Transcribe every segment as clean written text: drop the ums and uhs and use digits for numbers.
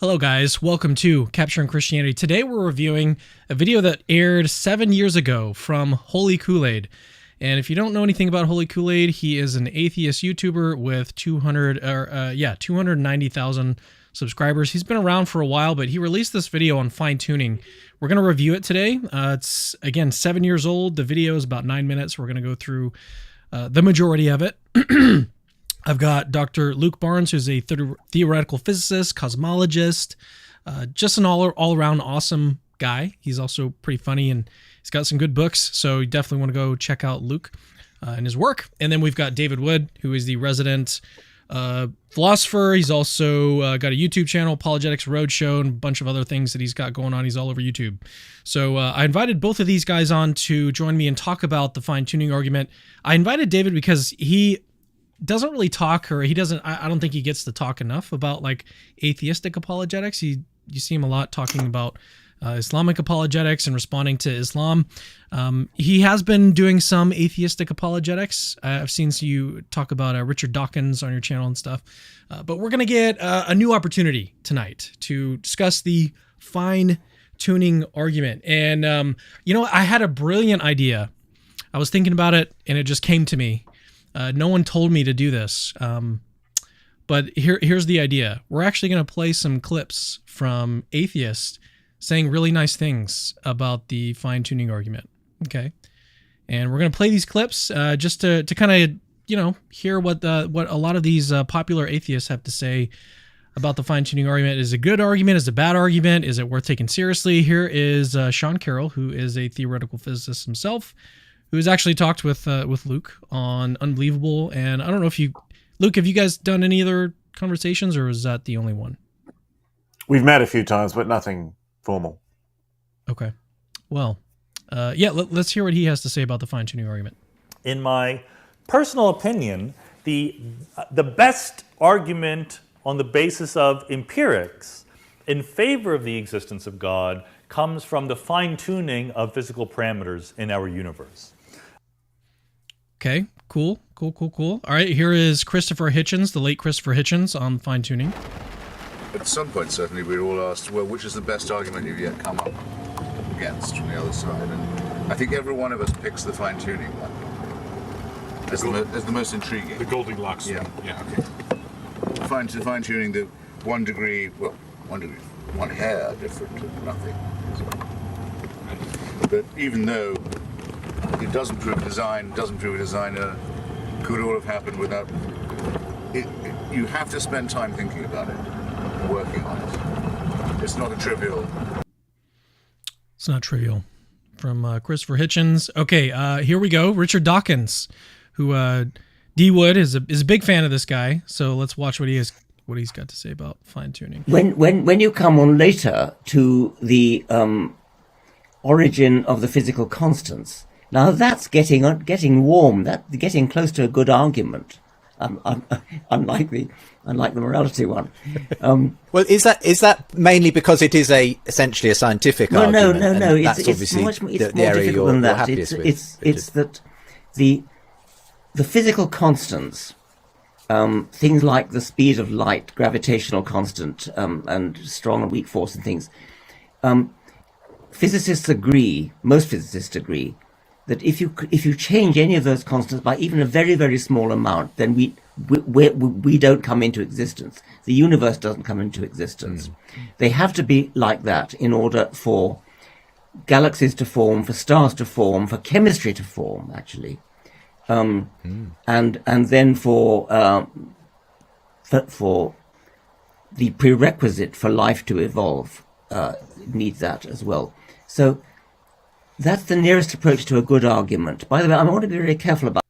Hello guys, welcome to Capturing Christianity. Today we're reviewing a video that aired 7 years ago from Holy Koolaid. And if you don't know anything about Holy Koolaid, he is an atheist YouTuber with 290,000 subscribers. He's been around for a while, but he released this video on fine-tuning. We're going to review it today. It's, again, 7 years old. The video is about 9 minutes. We're going to go through the majority of it. I've got Dr. Luke Barnes, who's a theoretical physicist, cosmologist, just an all-around awesome guy. He's also pretty funny, and he's got some good books, so you definitely want to go check out Luke and his work. And then we've got David Wood, who is the resident philosopher. He's also got a YouTube channel, Apologetics Roadshow, and a bunch of other things that he's got going on. He's all over YouTube. So I invited both of these guys on to join me and talk about the fine-tuning argument. I invited David because he doesn't really talk, or he doesn't, I don't think he gets to talk enough about like atheistic apologetics. You see him a lot talking about Islamic apologetics and responding to Islam. He has been doing some atheistic apologetics. I've seen you talk about Richard Dawkins on your channel and stuff. But we're going to get a new opportunity tonight to discuss the fine-tuning argument. And, I had a brilliant idea. I was thinking about it, and it just came to me. No one told me to do this, but here's the idea. We're actually going to play some clips from atheists saying really nice things about the fine-tuning argument, okay? And we're going to play these clips just to kind of, hear what a lot of these popular atheists have to say about the fine-tuning argument. Is it a good argument? Is it a bad argument? Is it worth taking seriously? Here is Sean Carroll, who is a theoretical physicist himself, who's actually talked with Luke on Unbelievable. And I don't know if Luke, have you guys done any other conversations, or is that the only one? We've met a few times, but nothing formal. Okay. Well, let's hear what he has to say about the fine-tuning argument. In my personal opinion, the best argument on the basis of empirics in favor of the existence of God comes from the fine-tuning of physical parameters in our universe. Okay, cool. All right, here is Christopher Hitchens, the late Christopher Hitchens, on fine-tuning. At some point, certainly, we're all asked, well, which is the best argument you've yet come up against from the other side? And I think every one of us picks the fine-tuning one as the most intriguing. The Goldilocks one. Yeah, okay. Fine-tuning the 1 degree, one hair different to nothing. But even though it doesn't prove a designer could all have happened without it, you have to spend time thinking about it, working on it. It's not trivial. It's not trivial. From Christopher Hitchens. Okay, here we go. Richard Dawkins, who D. Wood is a big fan of this guy. So let's watch what he's got to say about fine-tuning. When you come on later to the origin of the physical constants, now that's getting warm. That's getting close to a good argument. Unlike the morality one. Well, is that mainly because it is essentially a scientific argument? No. That's it's obviously much more the area difficult than that. happiest with. It's that the physical constants, things like the speed of light, gravitational constant, and strong and weak force and things. Most physicists agree that if you change any of those constants by even a very, very small amount, then we don't come into existence. The universe doesn't come into existence. They have to be like that in order for galaxies to form, for stars to form, for chemistry to form, actually. And then for the prerequisite for life to evolve, needs that as well. So that's the nearest approach to a good argument. By the way, I want to be very careful about.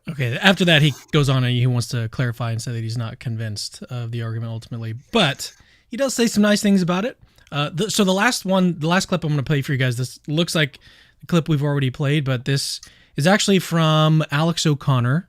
Okay, after that, he goes on and he wants to clarify and say that he's not convinced of the argument ultimately, but he does say some nice things about it. So the last clip I'm going to play for you guys, this looks like the clip we've already played, but this is actually from Alex O'Connor.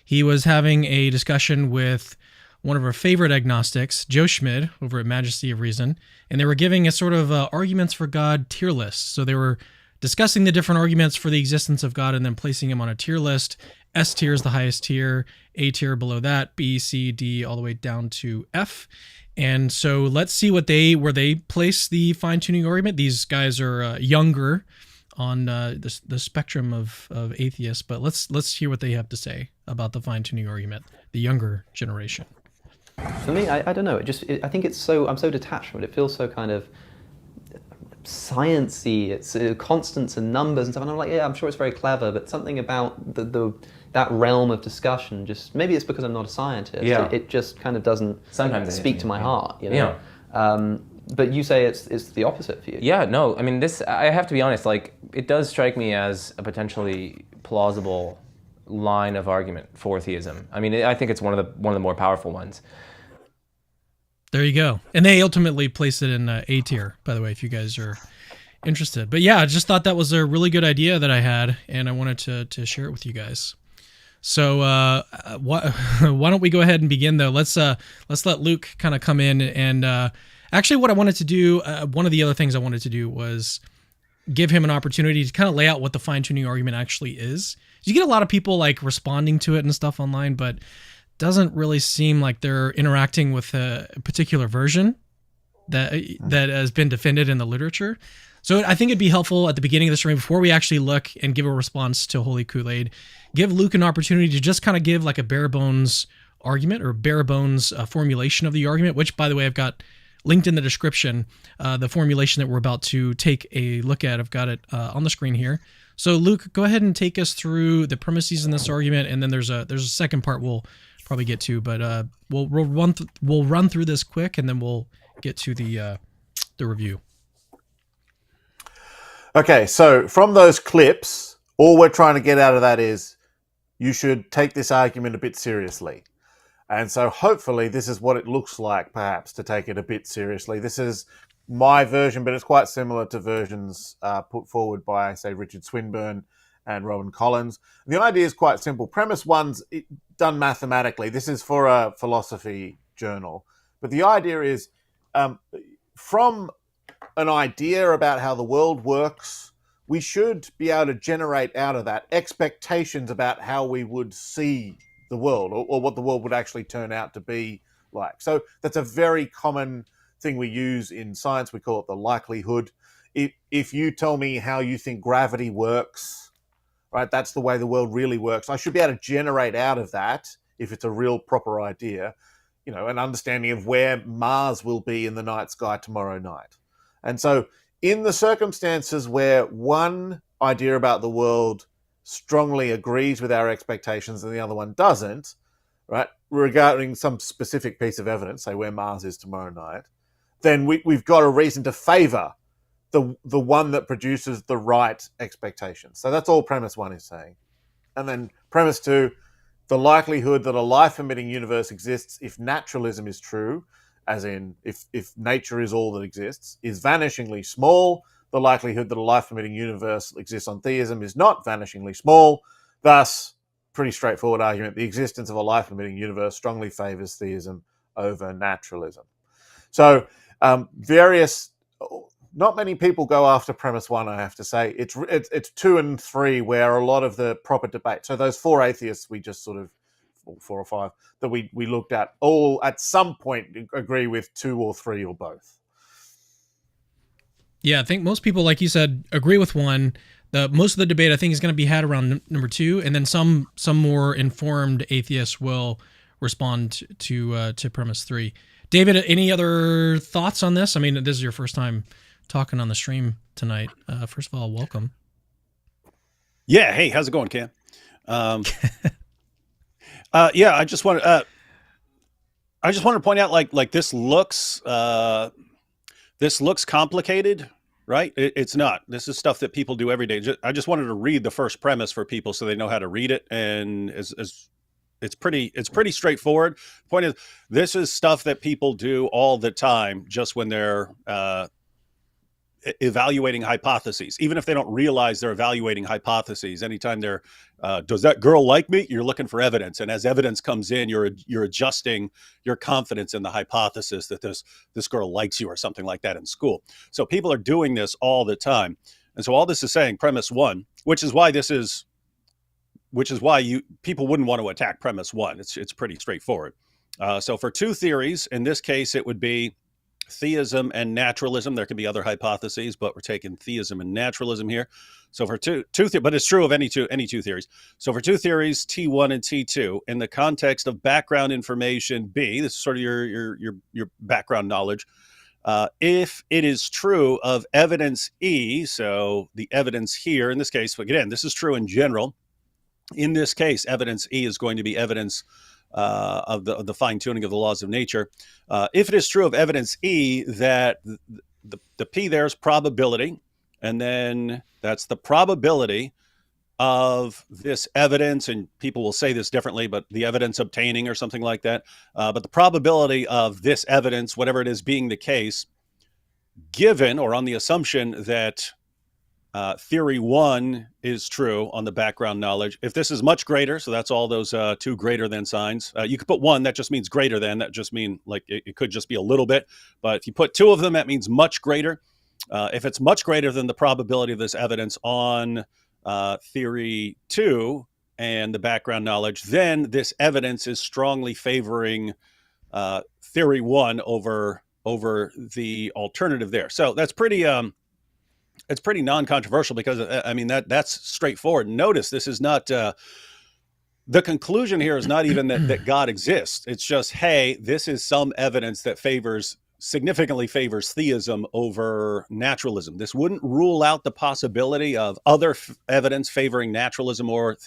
He was having a discussion with one of our favorite agnostics, Joe Schmid, over at Majesty of Reason, and they were giving a sort of arguments for God tier list. So they were discussing the different arguments for the existence of God and then placing them on a tier list. S tier is the highest tier, A tier below that, B, C, D, all the way down to F. And so let's see where they place the fine-tuning argument. These guys are younger on the spectrum of atheists, but let's hear what they have to say about the fine-tuning argument, the younger generation. For me, I don't know. I think I'm so detached from it. It feels so kind of sciencey. It's constants and numbers and stuff. And I'm like, yeah, I'm sure it's very clever, but something about that realm of discussion, just maybe it's because I'm not a scientist. Yeah. It just kind of doesn't speak to my heart. You know? Yeah. But you say it's the opposite for you. Yeah, no, I mean, this, I have to be honest, like, it does strike me as a potentially plausible line of argument for theism. I mean, I think it's one of the more powerful ones. There you go. And they ultimately place it in A tier, by the way, if you guys are interested. But yeah, I just thought that was a really good idea that I had, and I wanted to share it with you guys. So why don't we go ahead and begin, though? Let's let Luke kind of come in. And actually what I wanted to do, one of the other things I wanted to do was give him an opportunity to kind of lay out what the fine-tuning argument actually is. You get a lot of people like responding to it and stuff online, but doesn't really seem like they're interacting with a particular version that has been defended in the literature. So I think it'd be helpful at the beginning of the stream, before we actually look and give a response to Holy Koolaid, give Luke an opportunity to just kind of give like a bare bones argument or bare bones formulation of the argument, which, by the way, I've got linked in the description, the formulation that we're about to take a look at. I've got it on the screen here. So Luke, go ahead and take us through the premises in this argument, and then there's a second part we'll probably get to, but we'll run through this quick, and then we'll get to the review. Okay, so from those clips, all we're trying to get out of that is you should take this argument a bit seriously. And so hopefully this is what it looks like, perhaps, to take it a bit seriously. This is my version, but it's quite similar to versions put forward by, say, Richard Swinburne and Rowan Collins. The idea is quite simple. Premise one's done mathematically. This is for a philosophy journal. But the idea is from an idea about how the world works, we should be able to generate out of that expectations about how we would see the world, or what the world would actually turn out to be like. So that's a very common thing we use in science. We call it the likelihood. If you tell me how you think gravity works, right, that's the way the world really works. I should be able to generate out of that, if it's a real proper idea, an understanding of where Mars will be in the night sky tomorrow night. And so in the circumstances where one idea about the world strongly agrees with our expectations and the other one doesn't, right, regarding some specific piece of evidence, say where Mars is tomorrow night, then we've got a reason to favor the one that produces the right expectations. So that's all premise one is saying. And then premise two, the likelihood that a life-emitting universe exists if naturalism is true, as in if nature is all that exists, is vanishingly small. The likelihood that a life-emitting universe exists on theism is not vanishingly small. Thus, pretty straightforward argument, the existence of a life-emitting universe strongly favors theism over naturalism. So not many people go after premise one, I have to say. It's 2 and 3 where a lot of the proper debate. So those 4 atheists we just sort of, 4 or 5, that we looked at, all at some point agree with 2 or 3 or both. Yeah, I think most people, like you said, agree with 1. Most of the debate, I think, is going to be had around number 2, and then some more informed atheists will respond to premise 3. David, any other thoughts on this? I mean, this is your first time talking on the stream tonight. First of all, welcome. Yeah, hey, how's it going, Cam? Yeah, I just want to point out, like this looks complicated, right? It's not. This is stuff that people do every day. I just wanted to read the first premise for people so they know how to read it, and it's pretty straightforward. Point is, this is stuff that people do all the time, just when they're evaluating hypotheses, even if they don't realize they're evaluating hypotheses. Anytime they're, does that girl like me? You're looking for evidence. And as evidence comes in, you're adjusting your confidence in the hypothesis that this girl likes you or something like that in school. So people are doing this all the time. And so all this is saying premise one, which is why people wouldn't want to attack premise one. It's pretty straightforward. So for two theories, in this case, it would be theism and naturalism. There can be other hypotheses, but we're taking theism and naturalism here. So for but it's true of any two theories. So for two theories, T1 and T2, in the context of background information B, this is sort of your background knowledge. If it is true of evidence E, so the evidence here in this case, again, this is true in general. In this case, evidence E is going to be evidence of the fine-tuning of the laws of nature. If it is true of evidence E that the P there is probability, and then that's the probability of this evidence, and people will say this differently, but the evidence obtaining or something like that. But the probability of this evidence, whatever it is, being the case, given or on the assumption that theory one is true on the background knowledge. If this is much greater, so that's all those two greater than signs. You could put one, that just means greater than. That just mean like it could just be a little bit. But if you put two of them, that means much greater. If it's much greater than the probability of this evidence on theory two and the background knowledge, then this evidence is strongly favoring theory one over the alternative there. So that's pretty it's pretty non-controversial, because I mean that's straightforward. Notice this is not the conclusion here is not even that God exists. It's just, hey, this is some evidence that significantly favors theism over naturalism. This wouldn't rule out the possibility of other evidence favoring naturalism or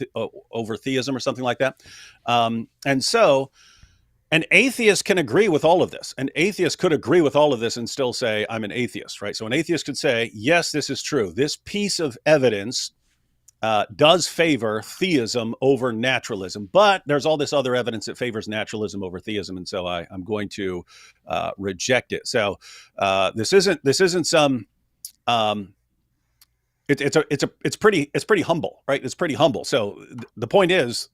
over theism or something like that. And so an atheist can agree with all of this. An atheist could agree with all of this and still say, I'm an atheist, right? So an atheist could say, yes, this is true. This piece of evidence does favor theism over naturalism, but there's all this other evidence that favors naturalism over theism, and so I'm going to reject it. So this isn't some. It's pretty humble, right? It's pretty humble. So the point is,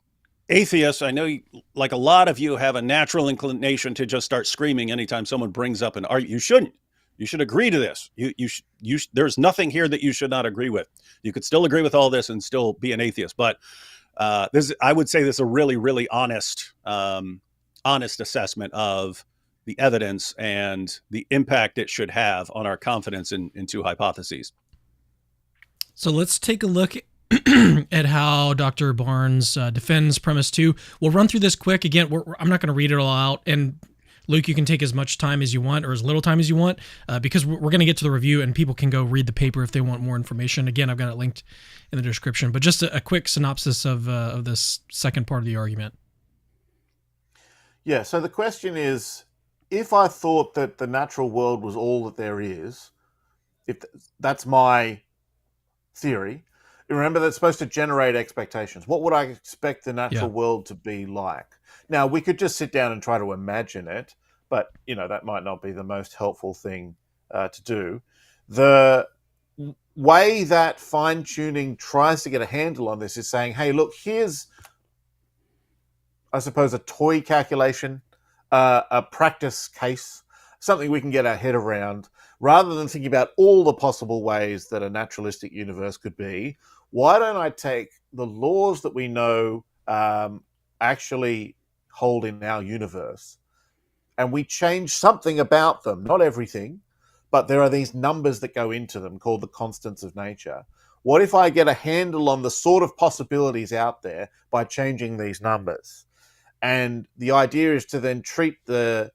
atheists, I know, like a lot of you, have a natural inclination to just start screaming anytime someone brings up an argument. You shouldn't. You should agree to this. There's nothing here that you should not agree with. You could still agree with all this and still be an atheist. But I would say this is a really, really honest assessment of the evidence and the impact it should have on our confidence in two hypotheses. So let's take a look at how Dr. Barnes defends premise two. We'll run through this quick. Again, I'm not going to read it all out. And Luke, you can take as much time as you want or as little time as you want, because we're going to get to the review and people can go read the paper if they want more information. Again, I've got it linked in the description, but just a quick synopsis of this second part of the argument. Yeah, so the question is, if I thought that the natural world was all that there is, if that's my theory, remember that's supposed to generate expectations. What would I expect the natural world to be like? Now, we could just sit down and try to imagine it, but, that might not be the most helpful thing to do. The way that fine-tuning tries to get a handle on this is saying, hey, look, here's, I suppose, a toy calculation, a practice case, something we can get our head around, rather than thinking about all the possible ways that a naturalistic universe could be. Why don't I take the laws that we know actually hold in our universe, and we change something about them, not everything, but there are these numbers that go into them called the constants of nature. What if I get a handle on the sort of possibilities out there by changing these numbers? And the idea is to then treat the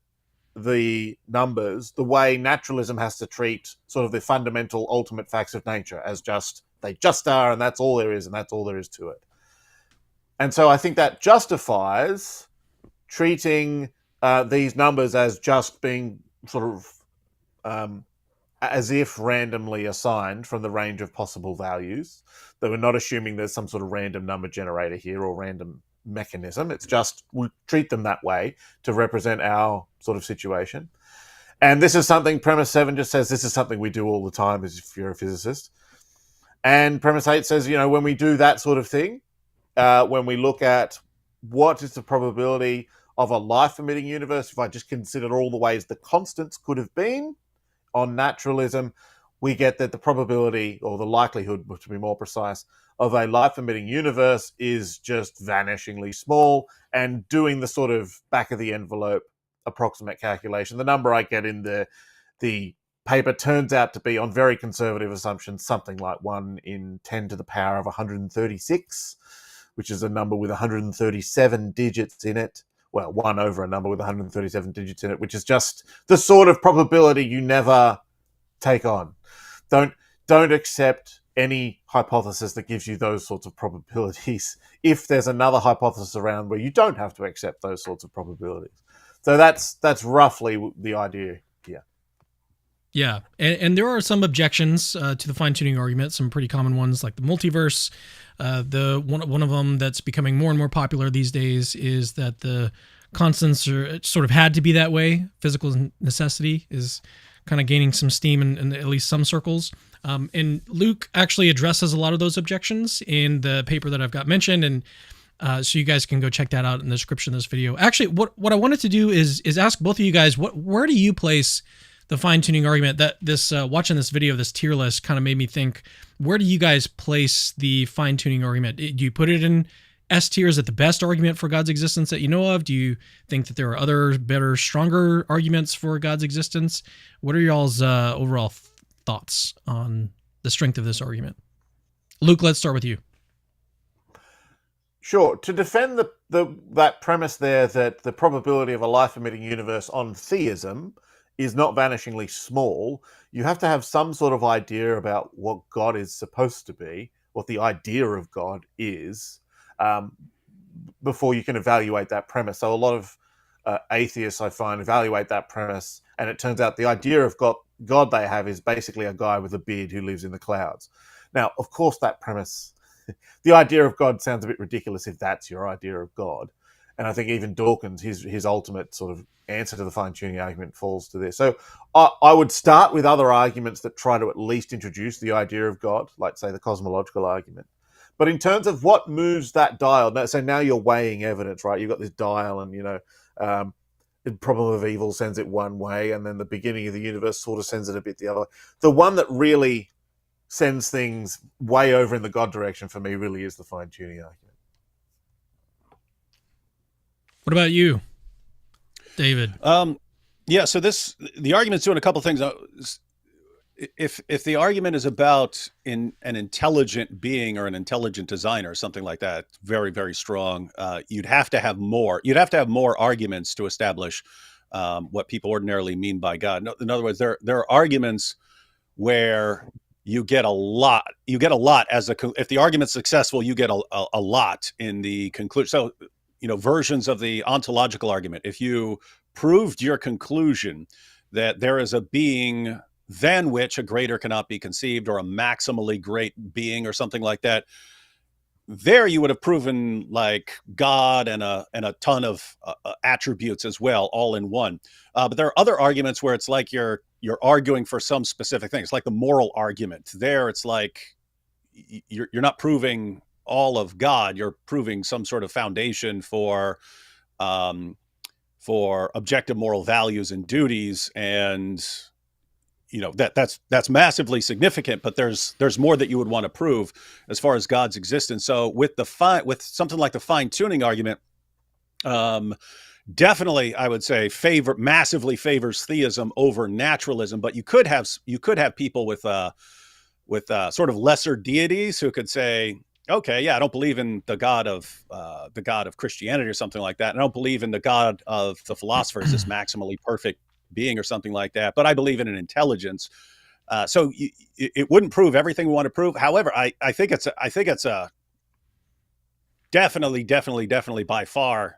numbers the way naturalism has to treat sort of the fundamental ultimate facts of nature, as they just are, and that's all there is, and that's all there is to it. And so I think that justifies treating these numbers as just being sort of as if randomly assigned from the range of possible values. That we're not assuming there's some sort of random number generator here or random mechanism. It's just we treat them that way to represent our sort of situation. And this is something premise 7 just says this is something we do all the time as if you're a physicist. And premise 8 says, when we do that sort of thing, when we look at what is the probability of a life-emitting universe, if I just considered all the ways the constants could have been on naturalism, we get that the probability, or the likelihood, to be more precise, of a life-emitting universe is just vanishingly small. And doing the sort of back-of-the-envelope approximate calculation, the number I get in the paper turns out to be, on very conservative assumptions, something like 1 in 10 to the power of 136, which is a number with 137 digits in it. Well, 1 over a number with 137 digits in it, which is just the sort of probability you never take on. Don't accept any hypothesis that gives you those sorts of probabilities if there's another hypothesis around where you don't have to accept those sorts of probabilities. So that's roughly the idea here. Yeah, and there are some objections to the fine-tuning argument, some pretty common ones like the multiverse. The one of them that's becoming more and more popular these days is that the constants are sort of had to be that way. Physical necessity is kind of gaining some steam in at least some circles. And Luke actually addresses a lot of those objections in the paper that I've got mentioned, and so you guys can go check that out in the description of this video. Actually, what I wanted to do is ask both of you guys, where do you place the fine-tuning argument? That this watching this video, this tier list kind of made me think, where do you guys place the fine-tuning argument? Do you put it in S tier? Is it the best argument for God's existence that you know of? Do you think that there are other better, stronger arguments for God's existence? What are y'all's overall thoughts on the strength of this argument? Luke, let's start with you. Sure. To defend that premise there, that the probability of a life-emitting universe on theism is not vanishingly small, you have to have some sort of idea about what God is supposed to be, what the idea of God is, before you can evaluate that premise. So a lot of atheists, I find, evaluate that premise, and it turns out the idea of God they have is basically a guy with a beard who lives in the clouds. Now, of course, that premise, the idea of God sounds a bit ridiculous if that's your idea of God. And I think even Dawkins, his ultimate sort of answer to the fine-tuning argument falls to this. So I would start with other arguments that try to at least introduce the idea of God, like, say, the cosmological argument. But in terms of what moves that dial, so now you're weighing evidence, right? You've got this dial, and, the problem of evil sends it one way, and then the beginning of the universe sort of sends it a bit the other. The one that really sends things way over in the God direction for me really is the fine-tuning argument. What about you, David? Yeah, so the argument's doing a couple things. If the argument is about an intelligent being or an intelligent designer or something like that, very, very strong, you'd have to have more. You'd have to have more arguments to establish what people ordinarily mean by God. In other words, there are arguments where you get a lot. You get a lot if the argument's successful, you get a lot in the conclusion. So, versions of the ontological argument. If you proved your conclusion that there is a being than which a greater cannot be conceived, or a maximally great being or something like that, there you would have proven like God and a ton of attributes as well, all in one. But there are other arguments where it's like you're arguing for some specific thing. It's like the moral argument. There, it's like you're not proving all of God. You're proving some sort of foundation for objective moral values and duties, and that's massively significant. But there's more that you would want to prove as far as God's existence. So with something like the fine-tuning argument, definitely I would say massively favors theism over naturalism. But you could have people with sort of lesser deities who could say, okay, yeah, I don't believe in the God of Christianity or something like that. I don't believe in the God of the philosophers, this maximally perfect being or something like that. But I believe in an intelligence. So it wouldn't prove everything we want to prove. However, I think it's a definitely by far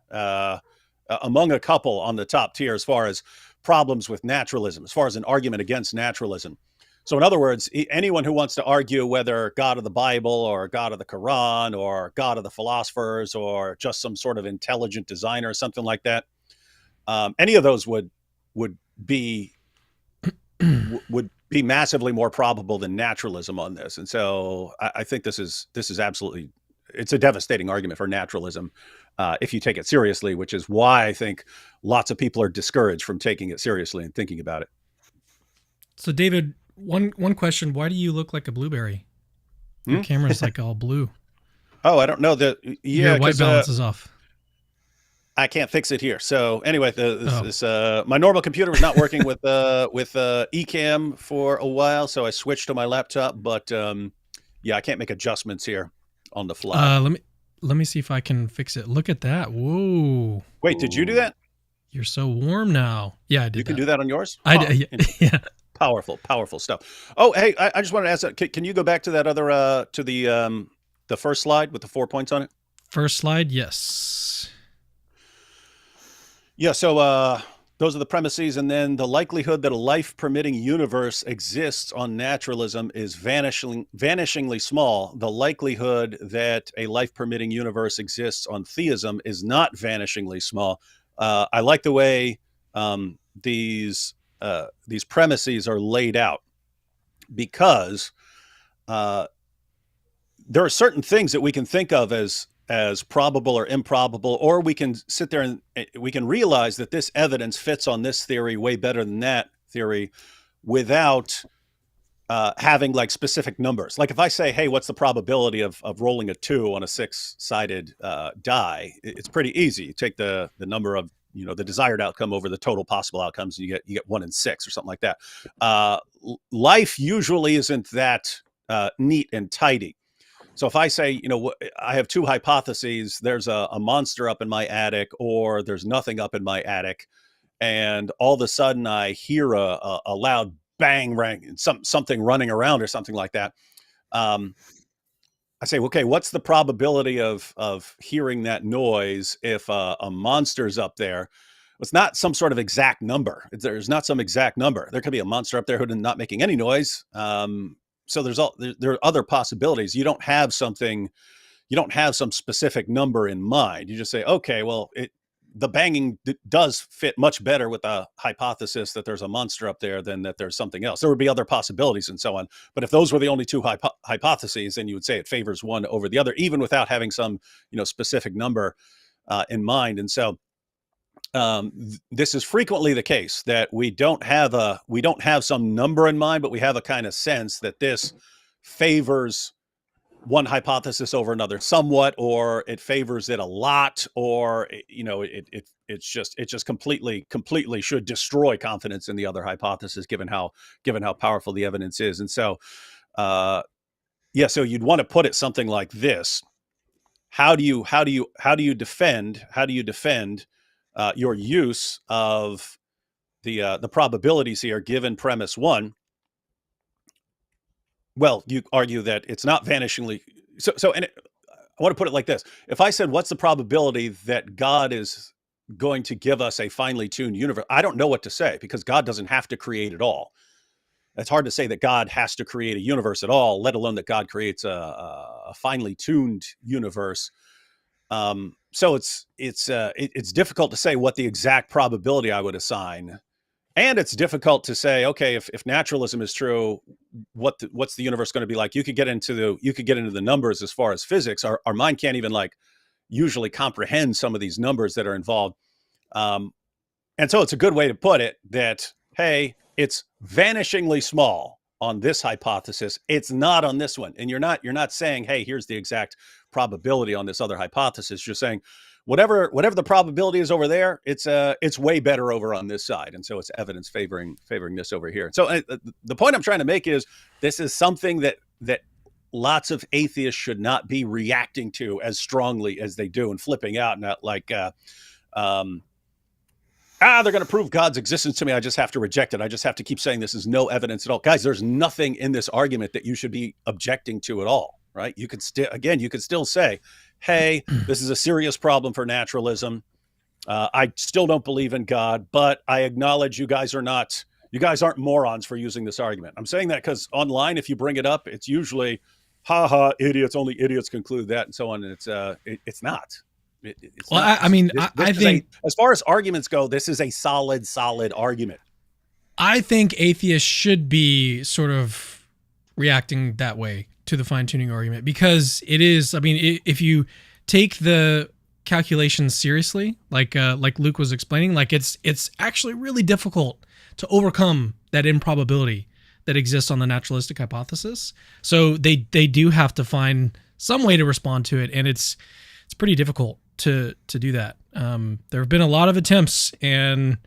among a couple on the top tier as far as problems with naturalism, as far as an argument against naturalism. So in other words, anyone who wants to argue whether God of the Bible or God of the Quran or God of the philosophers or just some sort of intelligent designer or something like that, any of those would be massively more probable than naturalism on this. And so I think this is absolutely, it's a devastating argument for naturalism if you take it seriously, which is why I think lots of people are discouraged from taking it seriously and thinking about it. So David, One question: why do you look like a blueberry? Your camera's like all blue. Oh, I don't know that. Yeah, Your white 'cause, balance is off. I can't fix it here. So anyway, my normal computer was not working with Ecamm for a while, so I switched to my laptop. But yeah, I can't make adjustments here on the fly. Let me see if I can fix it. Look at that. Whoa. Wait, did you do that? You're so warm now. Yeah, I did. You can do that on yours? I did. Yeah. Powerful stuff. Oh, hey, I just wanted to ask, can you go back to that other, to the first slide with the 4 points on it? First slide, yes. Yeah, so those are the premises, and then the likelihood that a life-permitting universe exists on naturalism is vanishingly small. The likelihood that a life-permitting universe exists on theism is not vanishingly small. I like the way these premises are laid out, because there are certain things that we can think of as probable or improbable, or we can sit there and we can realize that this evidence fits on this theory way better than that theory without having like specific numbers. Like if I say, hey, what's the probability of rolling a 2 on a 6-sided die? It's pretty easy. You take the number of, the desired outcome over the total possible outcomes, and you get 1 in 6 or something like that. Life usually isn't that neat and tidy. So if I say, I have 2 hypotheses, there's a monster up in my attic, or there's nothing up in my attic, and all of a sudden I hear a loud bang, something running around or something like that. I say, okay, what's the probability of hearing that noise if a monster's up there? It's not some sort of exact number. There's not some exact number. There could be a monster up there who's not making any noise. So there are other possibilities. You don't have some specific number in mind. You just say, okay, well, the banging does fit much better with the hypothesis that there's a monster up there than that there's something else. There would be other possibilities and so on. But if those were the only 2 hypotheses, then you would say it favors one over the other, even without having some, specific number in mind. And so this is frequently the case, that we don't have some number in mind, but we have a kind of sense that this favors one hypothesis over another somewhat, or it favors it a lot, or it just completely should destroy confidence in the other hypothesis, given how powerful the evidence is. And so so you'd want to put it something like this: how do you defend your use of the probabilities here given premise 1? Well, you argue that it's not vanishingly so. And I want to put it like this: if I said, what's the probability that God is going to give us a finely tuned universe? I don't know what to say, because God doesn't have to create it all. It's hard to say that God has to create a universe at all, let alone that God creates a finely tuned universe. So it's difficult to say what the exact probability I would assign. And it's difficult to say, okay, if naturalism is true, what's the universe going to be like? You could get into the numbers as far as physics. Our mind can't even usually comprehend some of these numbers that are involved. And so it's a good way to put it that, hey, it's vanishingly small on this hypothesis. It's not on this one. And you're not saying, hey, here's the exact probability on this other hypothesis. You're saying, whatever the probability is over there, it's way better over on this side, and so it's evidence favoring this over here. So the point I'm trying to make is, this is something that lots of atheists should not be reacting to as strongly as they do, and flipping out, not like they're going to prove God's existence to me, I just have to reject it. I just have to keep saying this is no evidence at all. Guys, there's nothing in this argument that you should be objecting to at all, right? You could still say, hey, this is a serious problem for naturalism. I still don't believe in God, but I acknowledge you guys aren't morons for using this argument. I'm saying that because online, if you bring it up, it's usually, haha, idiots, only idiots conclude that, and so on. And it's not. It's well, not. I think as far as arguments go, this is a solid argument. I think atheists should be sort of reacting that way to the fine-tuning argument, because it is, if you take the calculations seriously, like Luke was explaining, it's actually really difficult to overcome that improbability that exists on the naturalistic hypothesis. So they do have to find some way to respond to it, and it's pretty difficult to do that. There have been a lot of attempts, and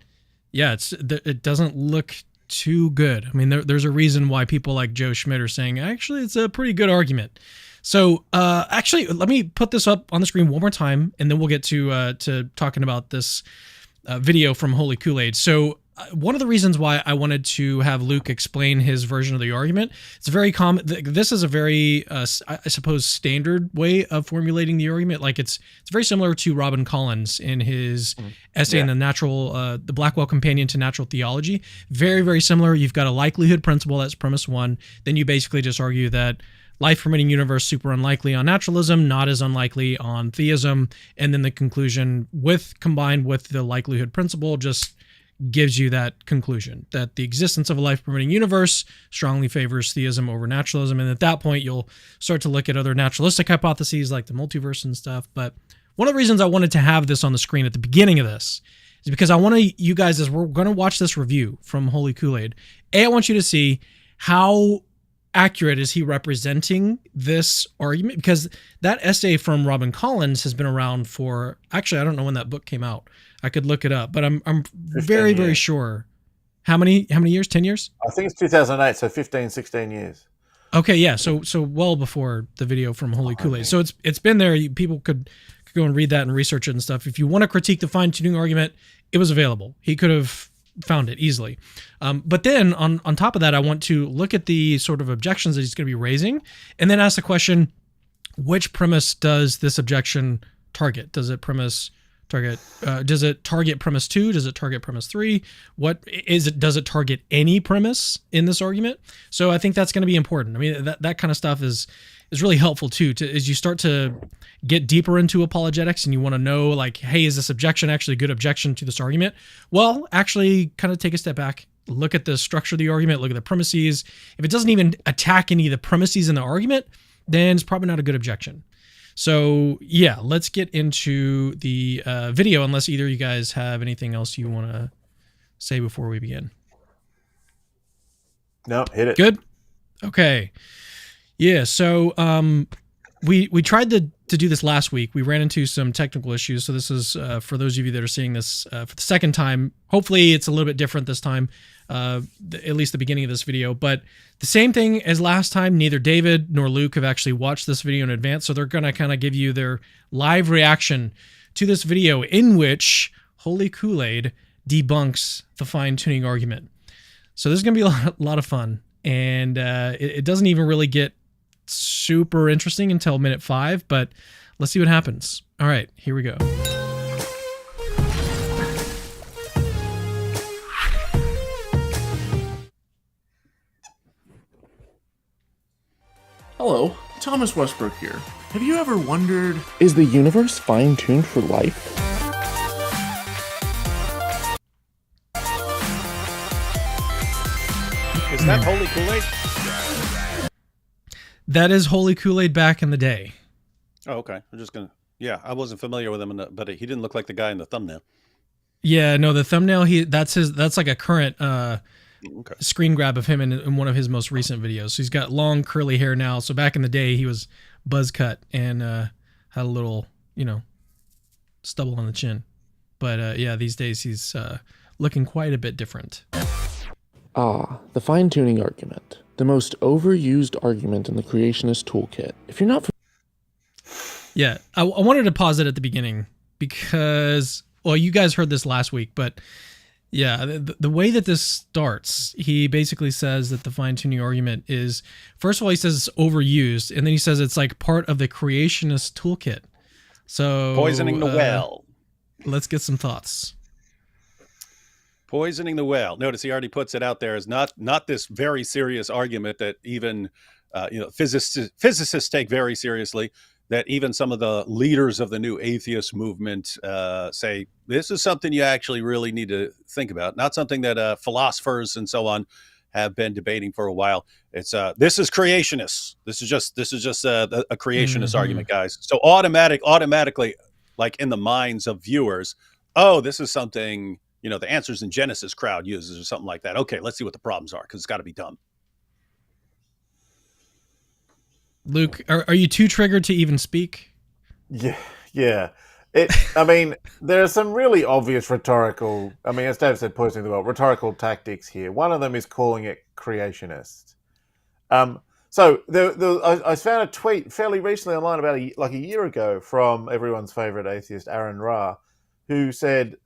yeah, it doesn't look too good. I mean, there's a reason why people like Joe Schmidt are saying, actually, it's a pretty good argument. So actually, let me put this up on the screen one more time, and then we'll get to talking about this video from Holy Koolaid. So one of the reasons why I wanted to have Luke explain his version of the argument, it's very common. This is a very, I suppose, standard way of formulating the argument. Like it's very similar to Robin Collins in his essay in the Blackwell Companion to Natural Theology. Very, very similar. You've got a likelihood principle, that's premise one. Then you basically just argue that life permitting universe, super unlikely on naturalism, not as unlikely on theism. And then the conclusion combined with the likelihood principle just gives you that conclusion that the existence of a life permitting universe strongly favors theism over naturalism. And at that point, you'll start to look at other naturalistic hypotheses like the multiverse and stuff. But one of the reasons I wanted to have this on the screen at the beginning of this is because I want you guys, as we're going to watch this review from Holy Koolaid, I want you to see how accurate is he representing this argument, because that essay from Robin Collins has been around for, actually, I don't know when that book came out. I could look it up, but I'm very, very sure. How many years? 10 years? I think it's 2008, so 15, 16 years. Okay, yeah, so well before the video from Holy Koolaid. So it's been there. People could go and read that and research it and stuff. If you want to critique the fine-tuning argument, it was available. He could have found it easily. But then on top of that, I want to look at the sort of objections that he's going to be raising, and then ask the question, which premise does this objection target? Does it target premise 2? Does it target premise 3? Does it target any premise in this argument? So I think that's going to be important. I mean, that kind of stuff is really helpful too, as you start to get deeper into apologetics and you want to know, like, hey, is this objection actually a good objection to this argument? Well, actually kind of take a step back, look at the structure of the argument, look at the premises. If it doesn't even attack any of the premises in the argument, then it's probably not a good objection. So yeah, let's get into the video, unless either of you guys have anything else you want to say before we begin. No, hit it. Good. Okay. Yeah. So we tried to do this last week. We ran into some technical issues. So this is for those of you that are seeing this for the second time. Hopefully it's a little bit different this time, at least the beginning of this video. But the same thing as last time, neither David nor Luke have actually watched this video in advance. So they're going to kind of give you their live reaction to this video in which Holy Koolaid debunks the fine-tuning argument. So this is going to be a lot of fun. And it doesn't even really get super interesting until minute 5, but let's see what happens. All right, here we go. Hello, Thomas Westbrook here. Have you ever wondered, is the universe fine-tuned for life? Is that Holy Koolaid? That is Holy Koolaid back in the day. Oh, okay. I'm just gonna. Yeah, I wasn't familiar with him, but he didn't look like the guy in the thumbnail. Yeah, no, the thumbnail. That's like a current screen grab of him in one of his most recent videos. So he's got long curly hair now. So back in the day, he was buzz cut and had a little, stubble on the chin. But yeah, these days he's looking quite a bit different. The fine-tuning argument. The most overused argument in the creationist toolkit. If you're not... Yeah, I wanted to pause it at the beginning because, well, you guys heard this last week, but yeah, the way that this starts, he basically says that the fine-tuning argument is, first of all, he says it's overused, and then he says it's like part of the creationist toolkit. So poisoning the well. Let's get some thoughts. Poisoning the well. Notice he already puts it out there as not this very serious argument that even physicists take very seriously, that even some of the leaders of the new atheist movement say this is something you actually really need to think about, not something that philosophers and so on have been debating for a while. It's this is creationists. This is just a creationist argument, guys. So automatically, like in the minds of viewers, oh, this is something the Answers in Genesis crowd uses or something like that. Okay, let's see what the problems are, because it's got to be dumb. Luke, are you too triggered to even speak? Yeah. I mean, there are some really obvious rhetorical, as Dave said, poisoning the well, rhetorical tactics here. One of them is calling it creationist. So I found a tweet fairly recently online about a year ago from everyone's favorite atheist, Aaron Ra, who said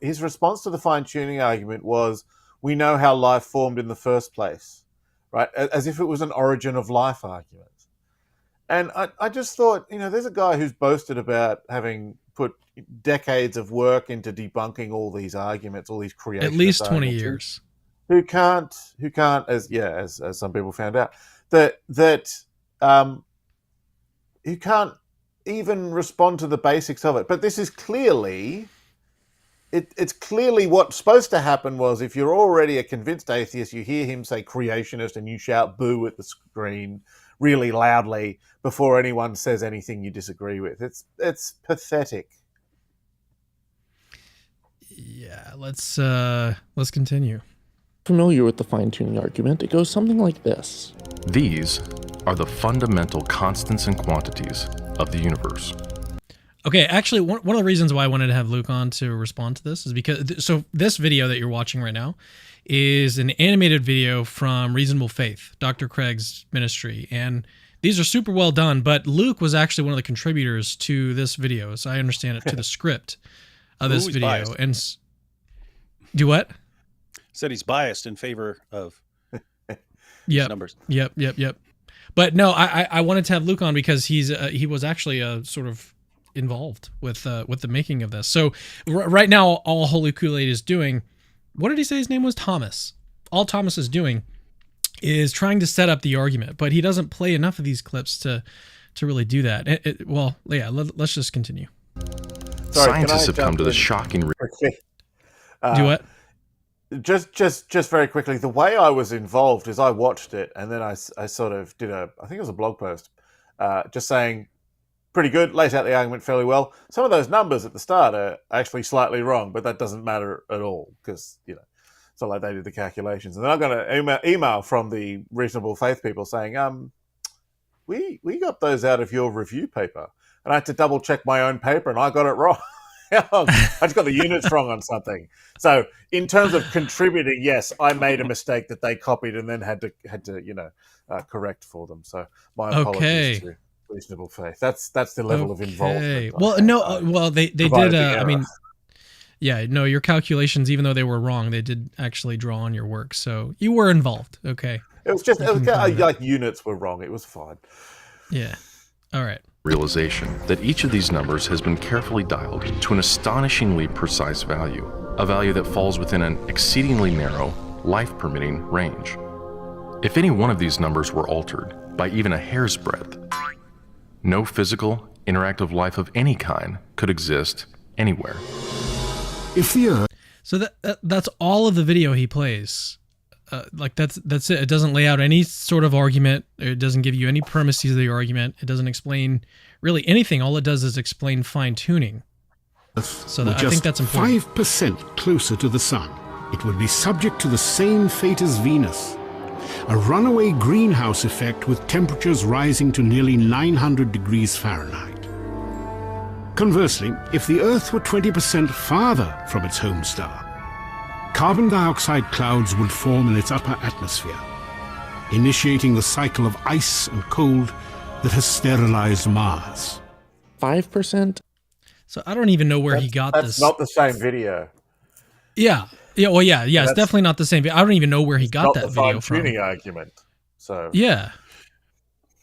his response to the fine-tuning argument was, we know how life formed in the first place, right? As if it was an origin of life argument. And I just thought, there's a guy who's boasted about having put decades of work into debunking all these arguments, all these creationist At least 20 arguments, years. Who can't, as some people found out, who can't even respond to the basics of it. But this is clearly, it's clearly what's supposed to happen was, if you're already a convinced atheist, you hear him say creationist and you shout boo at the screen really loudly before anyone says anything you disagree with. It's pathetic. Yeah, let's continue. Familiar with the fine-tuning argument, it goes something like this. These are the fundamental constants and quantities of the universe. Okay, actually, one of the reasons why I wanted to have Luke on to respond to this is because, so this video that you're watching right now is an animated video from Reasonable Faith, Dr. Craig's ministry, and these are super well done, but Luke was actually one of the contributors to this video, as I understand it, to the script of this video. Biased. And do what? Said he's biased in favor of numbers. Yep. But no, I wanted to have Luke on because he was actually sort of involved with the making of this. So right now, all Holy Koolaid is doing, what did he say his name was? Thomas. All Thomas is doing is trying to set up the argument, but he doesn't play enough of these clips to really do that. Let's just continue. Sorry, Scientists have come to the shocking... Do what? Just very quickly, the way I was involved is I watched it and then I sort of did I think it was a blog post, just saying, pretty good, lays out the argument fairly well. Some of those numbers at the start are actually slightly wrong, but that doesn't matter at all because, it's not like they did the calculations. And then I got an email from the Reasonable Faith people saying, we got those out of your review paper. And I had to double check my own paper and I got it wrong. I just got the units wrong on something. So in terms of contributing, yes, I made a mistake that they copied and then had to correct for them. So my apologies to Reasonable Faith. That's the level of involvement. Well, they did. Your calculations, even though they were wrong, they did actually draw on your work. So you were involved. Okay. It was like units were wrong. It was fine. Yeah. All right. Realization that each of these numbers has been carefully dialed to an astonishingly precise value, a value that falls within an exceedingly narrow, life-permitting range. If any one of these numbers were altered by even a hair's breadth, no physical, interactive life of any kind could exist anywhere. So that's all of the video he plays. That's it. It doesn't lay out any sort of argument. It doesn't give you any premises of the argument. It doesn't explain really anything. All it does is explain fine-tuning. So I think that's important. 5% closer to the sun, it would be subject to the same fate as Venus. A runaway greenhouse effect with temperatures rising to nearly 900 degrees Fahrenheit. Conversely, if the Earth were 20% farther from its home star, carbon dioxide clouds would form in its upper atmosphere, initiating the cycle of ice and cold that has sterilized Mars. 5%? So I don't even know where he got this. That's not the same video. Yeah. It's definitely not the same video. I don't even know where he got that video from. Tuning argument. So yeah.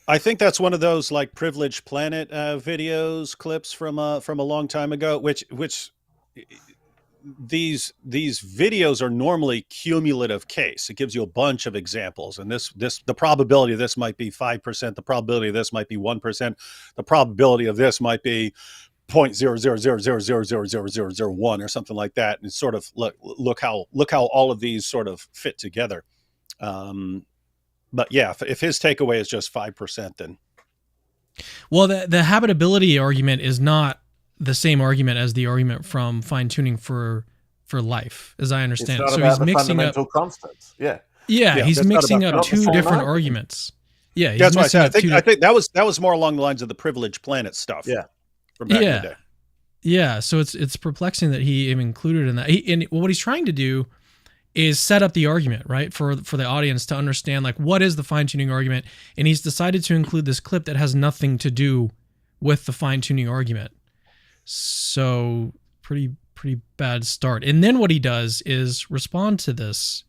I think that's one of those like Privileged Planet videos, clips from a long time ago, which these videos are normally cumulative case. It gives you a bunch of examples, and the probability of this might be 5%, the probability of this might be 1%, the probability of this might be 0.000000001 or something like that. And it's sort of look how all of these sort of fit together. But yeah, if his takeaway is just 5%, then well, the habitability argument is not the same argument as the argument from fine-tuning for life, as I understand it. So he's mixing up fundamental constants. Yeah, he's mixing up two different arguments. Yeah, he's That's why I missing said. it I think that was more along the lines of the privileged planet stuff. Yeah. From back in the day. Yeah, so it's perplexing that he even included in that. And what he's trying to do is set up the argument, right, for the audience to understand, like, what is the fine-tuning argument, and he's decided to include this clip that has nothing to do with the fine-tuning argument. So pretty bad start. And then what he does is respond to this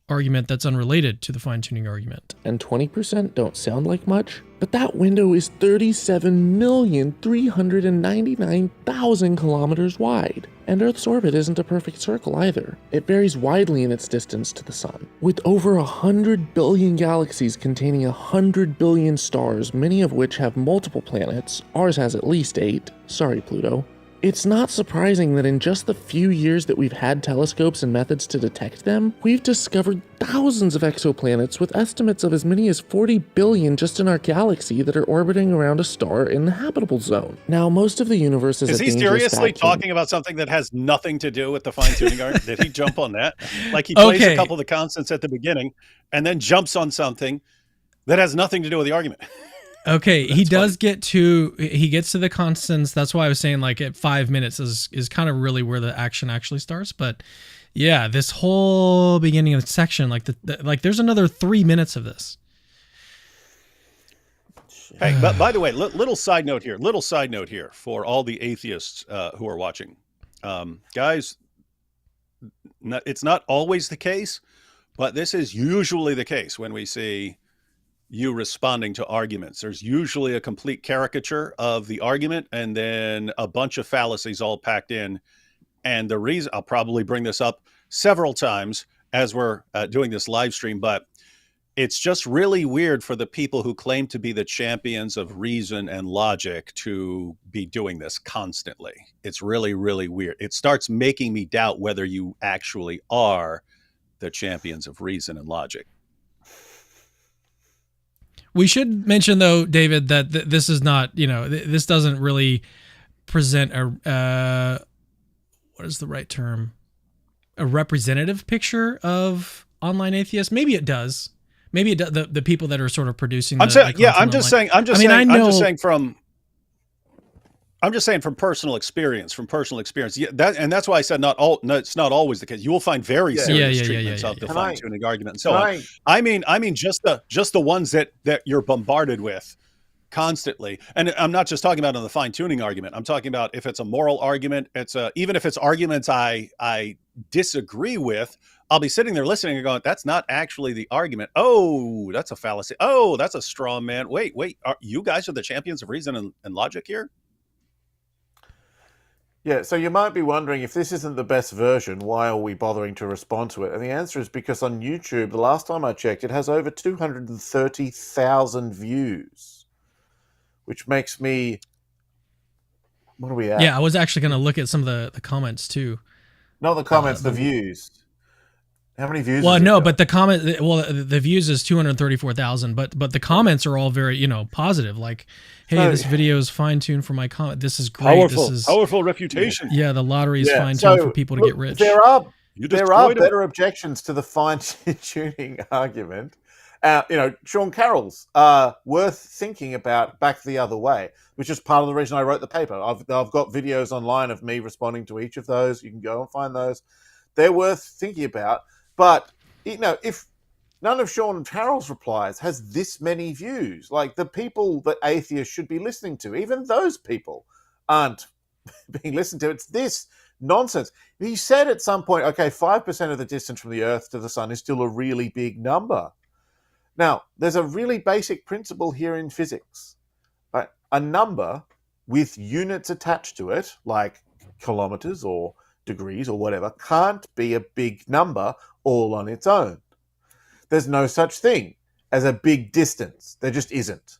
argument that's unrelated to the fine-tuning argument. And 20% don't sound like much, but that window is 37,399,000 kilometers wide. And Earth's orbit isn't a perfect circle either. It varies widely in its distance to the sun. With over 100 billion galaxies containing 100 billion stars, many of which have multiple planets, ours has at least 8, sorry Pluto, it's not surprising that in just the few years that we've had telescopes and methods to detect them, we've discovered thousands of exoplanets with estimates of as many as 40 billion just in our galaxy that are orbiting around a star in the habitable zone. Now, most of the universe is a he dangerous seriously vacuum. talking about something that has nothing to do with the fine-tuning argument? Did he jump on that? Like he plays a couple of the constants at the beginning and then jumps on something that has nothing to do with the argument. Okay, he does get to the constants. That's why I was saying, like, at 5 minutes is kind of really where the action actually starts. But yeah, this whole beginning of the section, like like there's another 3 minutes of this. Hey, but by the way, little side note here for all the atheists who are watching, guys. It's not always the case, but this is usually the case when we see you responding to arguments. There's usually a complete caricature of the argument and then a bunch of fallacies all packed in. And the reason, I'll probably bring this up several times as we're doing this live stream, but it's just really weird for the people who claim to be the champions of reason and logic to be doing this constantly. It's really, really weird. It starts making me doubt whether you actually are the champions of reason and logic. We should mention, though, David, that this is not, this doesn't really present a, what is the right term? A representative picture of online atheists. Maybe it does. Maybe it does, the people that are sort of producing. I'm just saying from personal experience. Yeah, that's why I said it's not always the case. You will find very serious treatments of the fine-tuning argument and so on. I mean just the ones that you're bombarded with constantly. And I'm not just talking about on the fine-tuning argument. I'm talking about if it's a moral argument, even if it's arguments I disagree with, I'll be sitting there listening and going, that's not actually the argument. Oh, that's a fallacy. Oh, that's a straw man. Wait, you guys are the champions of reason and logic here? Yeah, so you might be wondering, if this isn't the best version, why are we bothering to respond to it? And the answer is because on YouTube, the last time I checked, it has over 230,000 views, which makes me... What are we at? Yeah, I was actually going to look at some of the comments, too. Not the comments, the views. How many views? Well, no, but the views is 234,000, but the comments are all very, positive. Like, hey, this video is fine-tuned for my comment. This is great. Powerful reputation. Yeah, the lottery is fine-tuned for people to get rich. There are better objections to the fine-tuning argument. Sean Carroll's worth thinking about back the other way, which is part of the reason I wrote the paper. I've got videos online of me responding to each of those. You can go and find those. They're worth thinking about. But, if none of Sean Carroll's replies has this many views, like the people that atheists should be listening to, even those people aren't being listened to. It's this nonsense. He said at some point, okay, 5% of the distance from the Earth to the sun is still a really big number. Now, there's a really basic principle here in physics. Right? A number with units attached to it, like kilometers or degrees or whatever, can't be a big number all on its own. There's no such thing as a big distance. There just isn't.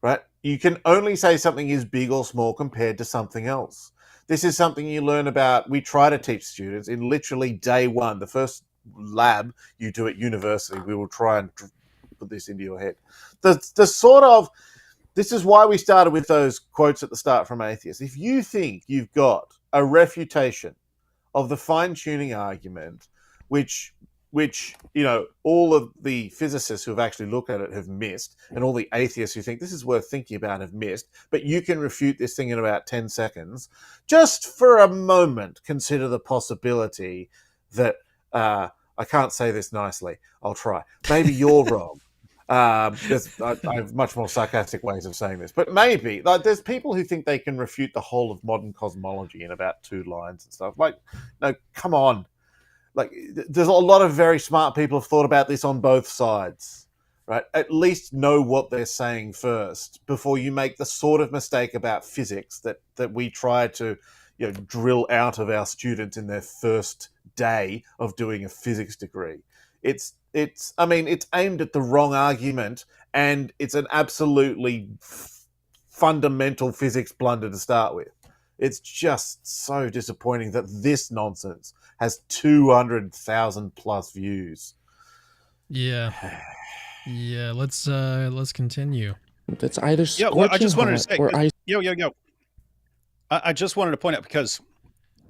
Right? You can only say something is big or small compared to something else. This is something you learn about, we try to teach students in literally day one. The first lab you do at university, we will try and put this into your head. This is why we started with those quotes at the start from atheists. If you think you've got a refutation of the fine-tuning argument, which which, you know, all of the physicists who have actually looked at it have missed, and all the atheists who think this is worth thinking about have missed, but you can refute this thing in about 10 seconds. Just for a moment, consider the possibility that, I can't say this nicely, I'll try, maybe you're wrong. I have much more sarcastic ways of saying this, but maybe, like, there's people who think they can refute the whole of modern cosmology in about 2 lines and stuff. Like, no, come on. Like, there's a lot of very smart people have thought about this on both sides, right? At least know what they're saying first before you make the sort of mistake about physics that we try to, you know, drill out of our students in their first day of doing a physics degree. It's aimed at the wrong argument, and it's an absolutely fundamental physics blunder to start with. It's just so disappointing that this nonsense has 200,000 plus views. Yeah. Yeah, let's continue. That's either scorching well, I just wanted to hot say, or ice. I just wanted to point out, because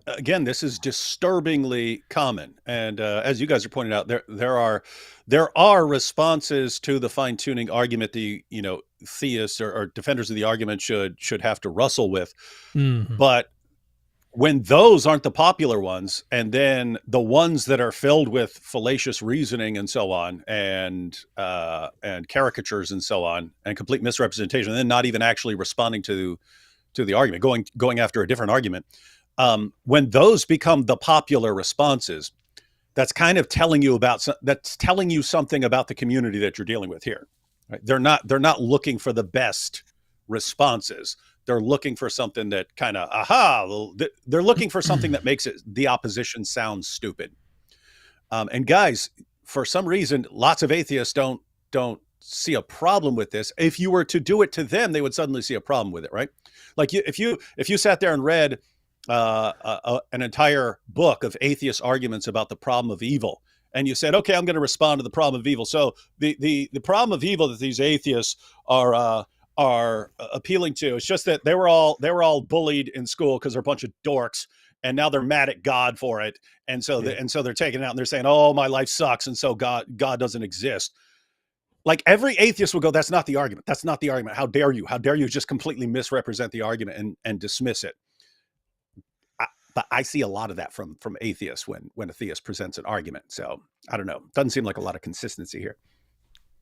again, this is disturbingly common, and as you guys are pointing out, there are responses to the fine-tuning argument the, you know, theists or defenders of the argument should have to wrestle with. Mm-hmm. But when those aren't the popular ones, and then the ones that are filled with fallacious reasoning and so on, and caricatures and so on, and complete misrepresentation, and then not even actually responding to the argument, going after a different argument, when those become the popular responses, that's kind of telling you something about the community that you're dealing with here. Right? They're not looking for the best responses. They're looking for something that kind of, they're looking for something that makes the opposition sound stupid. And guys, for some reason, lots of atheists don't see a problem with this. If you were to do it to them, they would suddenly see a problem with it, right? Like, if you sat there and read an entire book of atheist arguments about the problem of evil, and you said, okay, I'm going to respond to the problem of evil. So the problem of evil that these atheists are appealing to, it's just that they were all bullied in school because they're a bunch of dorks, and now they're mad at God for it, and so they're taking it out and they're saying, oh, my life sucks, and so God doesn't exist. Like, every atheist will go, that's not the argument. That's not the argument. How dare you? How dare you just completely misrepresent the argument and dismiss it? But I see a lot of that from atheists when a theist presents an argument. So I don't know. Doesn't seem like a lot of consistency here.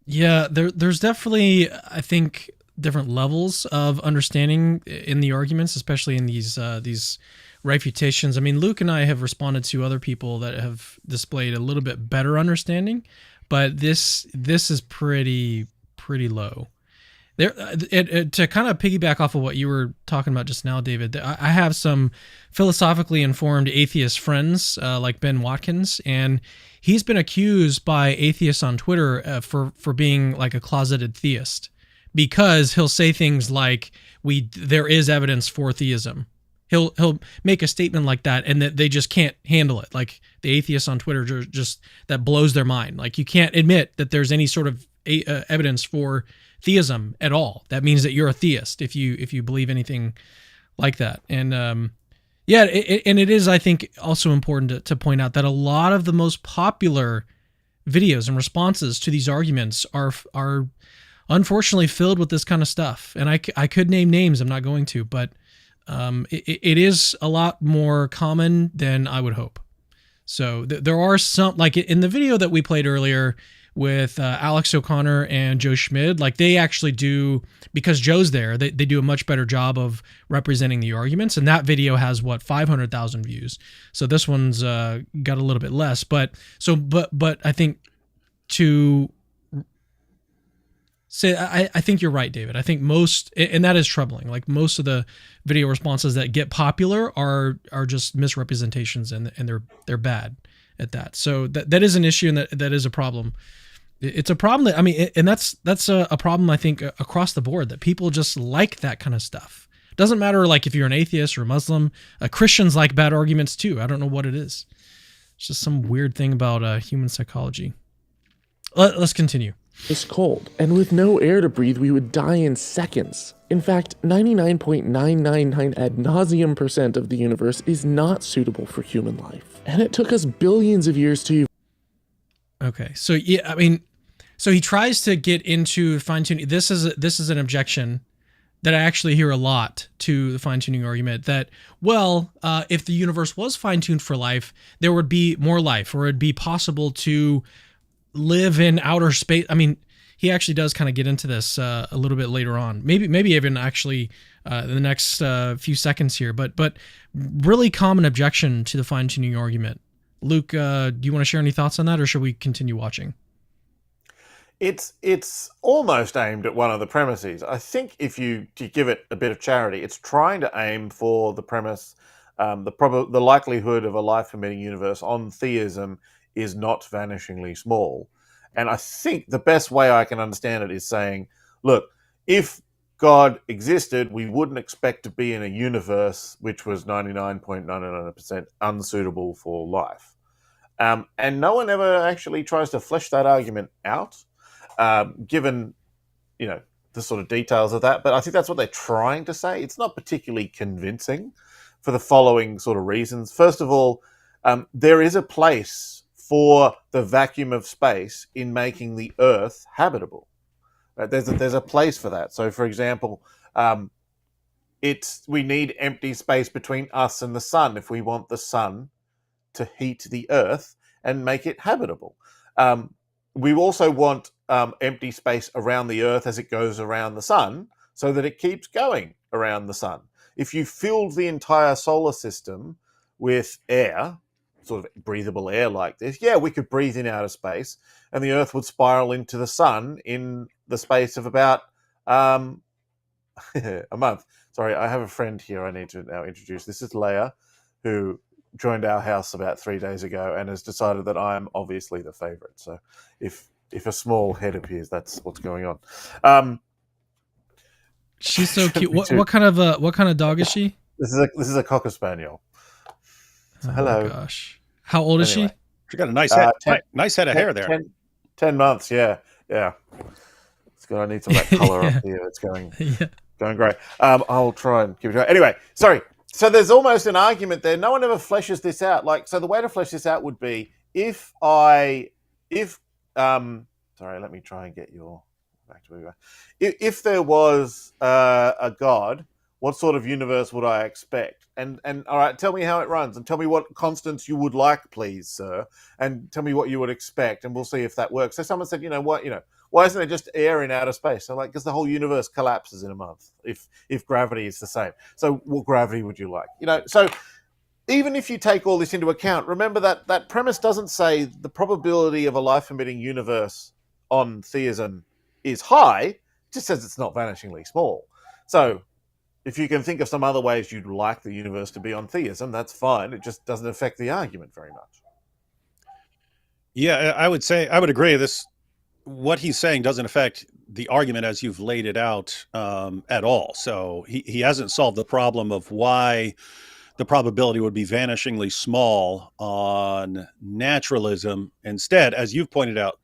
Yeah, there's definitely, I think, different levels of understanding in the arguments, especially in these refutations. I mean, Luke and I have responded to other people that have displayed a little bit better understanding, but this is pretty low. There, to kind of piggyback off of what you were talking about just now, David, I have some philosophically informed atheist friends like Ben Watkins, and he's been accused by atheists on Twitter for being like a closeted theist, because he'll say things like there is evidence for theism. He'll make a statement like that, and that they just can't handle it. Like, the atheists on Twitter just that blows their mind. Like, you can't admit that there's any sort of evidence for theism at all. That means that you're a theist if you believe anything like that. And and it is, I think, also important to point out that a lot of the most popular videos and responses to these arguments are unfortunately filled with this kind of stuff. And I could name names, I'm not going to, but it is a lot more common than I would hope. So there are some, like in the video that we played earlier with Alex O'Connor and Joe Schmid, like, they actually do, because Joe's there, they do a much better job of representing the arguments. And that video has 500,000 views. So this one's got a little bit less, but I think to say, I think you're right, David. I think most, and that is troubling, like, most of the video responses that get popular are just misrepresentations, and they're bad at that. So that is an issue, and that is a problem. It's a problem that, I mean, and that's a problem, I think, across the board, that people just like that kind of stuff. Doesn't matter, like, if you're an atheist or a Muslim, Christians like bad arguments too. I don't know what it is. It's just some weird thing about human psychology. Let's continue. It's cold, and with no air to breathe, we would die in seconds. In fact, 99.999 ad nauseum % of the universe is not suitable for human life. And it took us billions of years to... Okay. So yeah, I mean, so he tries to get into fine tuning. This is an objection that I actually hear a lot to the fine tuning argument that, well, if the universe was fine tuned for life, there would be more life, or it'd be possible to live in outer space. I mean, he actually does kind of get into this a little bit later on, maybe even actually in the next few seconds here, but really common objection to the fine tuning argument. Luke, do you want to share any thoughts on that, or should we continue watching? It's almost aimed at one of the premises. I think if you give it a bit of charity, it's trying to aim for the premise, the likelihood of a life-permitting universe on theism is not vanishingly small. And I think the best way I can understand it is saying, look, if God existed, we wouldn't expect to be in a universe which was 99.99% unsuitable for life. And no one ever actually tries to flesh that argument out, given, the sort of details of that. But I think that's what they're trying to say. It's not particularly convincing for the following sort of reasons. First of all, there is a place for the vacuum of space in making the Earth habitable. There's a place for that. So, for example, we need empty space between us and the sun if we want the sun to heat the Earth and make it habitable. We also want empty space around the Earth as it goes around the sun so that it keeps going around the sun. If you filled the entire solar system with air, sort of breathable air like this, yeah, we could breathe in outer space, and the Earth would spiral into the sun in the space of about a month. Sorry, I have a friend here I need to now introduce. This is Leia, who joined our house about 3 days ago and has decided that I am obviously the favorite. So if a small head appears, that's what's going on. She's so cute. What kind of dog is she? This is a Cocker Spaniel. So, hello. Oh gosh. How old is she? She got a nice head, nice head of hair there. 10 months, yeah. It's good. I need some of that color up here. It's going great. I'll try and give it a try. Anyway, sorry. So there's almost an argument there. No one ever fleshes this out. So the way to flesh this out would be sorry, let me try and get back to where we were. If there was a God, what sort of universe would I expect? And all right, tell me how it runs, and tell me what constants you would like, please, sir, and tell me what you would expect, and we'll see if that works. So someone said, why isn't there just air in outer space? So because the whole universe collapses in a month if gravity is the same. So what gravity would you like? So even if you take all this into account, remember that premise doesn't say the probability of a life-permitting universe on theism is high. It just says it's not vanishingly small. So if you can think of some other ways you'd like the universe to be on theism, that's fine. It just doesn't affect the argument very much. Yeah, I would agree. What he's saying doesn't affect the argument as you've laid it out at all. So he hasn't solved the problem of why the probability would be vanishingly small on naturalism. Instead, as you've pointed out,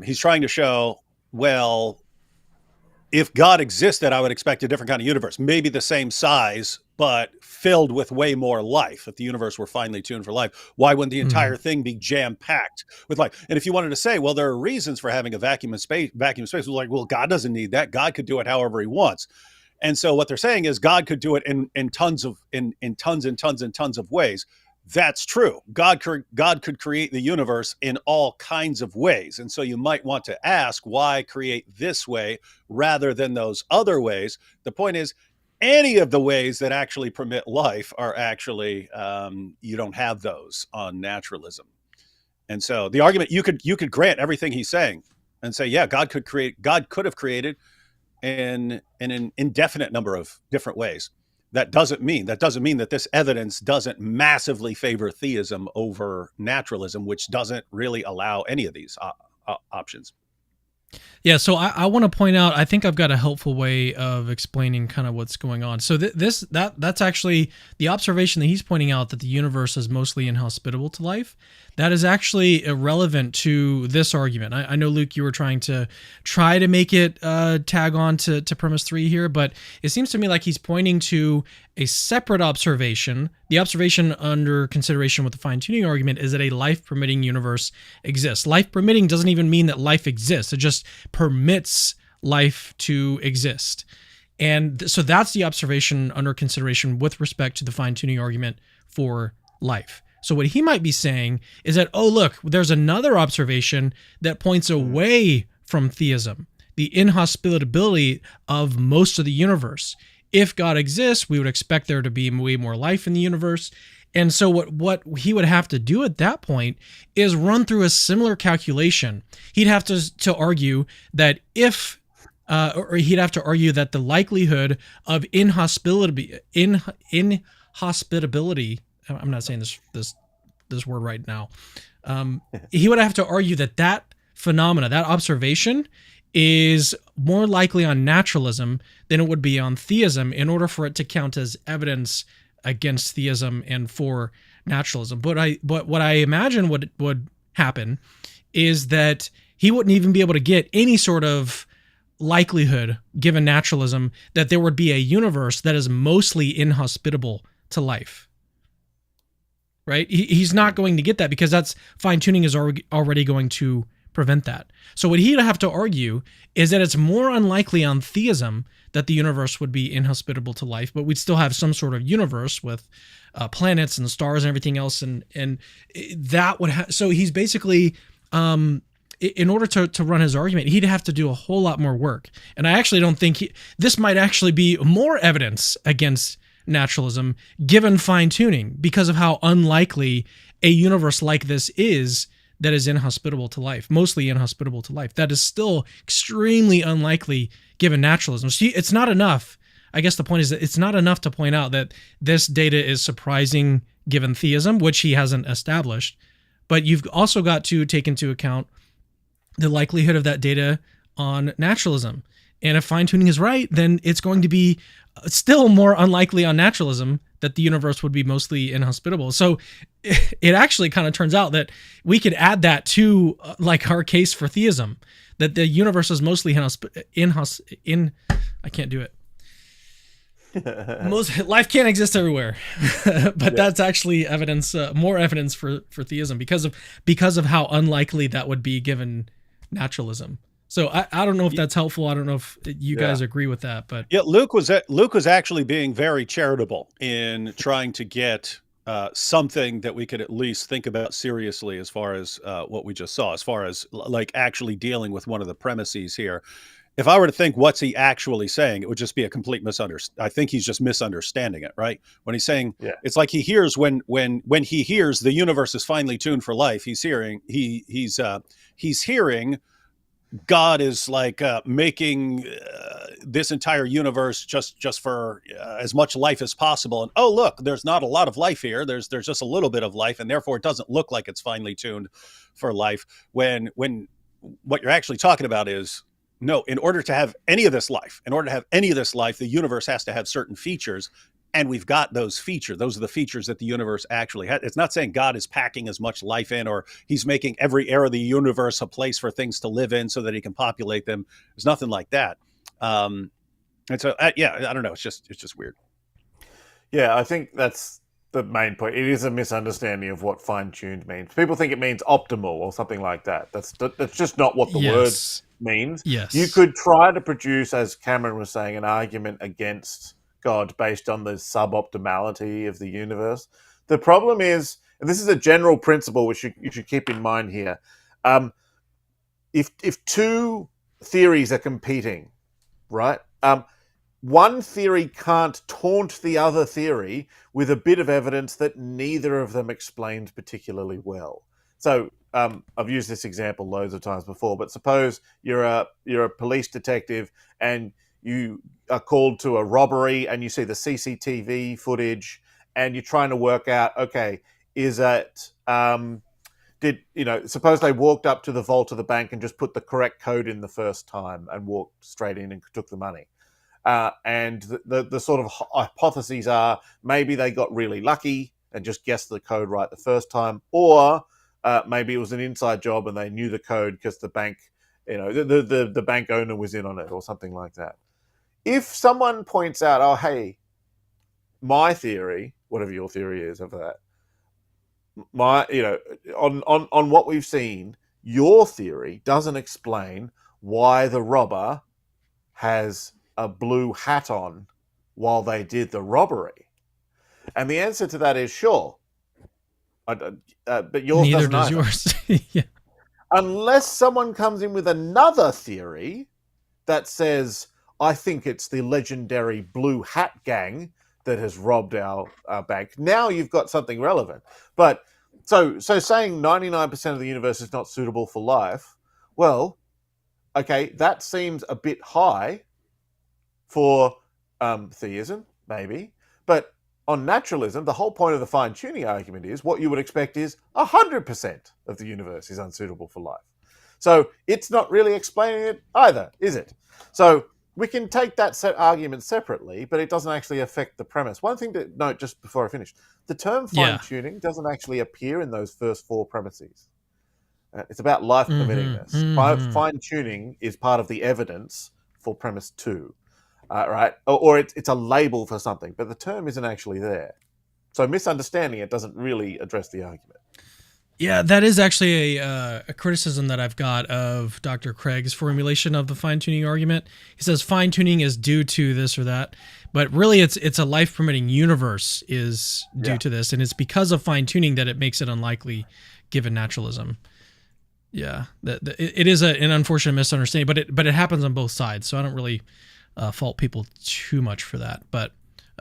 he's trying to show, well, if God existed, I would expect a different kind of universe, maybe the same size, but filled with way more life. If the universe were finely tuned for life, why wouldn't the entire thing be jam-packed with life? And if you wanted to say, well, there are reasons for having a vacuum space, we're like, well, God doesn't need that. God could do it however he wants. And so what they're saying is God could do it in tons of ways. That's true. God could create the universe in all kinds of ways. And so you might want to ask, why create this way rather than those other ways? The point is, any of the ways that actually permit life are actually, you don't have those on naturalism. And so the argument, you could grant everything he's saying and say, yeah, God could have created in an indefinite number of different ways. That doesn't mean that this evidence doesn't massively favor theism over naturalism, which doesn't really allow any of these options. Yeah, so I want to point out, I think I've got a helpful way of explaining kind of what's going on. So that's actually the observation that he's pointing out, that the universe is mostly inhospitable to life. that is actually irrelevant to this argument. I know, Luke, you were trying to make it tag on to premise 3 here, but it seems to me like he's pointing to a separate observation. The observation under consideration with the fine-tuning argument is that a life-permitting universe exists. Life-permitting doesn't even mean that life exists. It just permits life to exist. And so that's the observation under consideration with respect to the fine-tuning argument for life. So what he might be saying is that, oh, look, there's another observation that points away from theism, the inhospitability of most of the universe. If God exists, we would expect there to be way more life in the universe. And so what he would have to do at that point is run through a similar calculation. He'd have to argue that or he'd have to argue that the likelihood of inhospitability, I'm not saying this word right now. He would have to argue that phenomena, that observation, is more likely on naturalism than it would be on theism in order for it to count as evidence against theism and for naturalism. But what I imagine would happen is that he wouldn't even be able to get any sort of likelihood, given naturalism, that there would be a universe that is mostly inhospitable to life. Right? He's not going to get that because that's fine-tuning is already going to prevent that. So what he'd have to argue is that it's more unlikely on theism that the universe would be inhospitable to life, but we'd still have some sort of universe with planets and stars and everything else, and that would so he's basically in order to run his argument, he'd have to do a whole lot more work. And I actually don't think this might actually be more evidence against naturalism given fine-tuning because of how unlikely a universe like this is that is inhospitable to life, mostly inhospitable to life. That is still extremely unlikely given naturalism. See, it's not enough. I guess the point is that it's not enough to point out that this data is surprising given theism, which he hasn't established, but you've also got to take into account the likelihood of that data on naturalism. And if fine-tuning is right, then it's going to be still more unlikely on naturalism that the universe would be mostly inhospitable. So it actually kind of turns out that we could add that to like our case for theism, that the universe is mostly I can't do it. Life can't exist everywhere, but that's actually evidence, more evidence for theism because of how unlikely that would be given naturalism. So I don't know if that's helpful. I don't know if you guys agree with that, but yeah, Luke was actually being very charitable in trying to get something that we could at least think about seriously as far as what we just saw, as far as like actually dealing with one of the premises here. If I were to think what's he actually saying, it would just be a complete misunderstanding. I think he's just misunderstanding it, right? When he's saying, it's like he hears when he hears the universe is finely tuned for life, he's hearing God is like making this entire universe just for as much life as possible. And oh, look, there's not a lot of life here. There's just a little bit of life, and therefore it doesn't look like it's finely tuned for life. When what you're actually talking about is, no, in order to have any of this life, the universe has to have certain features. And we've got those features. Those are the features that the universe actually has. It's not saying God is packing as much life in, or he's making every area of the universe a place for things to live in so that he can populate them. There's nothing like that. And so, I don't know. It's just weird. Yeah, I think that's the main point. It is a misunderstanding of what fine-tuned means. People think it means optimal or something like that. That's just not what the word means. Yes. You could try to produce, as Cameron was saying, an argument against God based on the suboptimality of the universe. The problem is, and this is a general principle which you should keep in mind here, if two theories are competing, right, one theory can't taunt the other theory with a bit of evidence that neither of them explains particularly well. So I've used this example loads of times before, but suppose you're a police detective and you are called to a robbery and you see the CCTV footage and you're trying to work out, okay, is it, suppose they walked up to the vault of the bank and just put the correct code in the first time and walked straight in and took the money. And the sort of hypotheses are maybe they got really lucky and just guessed the code right the first time, or maybe it was an inside job and they knew the code because the bank, the bank owner was in on it or something like that. If someone points out, oh, hey, my theory, whatever your theory is of that, on what we've seen, your theory doesn't explain why the robber has a blue hat on while they did the robbery. And the answer to that is sure. But yours Neither doesn't does either. yours. Yeah. Unless someone comes in with another theory that says, I think it's the legendary Blue Hat Gang that has robbed our bank. Now you've got something relevant. But so saying 99% of the universe is not suitable for life, well, okay, that seems a bit high for theism, maybe. But on naturalism, the whole point of the fine-tuning argument is what you would expect is 100% of the universe is unsuitable for life. So it's not really explaining it either, is it? So we can take that argument separately, but it doesn't actually affect the premise. One thing to note just before I finish, the term fine-tuning doesn't actually appear in those first four premises. It's about life permitting this. Fine-tuning is part of the evidence for premise 2. Right? Or it's a label for something, but the term isn't actually there. So misunderstanding it doesn't really address the argument. Yeah, that is actually a criticism that I've got of Dr. Craig's formulation of the fine-tuning argument. He says fine-tuning is due to this or that, but really it's a life-permitting universe is due to this, and it's because of fine-tuning that it makes it unlikely given naturalism. Yeah, it is an unfortunate misunderstanding, but it happens on both sides, so I don't really fault people too much for that. But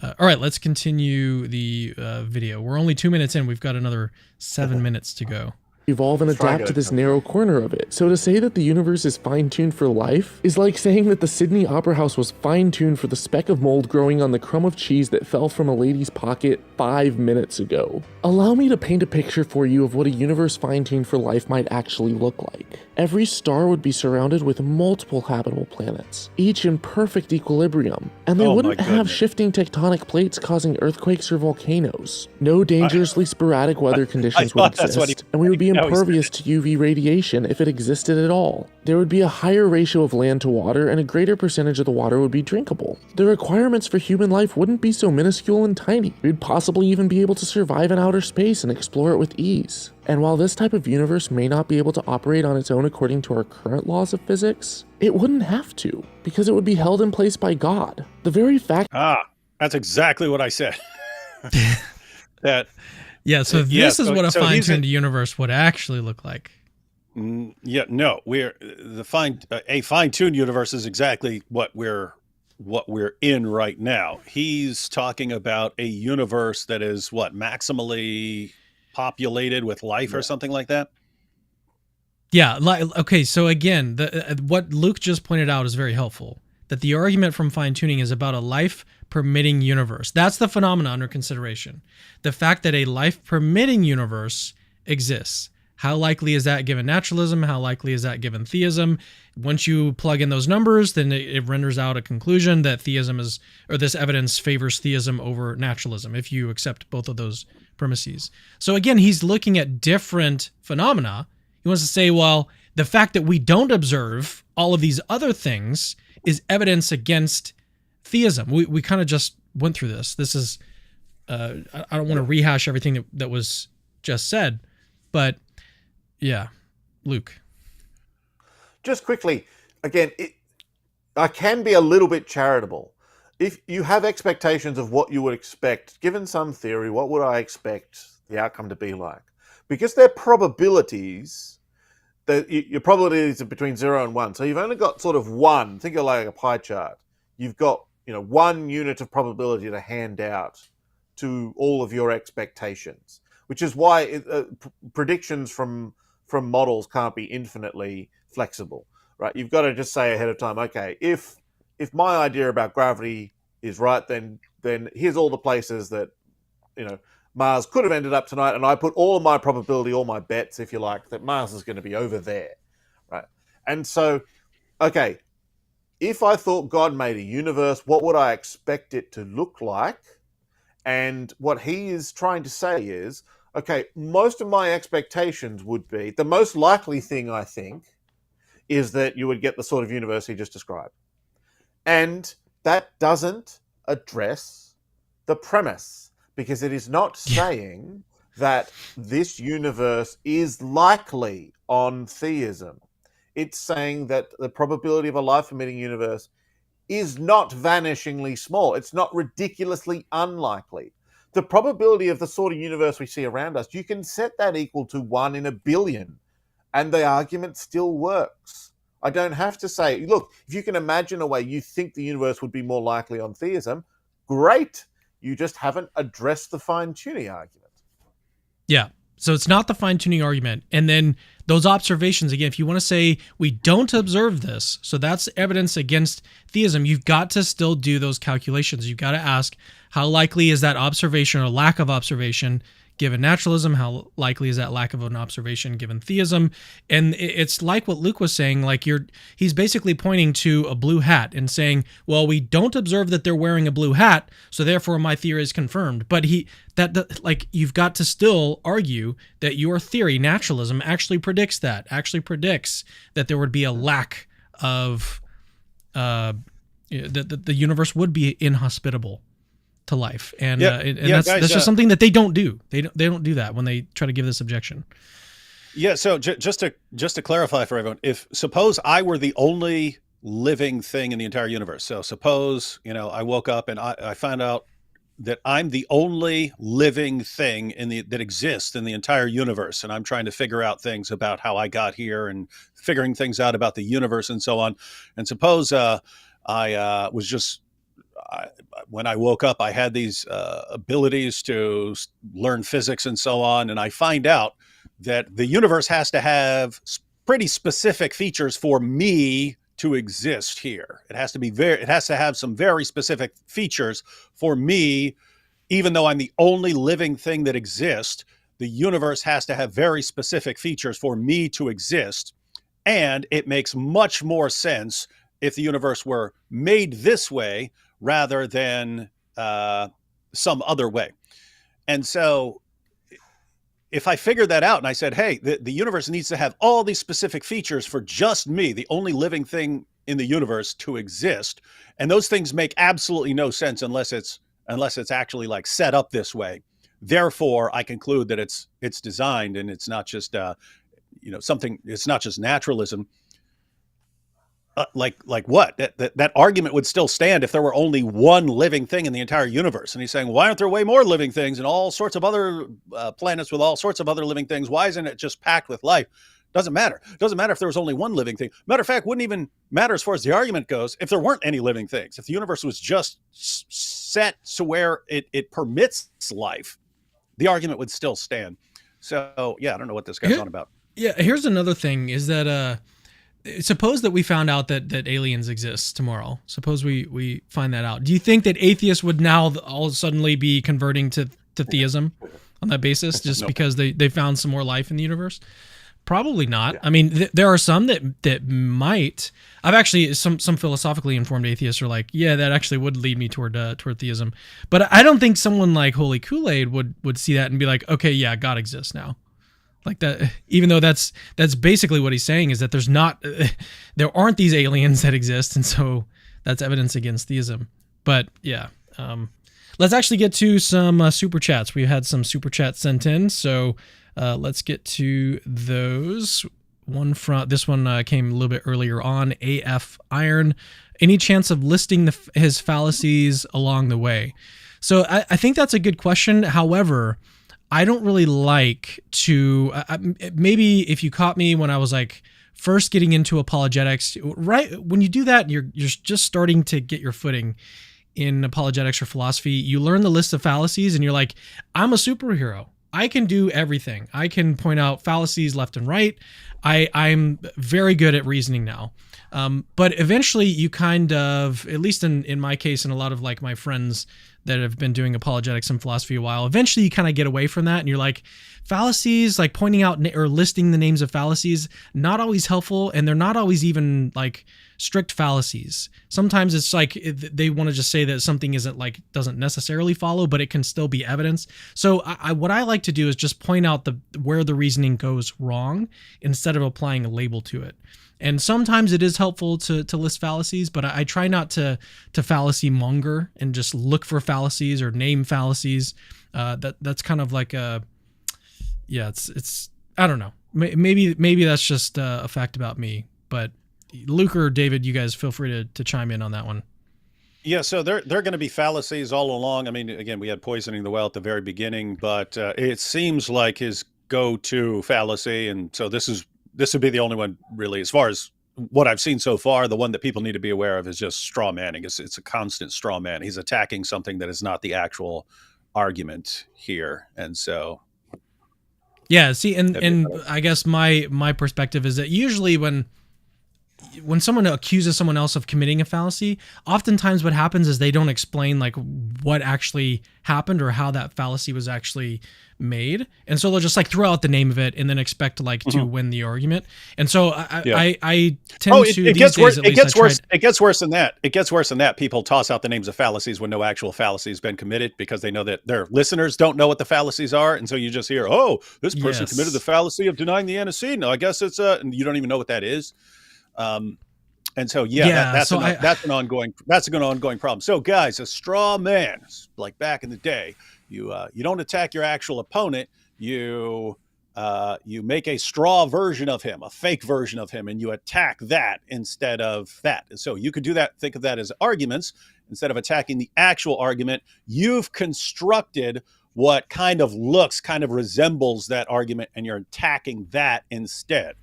all right, let's continue the video. We're only 2 minutes in. We've got another 7 minutes to go. Evolve and adapt to this narrow corner of it. So to say that the universe is fine-tuned for life is like saying that the Sydney Opera House was fine-tuned for the speck of mold growing on the crumb of cheese that fell from a lady's pocket 5 minutes ago. Allow me to paint a picture for you of what a universe fine-tuned for life might actually look like. Every star would be surrounded with multiple habitable planets, each in perfect equilibrium, and they wouldn't have shifting tectonic plates causing earthquakes or volcanoes. No dangerously sporadic weather conditions would exist, and we would be impervious to UV radiation if it existed at all. There would be a higher ratio of land to water, and a greater percentage of the water would be drinkable. The requirements for human life wouldn't be so minuscule and tiny. We'd possibly even be able to survive in outer space and explore it with ease. And while this type of universe may not be able to operate on its own according to our current laws of physics, it wouldn't have to, because it would be held in place by God. The very fact... That's exactly what I said. So this is what a fine-tuned universe would actually look like. Yeah, no, a fine-tuned universe is exactly what we're in right now. He's talking about a universe that is maximally populated with life or something like that. Yeah. Okay. So again, what Luke just pointed out is very helpful. That the argument from fine-tuning is about a life-permitting universe. That's the phenomena under consideration. The fact that a life-permitting universe exists. How likely is that given naturalism? How likely is that given theism? Once you plug in those numbers, then it renders out a conclusion that theism is, or this evidence favors theism over naturalism, if you accept both of those premises. So again, he's looking at different phenomena. He wants to say, well, the fact that we don't observe all of these other things is evidence against theism. We kind of just went through this. This is, I don't want to rehash everything that was just said, but yeah, Luke. Just quickly, again, I can be a little bit charitable. If you have expectations of what you would expect, given some theory, what would I expect the outcome to be like? Because they're probabilities, your probabilities are between 0 and 1. So you've only got sort of one, think of like a pie chart. You've got, one unit of probability to hand out to all of your expectations, which is why predictions from models can't be infinitely flexible, right? You've got to just say ahead of time, okay, if my idea about gravity is right, then here's all the places that, Mars could have ended up tonight, and I put all of my probability, all my bets, if you like, that Mars is going to be over there, right? And so, okay, if I thought God made a universe, what would I expect it to look like? And what he is trying to say is, Okay, most of my expectations would be, the most likely thing, I think, is that you would get the sort of universe he just described. And that doesn't address the premise, because it is not saying that this universe is likely on theism. It's saying that the probability of a life-emitting universe is not vanishingly small. It's not ridiculously unlikely. The probability of the sort of universe we see around us, you can set that equal to 1 in a billion, and the argument still works. I don't have to say, look, if you can imagine a way you think the universe would be more likely on theism, great. You just haven't addressed the fine-tuning argument. Yeah. So it's not the fine-tuning argument. And then those observations, again, if you want to say we don't observe this, so that's evidence against theism, you've got to still do those calculations. You've got to ask, how likely is that observation or lack of observation given naturalism? How likely is that lack of an observation given theism? And it's like what Luke was saying, like he's basically pointing to a blue hat and saying, well, we don't observe that they're wearing a blue hat, so therefore my theory is confirmed. But like you've got to still argue that your theory, naturalism, actually predicts that there would be a lack of that the universe would be inhospitable to life, and that's guys, that's just something that they don't do. They don't do that when they try to give this objection. Yeah. So just to clarify for everyone, if suppose I were the only living thing in the entire universe. So suppose I woke up and I found out that I'm the only living thing that exists in the entire universe, and I'm trying to figure out things about how I got here and figuring things out about the universe and so on. And suppose I was just when I woke up, I had these abilities to learn physics and so on. And I find out that the universe has to have pretty specific features for me to exist here. It has to have some very specific features for me, even though I'm the only living thing that exists. The universe has to have very specific features for me to exist. And it makes much more sense if the universe were made this way rather than some other way. And so if I figured that out and I said, hey, the universe needs to have all these specific features for just me, the only living thing in the universe, to exist, and those things make absolutely no sense unless it's actually like set up this way. Therefore, I conclude that it's designed and it's not just something. It's not just naturalism. Like what? That argument would still stand if there were only one living thing in the entire universe. And he's saying, why aren't there way more living things and all sorts of other planets with all sorts of other living things? Why isn't it just packed with life? Doesn't matter. Doesn't matter if there was only one living thing. Matter of fact, wouldn't even matter as far as the argument goes if there weren't any living things. If the universe was just set to where it permits life, the argument would still stand. So yeah, I don't know what this guy's on about. Yeah, here's another thing is that suppose that we found out that aliens exist tomorrow. Suppose we find that out. Do you think that atheists would now all suddenly be converting to theism on that basis just because they found some more life in the universe? Probably not. Yeah. I mean, there are some that might. I've actually some philosophically informed atheists are like, yeah, that actually would lead me toward theism. But I don't think someone like Holy Koolaid would see that and be like, okay, yeah, God exists now. Like that, even though that's basically what he's saying is that there aren't these aliens that exist, and so that's evidence against theism. But yeah, let's actually get to some super chats. We had some super chats sent in, so let's get to those. This one came a little bit earlier on. AF Iron, any chance of listing his fallacies along the way? So I think that's a good question. However, I don't really like to, maybe if you caught me when I was like first getting into apologetics, right when you do that, you're just starting to get your footing in apologetics or philosophy. You learn the list of fallacies and you're like, I'm a superhero. I can do everything. I can point out fallacies left and right. I'm very good at reasoning now. But eventually you kind of, at least in my case and a lot of like my friends that have been doing apologetics and philosophy a while, eventually you kind of get away from that and you're like, fallacies, like pointing out or listing the names of fallacies, not always helpful, and they're not always even like strict fallacies. Sometimes it's like they want to just say that something isn't like doesn't necessarily follow, but it can still be evidence. So what I like to do is just point out where the reasoning goes wrong instead of applying a label to it. And sometimes it is helpful to list fallacies, but I try not to fallacy monger and just look for fallacies or name fallacies. That's kind of like it's I don't know. Maybe that's just a fact about me. But Luke or David, you guys feel free to chime in on that one. Yeah, so there are going to be fallacies all along. I mean, again, we had poisoning the well at the very beginning, but it seems like his go-to fallacy, and so this would be the only one really, as far as what I've seen so far. The one that people need to be aware of is just straw manning. It's a constant straw man. He's attacking something that is not the actual argument here, and so. Yeah. See, and I guess my perspective is that usually when someone accuses someone else of committing a fallacy, oftentimes what happens is they don't explain like what actually happened or how that fallacy was actually made. And so they'll just like throw out the name of it and then expect like to win the argument. And so I tend to it gets worse. It gets worse than that. It gets worse than that. People toss out the names of fallacies when no actual fallacy has been committed because they know that their listeners don't know what the fallacies are. And so you just hear, oh, this person committed the fallacy of denying the antecedent. I guess it's and you don't even know what that is. And so, that's an ongoing problem. So guys, a straw man, like back in the day, you don't attack your actual opponent. You make a straw version of him, a fake version of him, and you attack that instead of that. And so you could do that. Think of that as arguments. Instead of attacking the actual argument, you've constructed what kind of resembles that argument, and you're attacking that instead.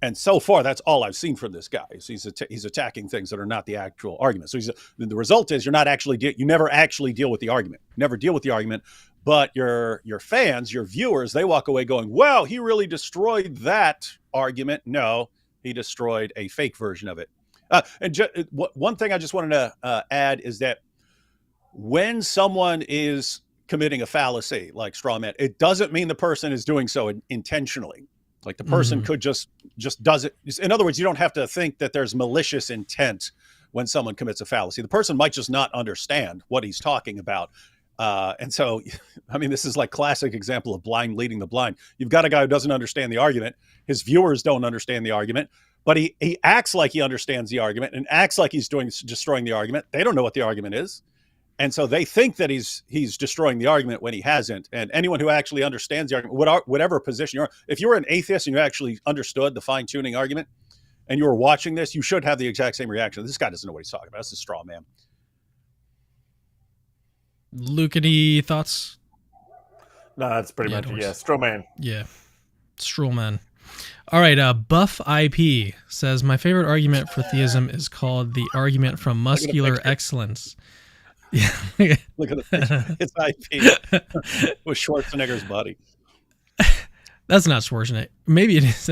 And so far, that's all I've seen from this guy. He's attacking things that are not the actual argument. So the result is you never actually deal with the argument. You never deal with the argument, but your fans, your viewers, they walk away going, "Well, he really destroyed that argument." No, he destroyed a fake version of it. One thing I just wanted to add is that when someone is committing a fallacy like straw man, it doesn't mean the person is doing so intentionally. Like the person could just does it. In other words, you don't have to think that there's malicious intent when someone commits a fallacy. The person might just not understand what he's talking about. And so, I mean, this is like classic example of blind leading the blind. You've got a guy who doesn't understand the argument. His viewers don't understand the argument, but he acts like he understands the argument and acts like he's destroying the argument. They don't know what the argument is. And so they think that he's destroying the argument when he hasn't. And anyone who actually understands the argument, whatever position you're in, if you were an atheist and you actually understood the fine-tuning argument and you were watching this, you should have the exact same reaction. This guy doesn't know what he's talking about. That's a straw man. Luke, any thoughts? No, that's pretty much it. Yeah, straw man. Yeah, straw man. All right, Buff IP says, my favorite argument for theism is called the argument from muscular excellence. Yeah. Look at the picture. It's IP with Schwarzenegger's body. That's not Schwarzenegger. Maybe it is.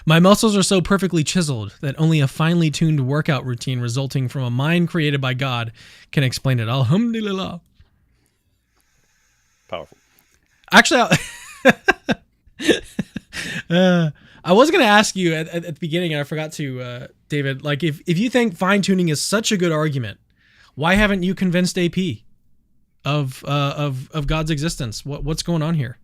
My muscles are so perfectly chiseled that only a finely tuned workout routine resulting from a mind created by God can explain it. Alhamdulillah. Powerful. Actually, I was going to ask you at the beginning, and I forgot to, David, like if you think fine tuning is such a good argument, why haven't you convinced AP of God's existence? What's going on here?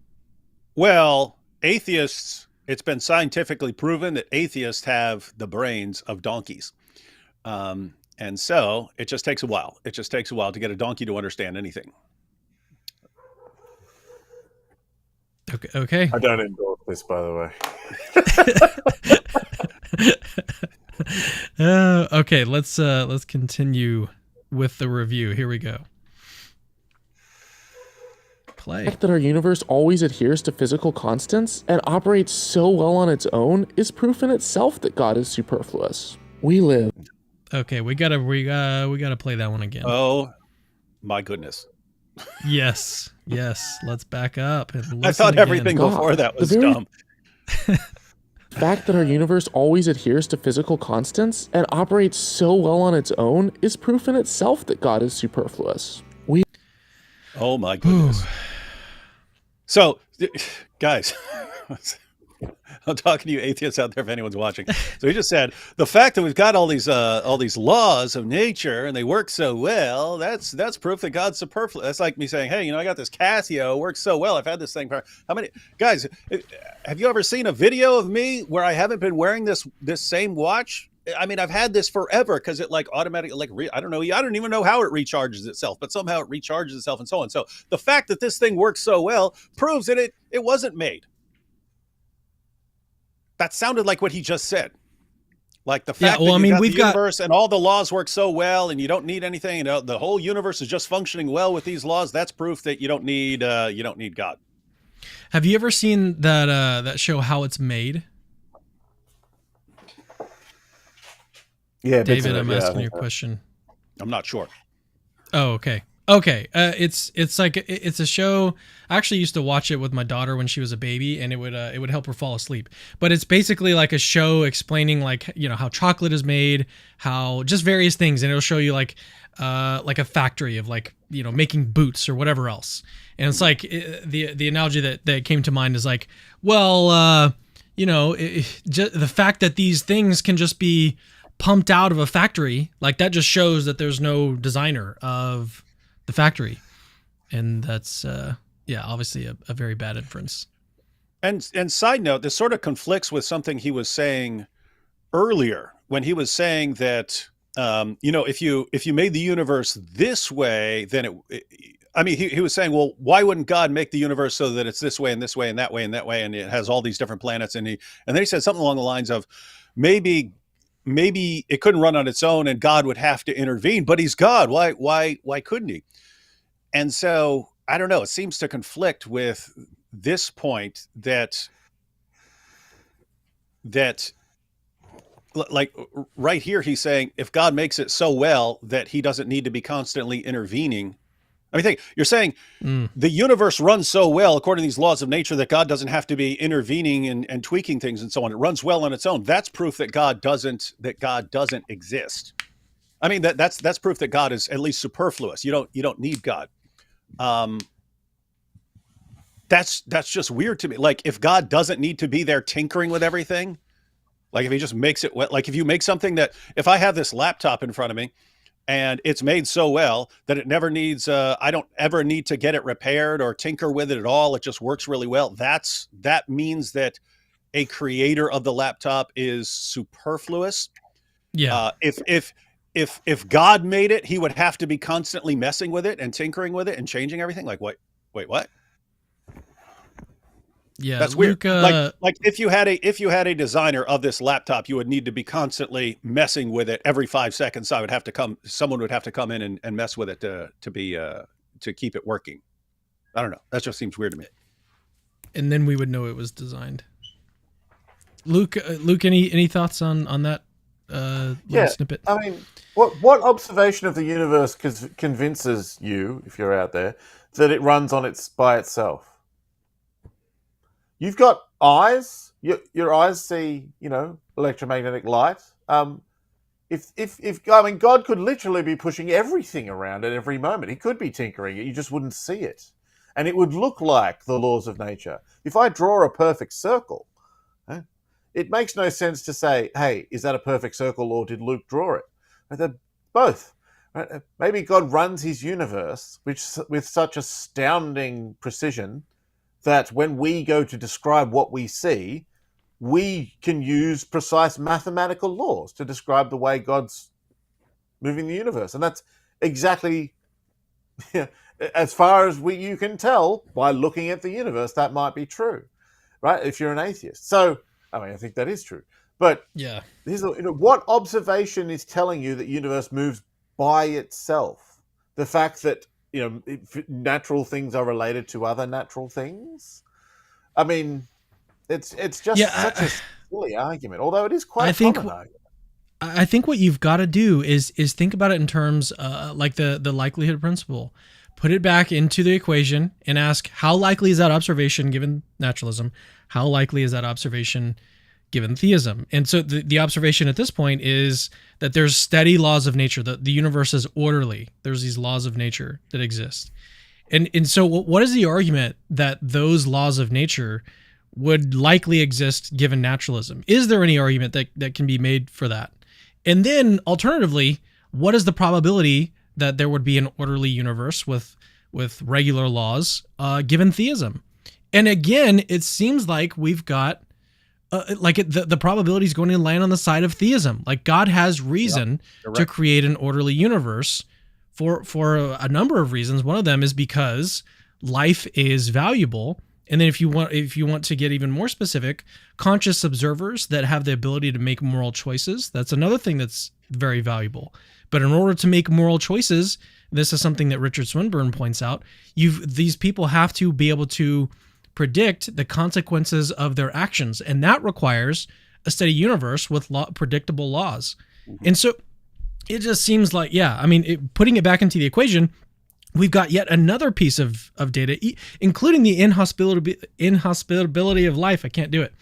Well, atheists, it's been scientifically proven that atheists have the brains of donkeys. And so it just takes a while. It just takes a while to get a donkey to understand anything. Okay. I don't endorse this, by the way. Okay, let's continue with the review. Here we go. Play. The fact that our universe always adheres to physical constants and operates so well on its own is proof in itself that God is superfluous. We live. Okay, we gotta play that one again. Oh my goodness. Yes. Let's back up and listen I thought again. everything before that was dumb. The fact that our universe always adheres to physical constants and operates so well on its own is proof in itself that God is superfluous. Oh my goodness. So, guys, I'm talking to you atheists out there if anyone's watching. So he just said the fact that we've got all these laws of nature and they work so well, that's proof that God's superfluous. That's like me saying, hey, I got this Casio, works so well. I've had this thing for how many guys? Have you ever seen a video of me where I haven't been wearing this same watch? I mean, I've had this forever because it automatically, I don't know. I don't even know how it recharges itself, but somehow it recharges itself and so on. So the fact that this thing works so well proves that it wasn't made. That sounded like what he just said. Like the fact that we've got the universe and all the laws work so well and you don't need anything. The whole universe is just functioning well with these laws. That's proof that you don't need God. Have you ever seen that show How It's Made? Yeah, David, I'm asking you a question. I'm not sure. Oh, okay. Okay. It's like it's a show. I actually used to watch it with my daughter when she was a baby, and it would help her fall asleep. But it's basically like a show explaining how chocolate is made, how just various things, and it'll show you like a factory of making boots or whatever else. And it's like the analogy that came to mind is like, well, the fact that these things can just be pumped out of a factory, like that just shows that there's no designer of the factory. And that's obviously a very bad inference. And side note, this sort of conflicts with something he was saying earlier when he was saying that if you made the universe this way, then he was saying, well, why wouldn't God make the universe so that it's this way and this way and that way and that way, and it has all these different planets? And then he said something along the lines of maybe it couldn't run on its own and God would have to intervene, but he's God. Why couldn't he? And so I don't know. It seems to conflict with this point that like right here, he's saying if God makes it so well that he doesn't need to be constantly intervening. You're saying the universe runs so well according to these laws of nature that God doesn't have to be intervening and tweaking things and so on. It runs well on its own. That's proof that God doesn't exist. I mean, that's proof that God is at least superfluous. You don't need God. That's just weird to me. Like if God doesn't need to be there tinkering with everything, like if he just makes it like if you make something that if I have this laptop in front of me and it's made so well that it never needs, I don't ever need to get it repaired or tinker with it at all. It just works really well. That means that a creator of the laptop is superfluous. Yeah. If God made it, he would have to be constantly messing with it and tinkering with it and changing everything. Like what? Wait, what? Yeah, that's Luke, weird. Like if you had a designer of this laptop, you would need to be constantly messing with it every 5 seconds. Someone would have to come in and mess with it to keep it working. I don't know. That just seems weird to me. And then we would know it was designed. Luke, any thoughts on that snippet? I mean, what observation of the universe convinces you, if you're out there, that it runs by itself? You've got eyes. Your eyes see, electromagnetic light. God could literally be pushing everything around at every moment. He could be tinkering it. You just wouldn't see it, and it would look like the laws of nature. If I draw a perfect circle, it makes no sense to say, "Hey, is that a perfect circle, or did Luke draw it?" They're both. Right? Maybe God runs his universe with such astounding precision that when we go to describe what we see, we can use precise mathematical laws to describe the way God's moving the universe. And that's exactly, as far as you can tell by looking at the universe, that might be true, right? If you're an atheist. So, I think that is true. But yeah, what observation is telling you that the universe moves by itself? The fact that natural things are related to other natural things. I mean, it's just such a silly argument, although it is quite a common argument. I think what you've got to do is think about it in terms like the likelihood principle. Put it back into the equation and ask how likely is that observation given naturalism? How likely is that observation given theism? And so the observation at this point is that there's steady laws of nature, that the universe is orderly. There's these laws of nature that exist. And so what is the argument that those laws of nature would likely exist given naturalism? Is there any argument that can be made for that? And then alternatively, what is the probability that there would be an orderly universe with regular laws given theism? And again, it seems like we've got the probability is going to land on the side of theism. Like God has reason to create an orderly universe for a number of reasons. One of them is because life is valuable. And then if you want to get even more specific, conscious observers that have the ability to make moral choices, that's another thing that's very valuable. But in order to make moral choices, this is something that Richard Swinburne points out, these people have to be able to predict the consequences of their actions, and that requires a steady universe with predictable laws. And so it just seems like, putting it back into the equation, we've got yet another piece of data, including the inhospitability of life. I can't do it.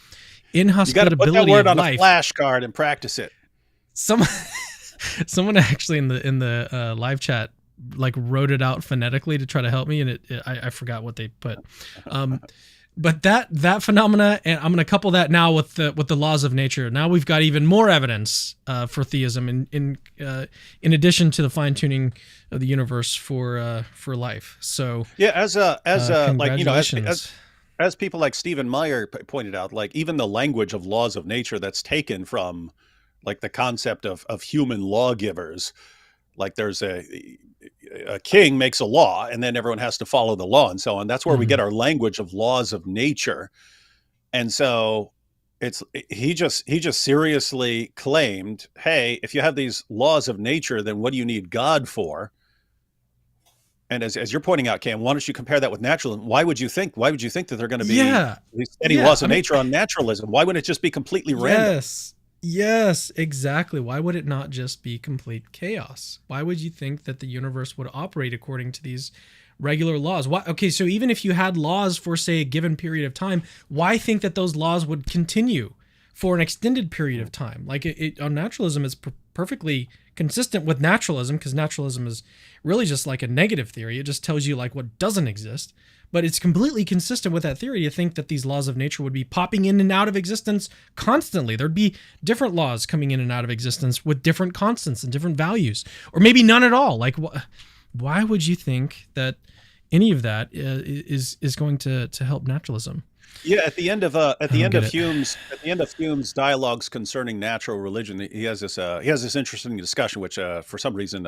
Inhospitability put that word of on life. a flashcard and practice it. Someone actually in the live chat wrote it out phonetically to try to help me, and I forgot what they put. But that phenomena, and I'm going to couple that now with the laws of nature. Now we've got even more evidence for theism in addition to the fine tuning of the universe for life. So yeah, as congratulations. as people like Stephen Meyer pointed out, like even the language of laws of nature that's taken from like the concept of human lawgivers, like there's a king makes a law and then everyone has to follow the law and so on. That's where we get our language of laws of nature. And so he just seriously claimed, hey, if you have these laws of nature, then what do you need God for? And as you're pointing out, Cam, why don't you compare that with naturalism? Why would you think that they're going to be these steady laws of nature on naturalism? Why wouldn't it just be completely random? Yes, exactly. Why would it not just be complete chaos? Why would you think that the universe would operate according to these regular laws? Why? Okay, so even if you had laws for, say, a given period of time, why think that those laws would continue for an extended period of time? Like on naturalism, it's perfectly consistent with naturalism, because naturalism is really just like a negative theory. It just tells you like what doesn't exist. But it's completely consistent with that theory to think that these laws of nature would be popping in and out of existence constantly. There'd be different laws coming in and out of existence with different constants and different values, or maybe none at all. Like, why would you think that any of that is going to help naturalism? Yeah, at the end of Hume's dialogues concerning natural religion, he has this interesting discussion, which for some reason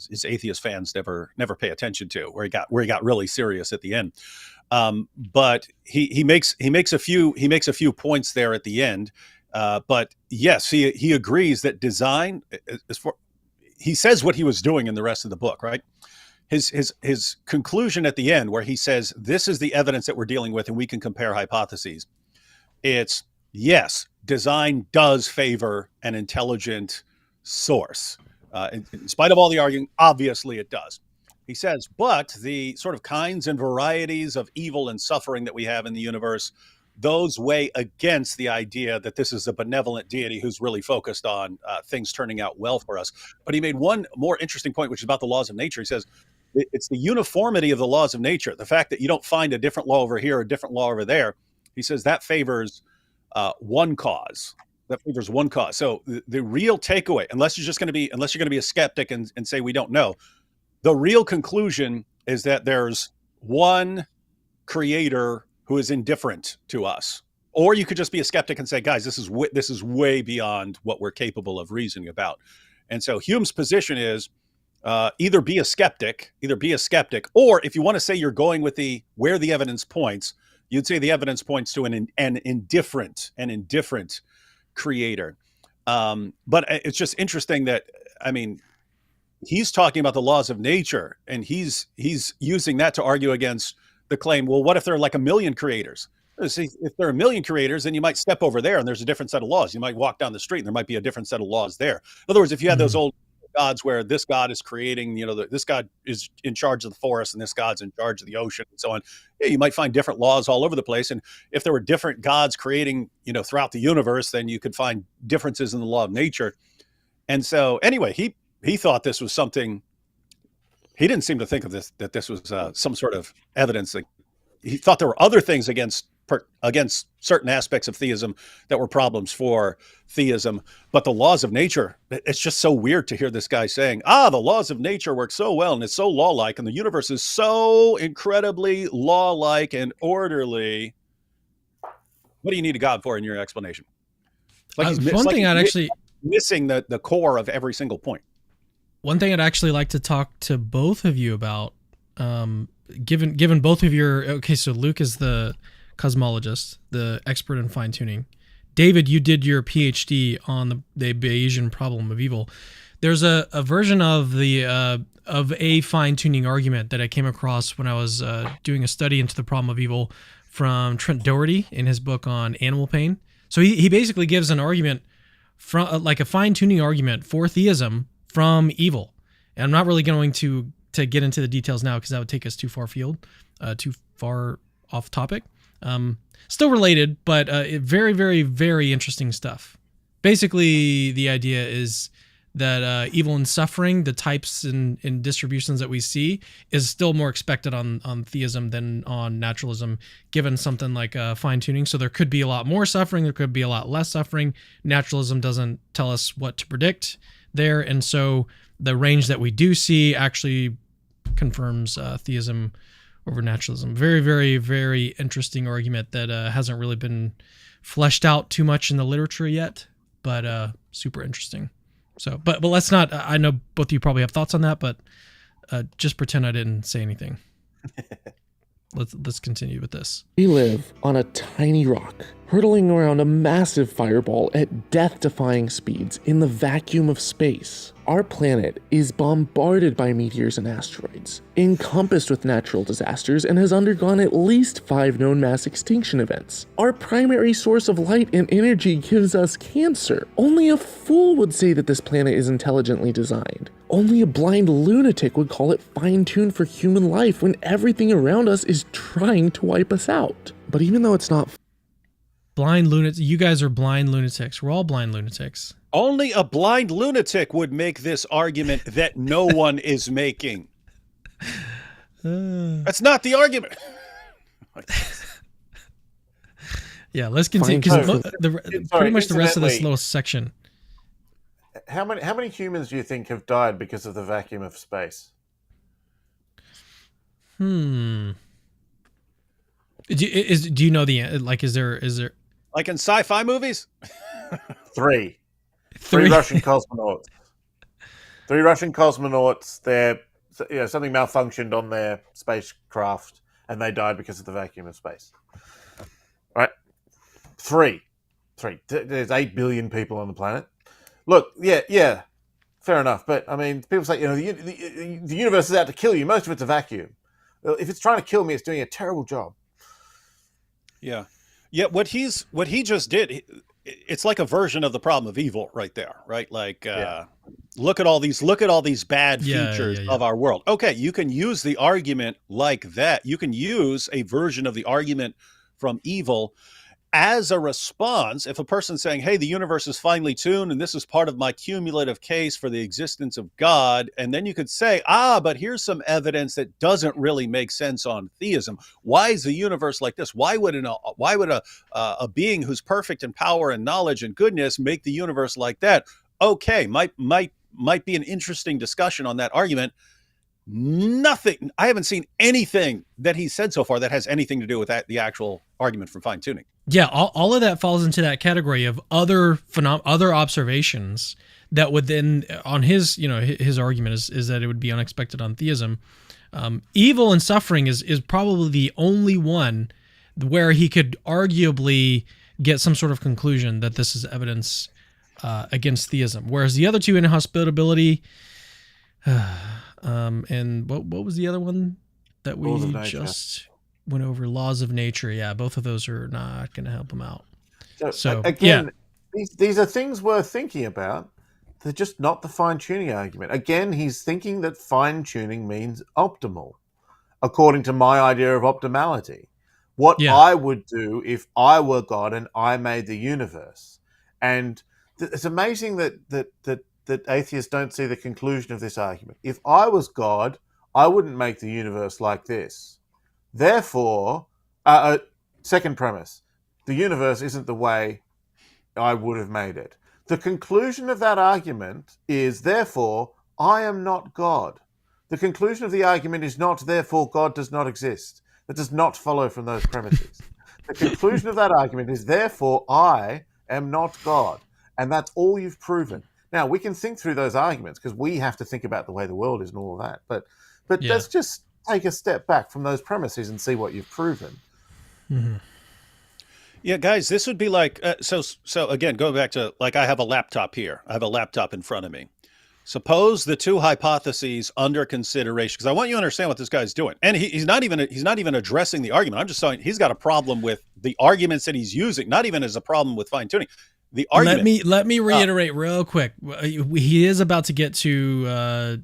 his atheist fans never pay attention to, where he got really serious at the end. But he makes a few points there at the end. But yes, he agrees that design he says what he was doing in the rest of the book, right? His conclusion at the end, where he says, this is the evidence that we're dealing with and we can compare hypotheses. It's, yes, design does favor an intelligent source. In spite of all the arguing, obviously it does. He says, but the sort of kinds and varieties of evil and suffering that we have in the universe, those weigh against the idea that this is a benevolent deity who's really focused on things turning out well for us. But he made one more interesting point, which is about the laws of nature. He says, it's the uniformity of the laws of nature, the fact that you don't find a different law over here, a different law over there. He says that favors one cause. That favors one cause. So the real takeaway, unless you're going to be a skeptic and say we don't know, the real conclusion is that there's one creator who is indifferent to us. Or you could just be a skeptic and say, guys, this is way beyond what we're capable of reasoning about. And so Hume's position is either be a skeptic, or if you want to say you're going with where the evidence points, you'd say the evidence points to an indifferent creator. But it's just interesting that, I mean, he's talking about the laws of nature, and he's using that to argue against the claim, well, what if there are like a million creators? See, if there are a million creators, then you might step over there and there's a different set of laws. You might walk down the street and there might be a different set of laws there. In other words, if you had those old gods where this god is creating, this god is in charge of the forest and this god's in charge of the ocean and so on, yeah, you might find different laws all over the place. And if there were different gods creating, throughout the universe, then you could find differences in the law of nature. And so anyway, he thought this was something he didn't seem to think of this, that this was some sort of evidence. That he thought there were other things against certain aspects of theism that were problems for theism. But the laws of nature, it's just so weird to hear this guy saying, the laws of nature work so well and it's so law-like and the universe is so incredibly law-like and orderly. What do you need a God for in your explanation? Like missing the core of every single point. One thing I'd actually like to talk to both of you about, given both of your, so Luke is the cosmologist, the expert in fine tuning. David, you did your PhD on the Bayesian problem of evil. There's a version of a fine tuning argument that I came across when I was doing a study into the problem of evil from Trent Doherty in his book on animal pain. So he basically gives an argument from like a fine tuning argument for theism from evil. And I'm not really going to get into the details now because that would take us too far off topic. Still related, but very, very, very interesting stuff. Basically, the idea is that evil and suffering, the types and distributions that we see, is still more expected on theism than on naturalism, given something like fine tuning. So there could be a lot more suffering, there could be a lot less suffering. Naturalism doesn't tell us what to predict there, and so the range that we do see actually confirms theism over naturalism. Very, very, very interesting argument that hasn't really been fleshed out too much in the literature yet, but super interesting. So, but let's not. I know both of you probably have thoughts on that, but just pretend I didn't say anything. Let's continue with this. We live on a tiny rock, hurtling around a massive fireball at death-defying speeds in the vacuum of space. Our planet is bombarded by meteors and asteroids, encompassed with natural disasters, and has undergone at least 5 known mass extinction events. Our primary source of light and energy gives us cancer. Only a fool would say that this planet is intelligently designed. Only a blind lunatic would call it fine-tuned for human life when everything around us is trying to wipe us out. But even though it's not blind lunatics, you guys are blind lunatics. We're all blind lunatics. Only a blind lunatic would make this argument that no one is making. That's not the argument. Yeah, let's continue because pretty much the rest of this little section. How many humans do you think have died because of the vacuum of space? Do you know the like? Is there like in sci-fi movies? Three Russian cosmonauts. 3 Russian cosmonauts. Something malfunctioned on their spacecraft, and they died because of the vacuum of space. Right? Three. There's 8 billion people on the planet. Look, yeah, fair enough. But I mean, people say, the universe is out to kill you. Most of it's a vacuum. If it's trying to kill me, it's doing a terrible job. Yeah. What he just did, it's like a version of the problem of evil right there, right? Like, look at all these bad features of our world. Okay, you can use the argument like that. You can use a version of the argument from evil as a response. If a person's saying, hey, the universe is finely tuned and this is part of my cumulative case for the existence of God, and then you could say, but here's some evidence that doesn't really make sense on theism. Why is the universe like this? Why would a being who's perfect in power and knowledge and goodness make the universe like that? Okay, might be an interesting discussion on that argument. Nothing. I haven't seen anything that he said so far that has anything to do with the actual argument from fine tuning. Yeah, all of that falls into that category of other observations that would then, on his argument is that it would be unexpected on theism. Evil and suffering is probably the only one where he could arguably get some sort of conclusion that this is evidence against theism. Whereas the other two, inhospitability, and what was the other one that we just went over? Laws of nature. Yeah, both of those are not going to help him out. So again, these are things worth thinking about. They're just not the fine-tuning argument. Again, he's thinking that fine-tuning means optimal, according to my idea of optimality. What I would do if I were God and I made the universe. And it's amazing that atheists don't see the conclusion of this argument. If I was God, I wouldn't make the universe like this. Therefore, second premise, the universe isn't the way I would have made it. The conclusion of that argument is, therefore, I am not God. The conclusion of the argument is not, therefore, God does not exist. That does not follow from those premises. The conclusion of that argument is, therefore, I am not God. And that's all you've proven. Now, we can think through those arguments because we have to think about the way the world is and all of that. But let's just take a step back from those premises and see what you've proven. Mm-hmm. Yeah, guys, this would be like, so again, going back to, like, I have a laptop here. I have a laptop in front of me. Suppose the two hypotheses under consideration, because I want you to understand what this guy's doing. And he's not even addressing the argument. I'm just saying he's got a problem with the arguments that he's using, not even as a problem with fine tuning. The argument. Let me reiterate real quick. He is about to get to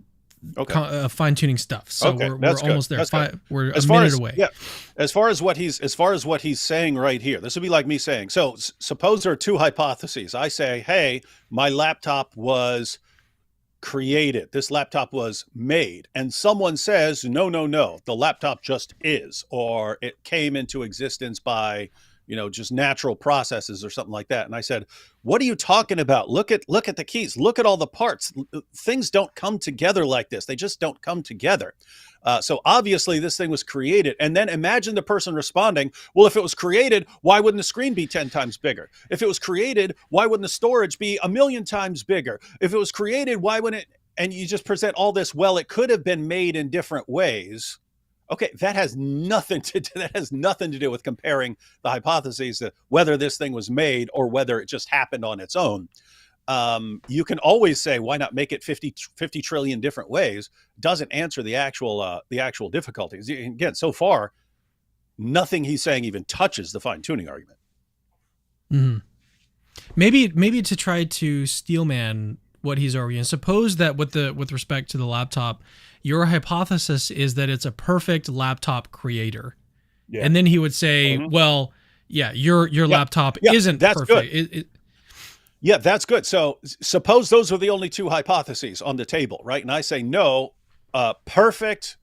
fine tuning stuff, so we're almost there. We're a minute away. Yeah, as far as what he's saying right here, this would be like me saying. So suppose there are two hypotheses. I say, hey, my laptop was created. This laptop was made, and someone says, no, the laptop just is, or it came into existence by, just natural processes or something like that. And I said, what are you talking about? Look at the keys. Look at all the parts. Things don't come together like this. They just don't come together. So obviously this thing was created. And then imagine the person responding, well, if it was created, why wouldn't the screen be 10 times bigger? If it was created, why wouldn't the storage be 1,000,000 times bigger? If it was created, why wouldn't it? And you just present all this, well, it could have been made in different ways. Okay, that has nothing to do with comparing the hypotheses to whether this thing was made or whether it just happened on its own. You can always say, why not make it 50 trillion different ways? Doesn't answer the actual difficulties. Again, so far, nothing he's saying even touches the fine-tuning argument. Mm-hmm. Maybe to try to steelman what he's arguing. Suppose that with respect to the laptop, your hypothesis is that it's a perfect laptop creator. Yeah. And then he would say, well, yeah, your laptop isn't perfect. Yeah, that's good. So suppose those were the only two hypotheses on the table, right? And I say, no, perfect,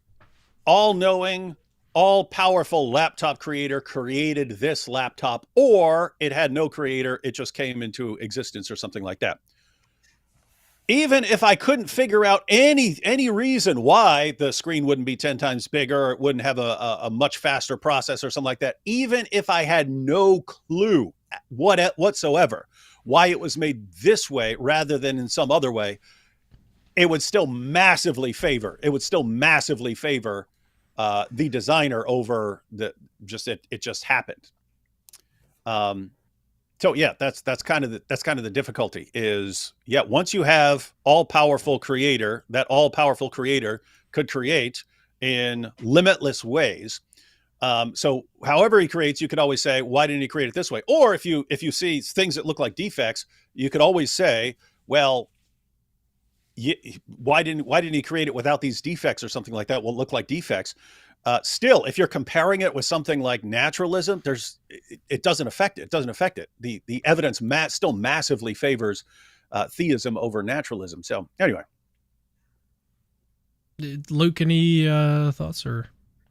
all-knowing, all-powerful laptop creator created this laptop, or it had no creator, it just came into existence or something like that. Even if I couldn't figure out any reason why the screen wouldn't be 10 times bigger, or it wouldn't have a much faster process or something like that, even if I had no clue whatsoever why it was made this way rather than in some other way, it would still massively favor the designer over it just happened. So yeah, that's kind of the difficulty is, once you have all-powerful creator, that all-powerful creator could create in limitless ways. So however he creates, you could always say, why didn't he create it this way? Or if you see things that look like defects, you could always say, well, why didn't he create it without these defects or something like that? Will look like defects. Still, if you're comparing it with something like naturalism, it doesn't affect it. It doesn't affect it. The evidence still massively favors theism over naturalism. So anyway, Luke, any thoughts, or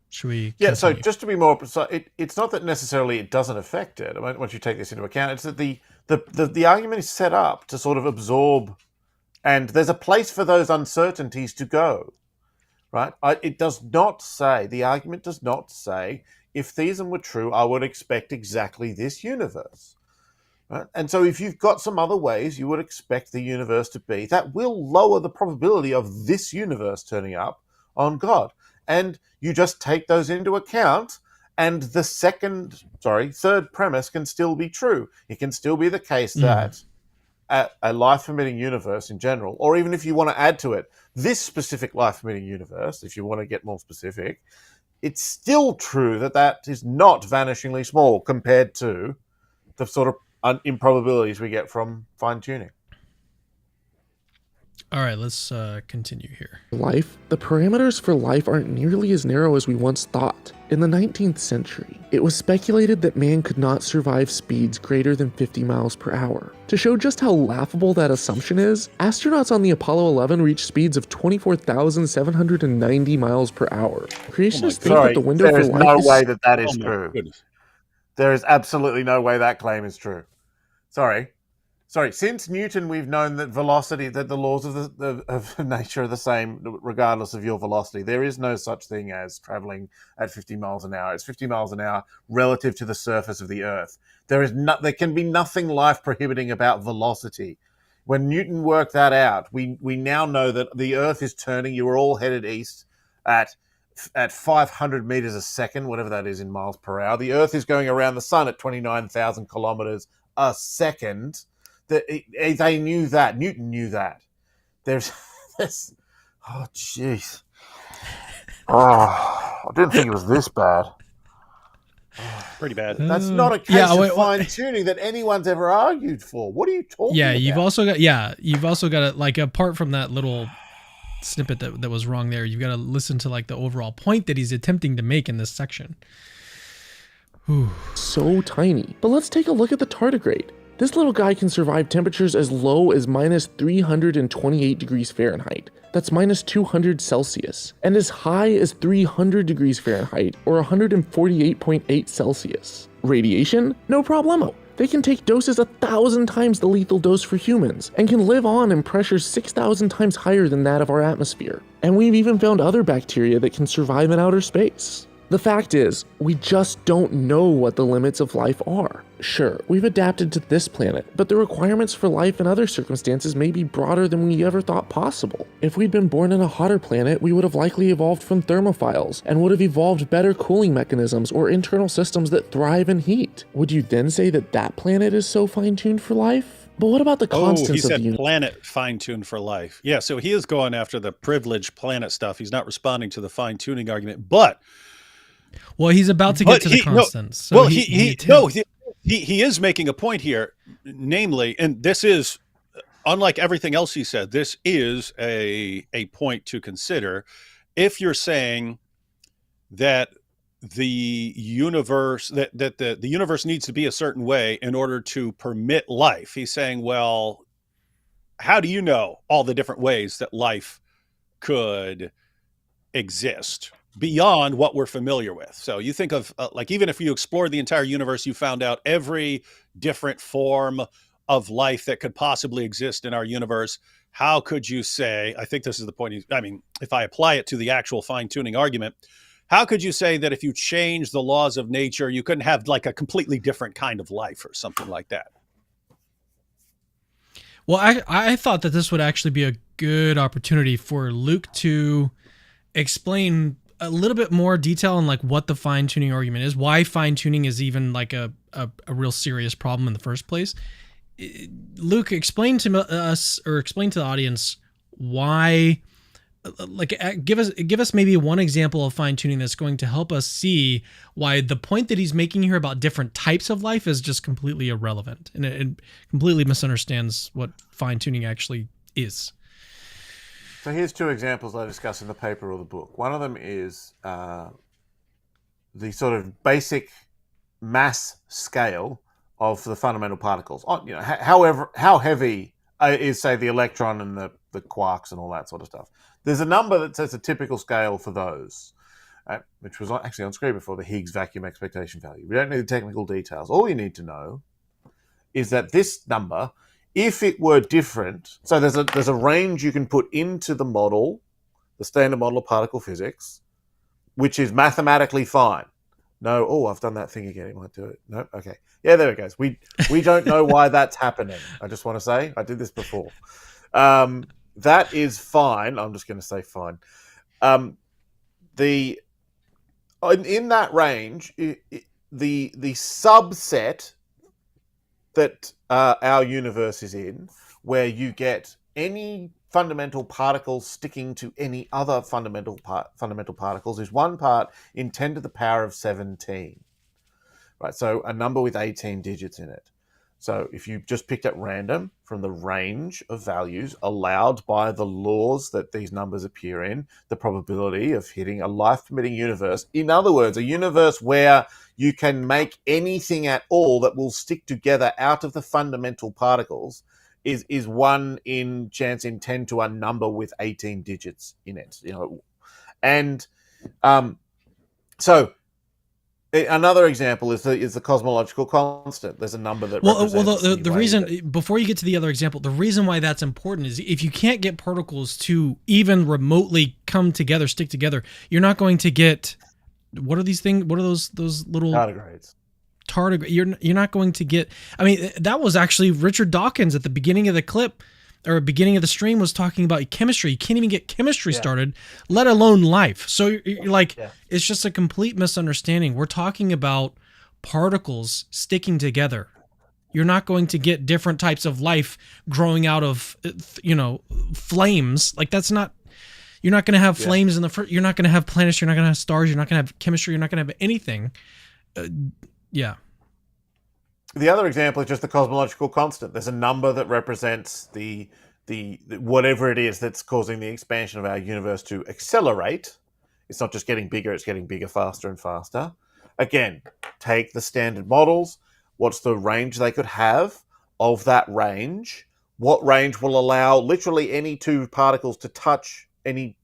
should we? Yeah. So just to be more precise, it's not that necessarily it doesn't affect it. I mean, once you take this into account, it's that the argument is set up to sort of absorb, and there's a place for those uncertainties to go. Right? It does not say, the argument does not say, if theism were true, I would expect exactly this universe. Right? And so if you've got some other ways you would expect the universe to be, that will lower the probability of this universe turning up on God. And you just take those into account, and the third premise can still be true. It can still be the case that a life-permitting universe in general, or even if you want to add to it, this specific life-permitting universe, if you want to get more specific, it's still true that is not vanishingly small compared to the sort of improbabilities we get from fine-tuning. All right, let's continue here. Life, the parameters for life aren't nearly as narrow as we once thought. In the 19th century, it was speculated that man could not survive speeds greater than 50 miles per hour. To show just how laughable that assumption is, astronauts on the Apollo 11 reached speeds of 24,790 miles per hour. Creationists think that the window there for is life no is... way that is Oh my true. goodness. There is absolutely no way that claim is true. Sorry. Since Newton, we've known that velocity, that the laws of nature are the same regardless of your velocity. There is no such thing as traveling at 50 miles an hour. It's 50 miles an hour relative to the surface of the Earth. There can be nothing life prohibiting about velocity. When Newton worked that out, we now know that the Earth is turning. You are all headed east at 500 meters a second, whatever that is in miles per hour. The Earth is going around the sun at 29,000 kilometers a second. They knew that. Newton knew that. There's this. Oh, jeez. Oh, I didn't think it was this bad. Pretty bad. That's not a case of fine tuning that anyone's ever argued for. What are you talking about? You've also got like, apart from that little snippet that was wrong there, you've got to listen to like the overall point that he's attempting to make in this section. Whew. So tiny. But let's take a look at the tardigrade. This little guy can survive temperatures as low as minus 328 degrees Fahrenheit. That's minus 200 Celsius. And as high as 300 degrees Fahrenheit, or 148.8 Celsius. Radiation? No problemo. They can take doses 1,000 times the lethal dose for humans, and can live on in pressures 6,000 times higher than that of our atmosphere. And we've even found other bacteria that can survive in outer space. The fact is, we just don't know what the limits of life are. Sure, we've adapted to this planet, but the requirements for life in other circumstances may be broader than we ever thought possible. If we'd been born in a hotter planet, we would have likely evolved from thermophiles, and would have evolved better cooling mechanisms or internal systems that thrive in heat. Would you then say that that planet is so fine-tuned for life? But what about the constants of the universe? Planet fine-tuned for life. Yeah, so he is going after the privileged planet stuff. He's not responding to the fine-tuning argument, but... Well, he's about to get to the constants. He is making a point here, namely, and this is, unlike everything else he said, this is a point to consider. If you're saying that the universe, that the universe needs to be a certain way in order to permit life, he's saying, well, how do you know all the different ways that life could exist beyond what we're familiar with? So you think of like, even if you explored the entire universe, you found out every different form of life that could possibly exist in our universe. How could you say, I think this is the point. I mean, if I apply it to the actual fine-tuning argument, how could you say that if you change the laws of nature, you couldn't have like a completely different kind of life or something like that? Well, I thought that this would actually be a good opportunity for Luke to explain a little bit more detail on like what the fine-tuning argument is, why fine-tuning is even like a real serious problem in the first place. Luke, explain to us, or explain to the audience, why, like, give us maybe one example of fine-tuning that's going to help us see why the point that he's making here about different types of life is just completely irrelevant, and it completely misunderstands what fine-tuning actually is. So here's two examples I discuss in the paper or the book. One of them is the sort of basic mass scale of the fundamental particles. You know, how heavy is, say, the electron and the quarks and all that sort of stuff. There's a number that says a typical scale for those, which was actually on screen before, the Higgs vacuum expectation value. We don't need the technical details. All you need to know is that this number, if it were different, so there's a range you can put into the model, the standard model of particle physics, which is mathematically fine. No, I've done that thing again. It might do it. No, okay. Yeah, there it goes. We don't know why that's happening. I just want to say, I did this before. That is fine. I'm just going to say fine. In that range, the subset that our universe is in, where you get any fundamental particles sticking to any other fundamental particles, is 1 part in 10 to the power of 17. Right, so a number with 18 digits in it. So if you just picked at random from the range of values allowed by the laws that these numbers appear in, the probability of hitting a life-permitting universe, in other words, a universe where you can make anything at all that will stick together out of the fundamental particles, is 1 in chance in 10 to a number with 18 digits in it. And so another example is the cosmological constant. There's a number that represents the reason, before you get to the other example, the reason why that's important is if you can't get particles to even remotely come together, stick together, you're not going to get, what are these things? What are those little tardigrades? You're not going to get. I mean, that was actually Richard Dawkins at the beginning of the clip, or beginning of the stream, was talking about chemistry. You can't even get chemistry started, let alone life. So you're like, it's just a complete misunderstanding. We're talking about particles sticking together. You're not going to get different types of life growing out of, flames. Like, that's not, you're not going to have flames in the first, you're not going to have planets, you're not going to have stars, you're not going to have chemistry, you're not going to have anything. The other example is just the cosmological constant. There's a number that represents the whatever it is that's causing the expansion of our universe to accelerate. It's not just getting bigger, it's getting bigger faster and faster. Again, take the standard models. What's the range they could have of that range? What range will allow literally any two particles to touch any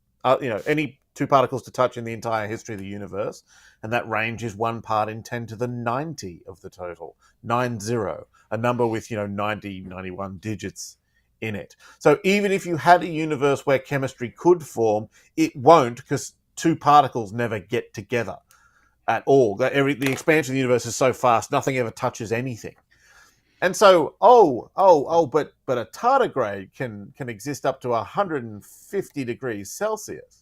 two particles to touch in the entire history of the universe? And that range is 1 part in 10 to the 90 of the total, 90, a number with 90, 91 digits in it. So even if you had a universe where chemistry could form, it won't, because two particles never get together at all. The expansion of the universe is so fast, nothing ever touches anything. And so, but a tardigrade can exist up to 150 degrees Celsius.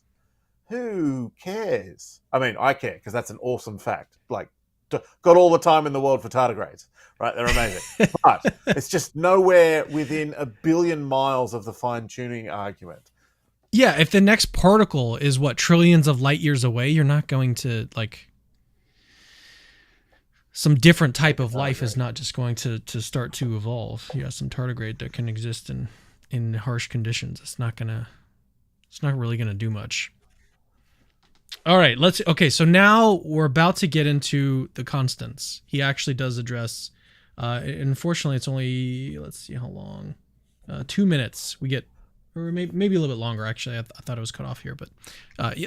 Who cares? I mean, I care, because that's an awesome fact. Like, got all the time in the world for tardigrades, right? They're amazing. But it's just nowhere within a billion miles of the fine-tuning argument. Yeah, if the next particle is, trillions of light years away, you're not going to, some different type of life is not just going to start to evolve. Yeah, some tardigrade that can exist in harsh conditions. It's not really gonna do much. All right, so now we're about to get into the constants. He actually does address, unfortunately it's only, let's see how long, 2 minutes. We get, or maybe a little bit longer, actually. I thought it was cut off here, but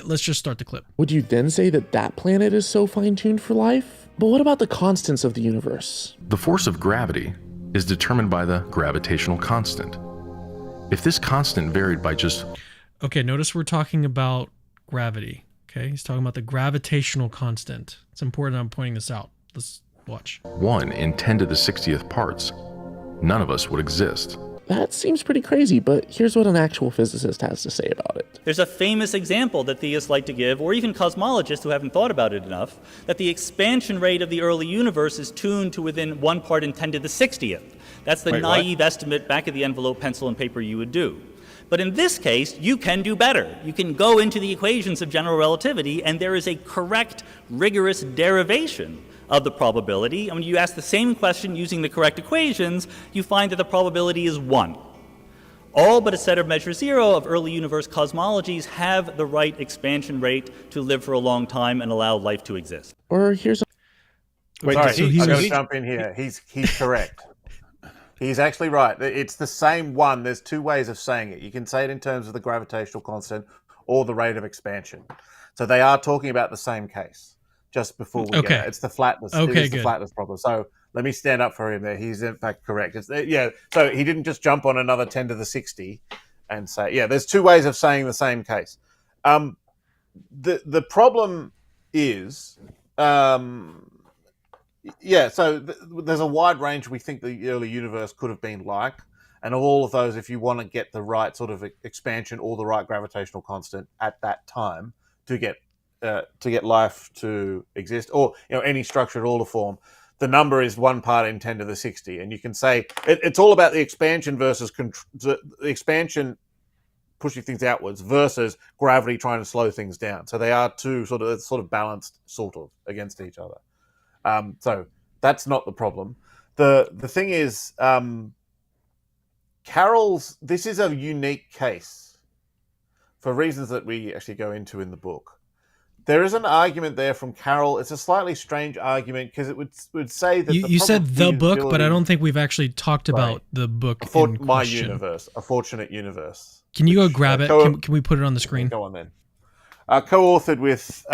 let's just start the clip. Would you then say that planet is so fine-tuned for life? But what about the constants of the universe? The force of gravity is determined by the gravitational constant. If this constant varied by just... Okay, notice we're talking about gravity. Okay, he's talking about the gravitational constant. It's important I'm pointing this out. Let's watch. 1 in 10 to the 60th parts, none of us would exist. That seems pretty crazy, but here's what an actual physicist has to say about it. There's a famous example that theists like to give, or even cosmologists who haven't thought about it enough, that the expansion rate of the early universe is tuned to within 1 part in 10 to the 60th. That's the naive estimate, back of the envelope, pencil and paper you would do. But in this case, you can do better. You can go into the equations of general relativity, and there is a correct, rigorous derivation of the probability. And when you ask the same question using the correct equations, you find that the probability is 1. All but a set of measure 0 of early universe cosmologies have the right expansion rate to live for a long time and allow life to exist. Or here's... Sorry, I'm going to jump in here. He's correct. He's actually right. It's the same one. There's 2 ways of saying it. You can say it in terms of the gravitational constant or the rate of expansion. So they are talking about the same case. Just before we get it. It's the flatness. Okay, the flatness problem. So let me stand up for him there. He's in fact correct. So he didn't just jump on another 10 to the 60 and say, there's 2 ways of saying the same case. The problem is... so there's a wide range we think the early universe could have been like, and of all of those, if you want to get the right sort of expansion or the right gravitational constant at that time to get life to exist, or any structure at all to form, the number is 1 part in 10 to the 60, and you can say it's all about the expansion versus the expansion pushing things outwards versus gravity trying to slow things down. So they are 2 sort of balanced against each other. So that's not the problem. The thing is, Carroll's, this is a unique case for reasons that we actually go into in the book. There is an argument there from Carroll. It's a slightly strange argument because it would say that you said the book, but I don't think we've actually talked about the book in My question. Universe, A Fortunate Universe. Can you go grab it? Can we put it on the screen? Go on then. Co-authored with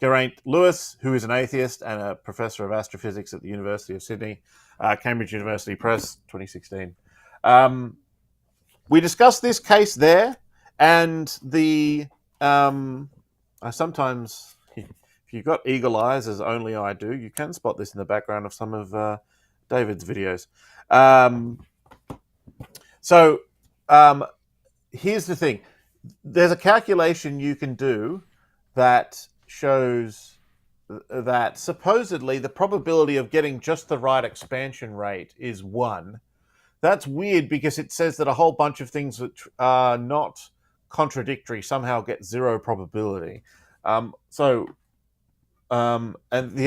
Geraint Lewis, who is an atheist and a professor of astrophysics at the University of Sydney, Cambridge University Press, 2016. We discussed this case there, and I sometimes, if you've got eagle eyes, as only I do, you can spot this in the background of some of David's videos. Here's the thing. There's a calculation you can do that shows that supposedly the probability of getting just the right expansion rate is 1. That's weird because it says that a whole bunch of things which are not contradictory somehow get 0 probability. And the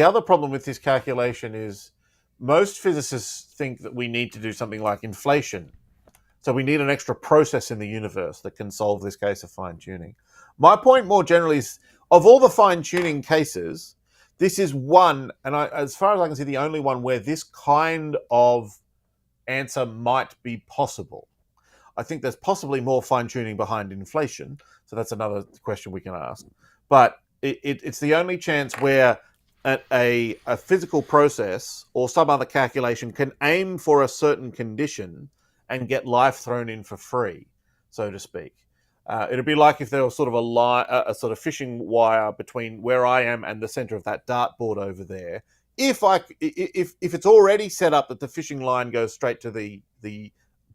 other problem with this calculation is most physicists think that we need to do something like inflation. So we need an extra process in the universe that can solve this case of fine-tuning. My point more generally is, of all the fine-tuning cases, this is one, and as far as I can see, the only one where this kind of answer might be possible. I think there's possibly more fine-tuning behind inflation, so that's another question we can ask. But it's the only chance where a physical process or some other calculation can aim for a certain condition and get life thrown in for free, so to speak. It'd be like if there was sort of a sort of fishing wire between where I am and the center of that dartboard over there. If it's already set up that the fishing line goes straight to the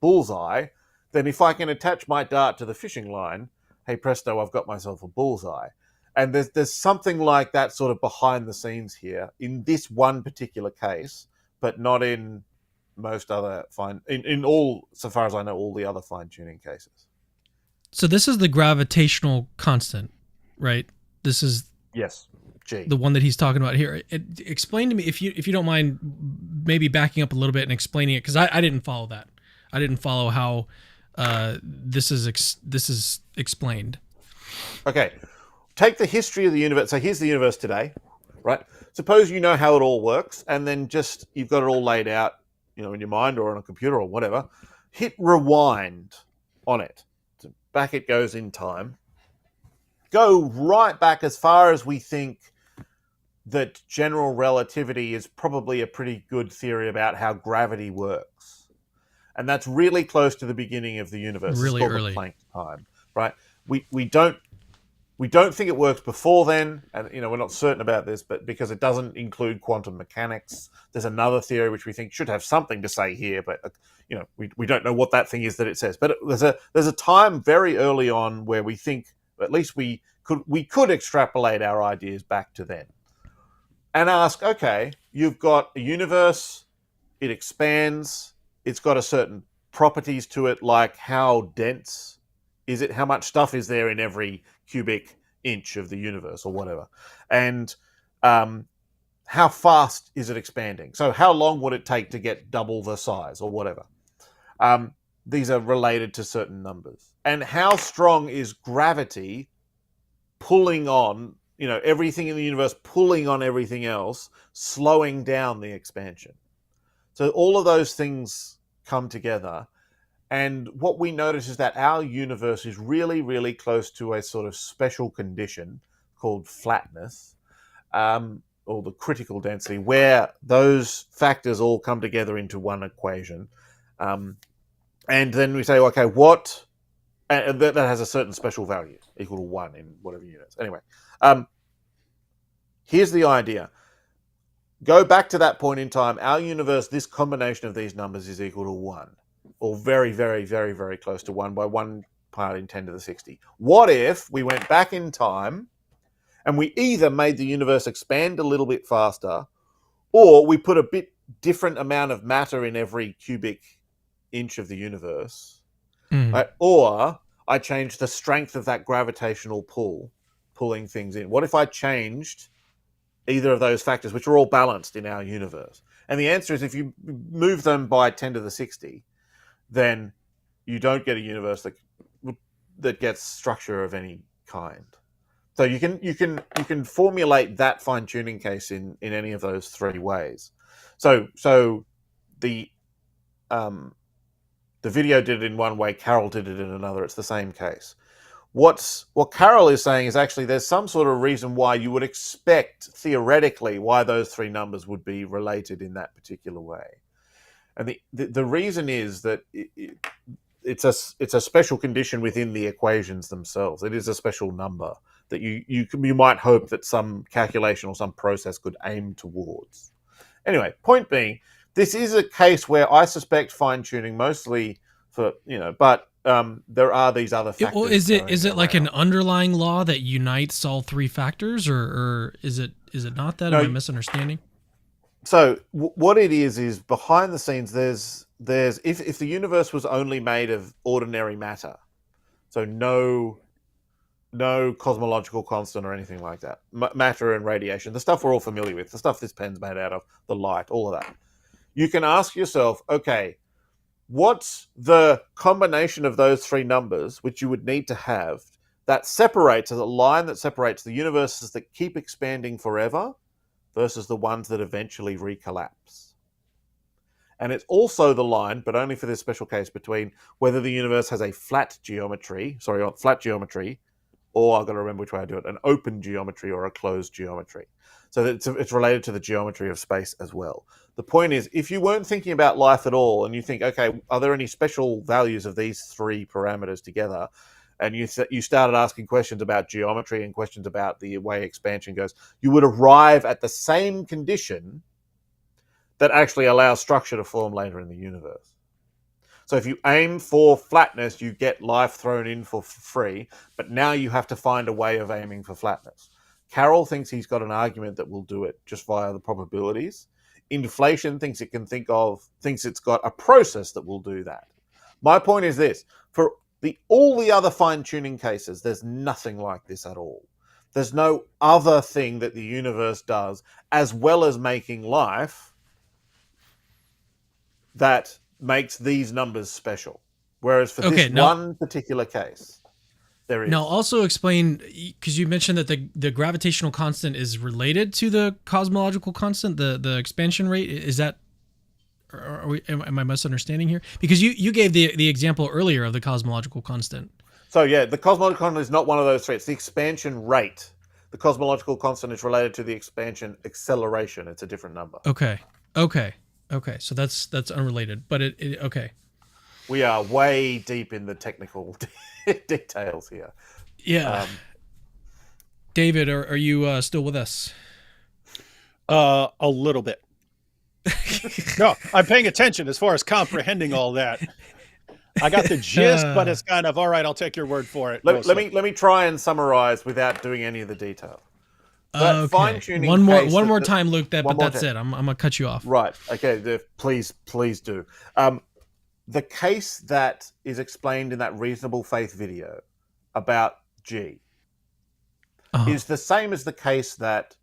bullseye, then if I can attach my dart to the fishing line, hey presto, I've got myself a bullseye. And there's something like that sort of behind the scenes here in this one particular case, but not in most other in all, so far as I know, all the other fine-tuning cases. So this is the gravitational constant, right? This is yes, G. The one that he's talking about here. Explain to me, if you don't mind, maybe backing up a little bit and explaining it, because I didn't follow that. I didn't follow how this is explained. Okay, take the history of the universe. So here's the universe today, right? Suppose you know how it all works, and then just you've got it all laid out, in your mind or on a computer or whatever. Hit rewind on it. So back it goes in time. Go right back as far as we think that general relativity is probably a pretty good theory about how gravity works. And that's really close to the beginning of the universe. Really it's called early. the Planck time, right? We don't think it works before then, and we're not certain about this, but because it doesn't include quantum mechanics, there's another theory which we think should have something to say here, but we don't know what that thing is that it says. But there's a time very early on where we think at least we could extrapolate our ideas back to then, and ask, okay, you've got a universe, it expands, it's got a certain properties to it, like how dense is it, how much stuff is there in every cubic inch of the universe or whatever, and how fast is it expanding, so how long would it take to get double the size or whatever. These are related to certain numbers. And how strong is gravity pulling on everything in the universe, pulling on everything else, slowing down the expansion. So all of those things come together. And what we notice is that our universe is really, really close to a sort of special condition called flatness, or the critical density, where those factors all come together into one equation. And then we say, okay, what... And that has a certain special value, equal to 1 in whatever units. Anyway, here's the idea. Go back to that point in time. Our universe, this combination of these numbers is equal to 1. Or very, very, very, very close to 1 by 1 part in 10 to the 60. What if we went back in time and we either made the universe expand a little bit faster, or we put a bit different amount of matter in every cubic inch of the universe, right? Or I changed the strength of that gravitational pull, pulling things in. What if I changed either of those factors, which are all balanced in our universe? And the answer is if you move them by 10 to the 60, then you don't get a universe that gets structure of any kind. So you can formulate that fine-tuning case in any of those three ways. So the video did it in one way, Carol did it in another. It's the same case. What Carol is saying is actually there's some sort of reason why you would expect theoretically why those three numbers would be related in that particular way. And the reason is that it's a special condition within the equations themselves. It is a special number that you might hope that some calculation or some process could aim towards. Anyway, point being, this is a case where I suspect fine-tuning mostly for, but there are these other factors. Well, is it like an underlying law that unites all three factors, or is it not that? Am I misunderstanding? So what it is behind the scenes, there's if the universe was only made of ordinary matter, so no cosmological constant or anything like that, matter and radiation, the stuff we're all familiar with, the stuff this pen's made out of, the light, all of that. You can ask yourself, okay, what's the combination of those three numbers, which you would need to have, that separates, as a line that separates the universes that keep expanding forever versus the ones that eventually recollapse? And it's also the line, but only for this special case, between whether the universe has a flat geometry, or I've got to remember which way I do it, an open geometry or a closed geometry. So that it's related to the geometry of space as well. The point is, if you weren't thinking about life at all and you think, okay, are there any special values of these three parameters together? And you started asking questions about geometry and questions about the way expansion goes, you would arrive at the same condition that actually allows structure to form later in the universe. So if you aim for flatness, you get life thrown in for free, but now you have to find a way of aiming for flatness. Carroll thinks he's got an argument that will do it just via the probabilities. Inflation thinks it's got a process that will do that. My point is this: for all the other fine-tuning cases, there's nothing like this at all. There's no other thing that the universe does, as well as making life, that makes these numbers special. Whereas for one particular case, there is. Now, also explain, because you mentioned that the gravitational constant is related to the cosmological constant, the expansion rate. Is that, am I misunderstanding here? Because you gave the example earlier of the cosmological constant. So yeah, the cosmological constant is not one of those three. It's the expansion rate. The cosmological constant is related to the expansion acceleration. It's a different number. Okay. So that's unrelated, but okay. We are way deep in the technical details here. Yeah. David, are you still with us? A little bit. No, I'm paying attention as far as comprehending all that. I got the gist, but it's kind of all right. I'll take your word for it. Let me try and summarize without doing any of the detail. Okay. Fine-tuning one more time, Luke. But that's it. I'm gonna cut you off. Right. Okay. Please do. The case that is explained in that reasonable faith video about G is the same as the case that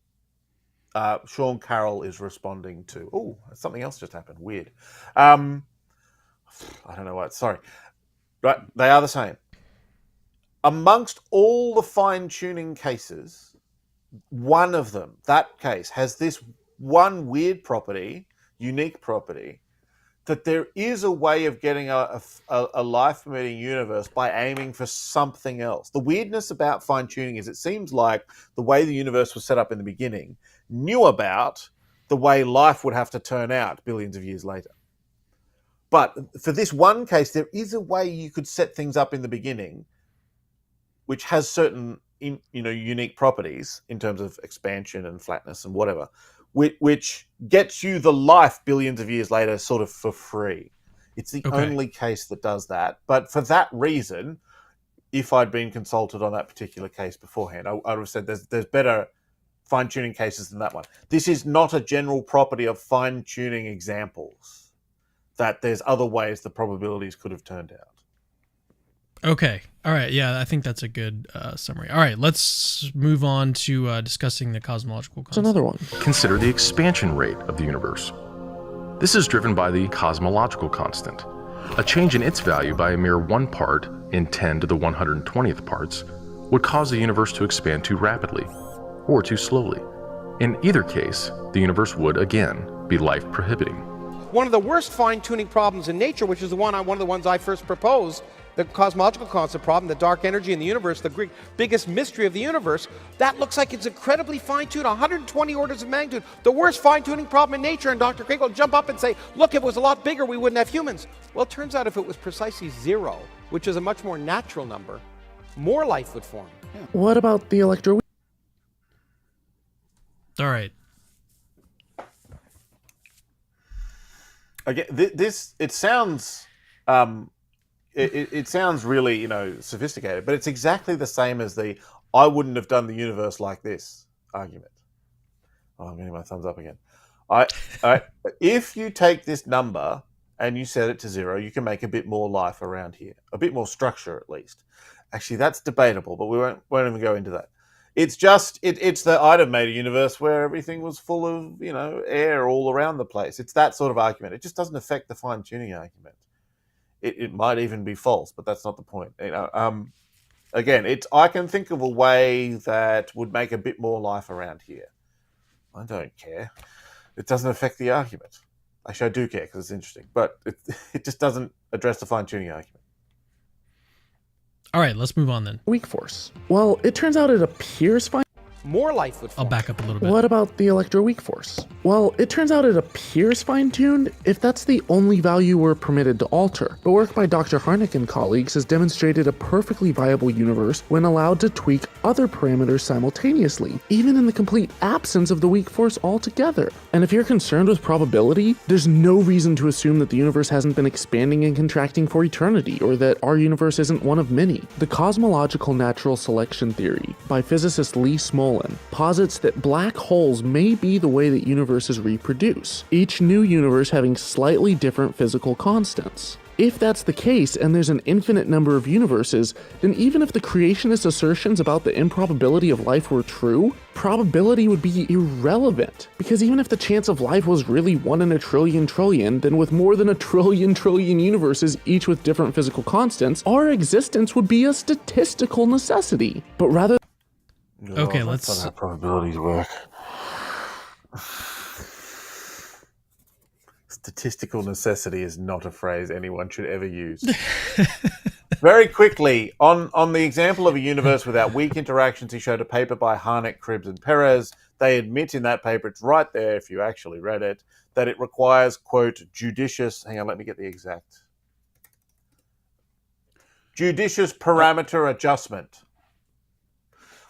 Sean Carroll is responding to. Oh, something else just happened. Weird. I don't know what. Sorry. Right. They are the same. Amongst all the fine-tuning cases, one of them, that case, has this one weird property, unique property, that there is a way of getting a life-permitting universe by aiming for something else. The weirdness about fine-tuning is it seems like the way the universe was set up in the beginning knew about the way life would have to turn out billions of years later. But for this one case, there is a way you could set things up in the beginning which has certain unique properties in terms of expansion and flatness and whatever, which gets you the life billions of years later sort of for free. It's the only case that does that. But for that reason, if I'd been consulted on that particular case beforehand, I would have said there's better fine-tuning cases than that one. This is not a general property of fine-tuning examples, that there's other ways the probabilities could have turned out. Okay. All right. Yeah, I think that's a good summary. All right, let's move on to discussing the cosmological It's constant. another one. Consider the expansion rate of the universe. This is driven by the cosmological constant. A change in its value by a mere 1 part in 10 to the 120th parts would cause the universe to expand too rapidly or too slowly. In either case, the universe would again be life prohibiting. One of the worst fine-tuning problems in nature, which is one of the ones I first proposed, the cosmological constant problem, the dark energy in the universe, the biggest mystery of the universe, that looks like it's incredibly fine-tuned, 120 orders of magnitude, the worst fine-tuning problem in nature, and Dr. Craig will jump up and say, look, if it was a lot bigger, we wouldn't have humans. Well, it turns out if it was precisely 0, which is a much more natural number, more life would form. Yeah. What about the electro? All right. Again, this it sounds it sounds really, sophisticated, but it's exactly the same as the "I wouldn't have done the universe like this" argument. Oh, I'm getting my thumbs up again. If you take this number and you set it to 0, you can make a bit more life around here, a bit more structure at least. Actually, that's debatable, but we won't even go into that. It's just it's the I'd have made a universe where everything was full of air all around the place. It's that sort of argument. It just doesn't affect the fine tuning argument. It might even be false, but that's not the point. Again, I can think of a way that would make a bit more life around here. I don't care. It doesn't affect the argument. Actually, I do care because it's interesting, but it just doesn't address the fine tuning argument. All right, let's move on then. Weak force. Well, it turns out it appears fine. More life would form. I'll back up a little bit. What about the electroweak force? Well, it turns out it appears fine-tuned if that's the only value we're permitted to alter. But work by Dr. Harnick and colleagues has demonstrated a perfectly viable universe when allowed to tweak other parameters simultaneously, even in the complete absence of the weak force altogether. And if you're concerned with probability, there's no reason to assume that the universe hasn't been expanding and contracting for eternity, or that our universe isn't one of many. The cosmological natural selection theory by physicist Lee Smolin posits that black holes may be the way that universes reproduce, each new universe having slightly different physical constants. If that's the case, and there's an infinite number of universes, then even if the creationist assertions about the improbability of life were true, probability would be irrelevant. Because even if the chance of life was really 1 in a trillion, then with more than a trillion universes, each with different physical constants, our existence would be a statistical necessity. But rather... Okay, that's not how probabilities work. Statistical necessity is not a phrase anyone should ever use. Very quickly, on the example of a universe without weak interactions, he showed a paper by Harnick, Cribbs, and Perez. They admit in that paper, it's right there if you actually read it, that it requires, quote, judicious parameter adjustment.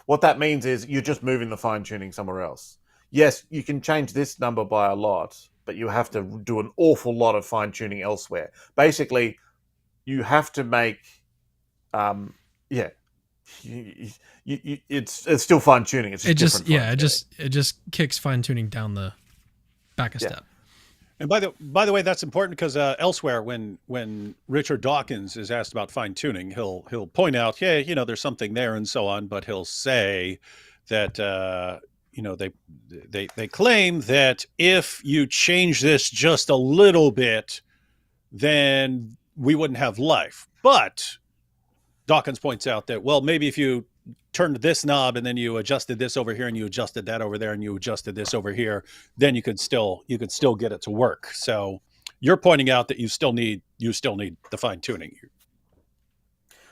What that means is you're just moving the fine-tuning somewhere else. Yes, you can change this number by a lot, but you have to do an awful lot of fine-tuning elsewhere. Basically, you have to make, it's still fine-tuning. It's just different. It just kicks fine-tuning down the back a step. And by the way, that's important because elsewhere, when Richard Dawkins is asked about fine tuning, he'll point out, there's something there and so on, but he'll say that they claim that if you change this just a little bit, then we wouldn't have life. But Dawkins points out that maybe if you turned this knob and then you adjusted this over here and you adjusted that over there and you adjusted this over here, then you could still get it to work. So you're pointing out that you still need the fine tuning.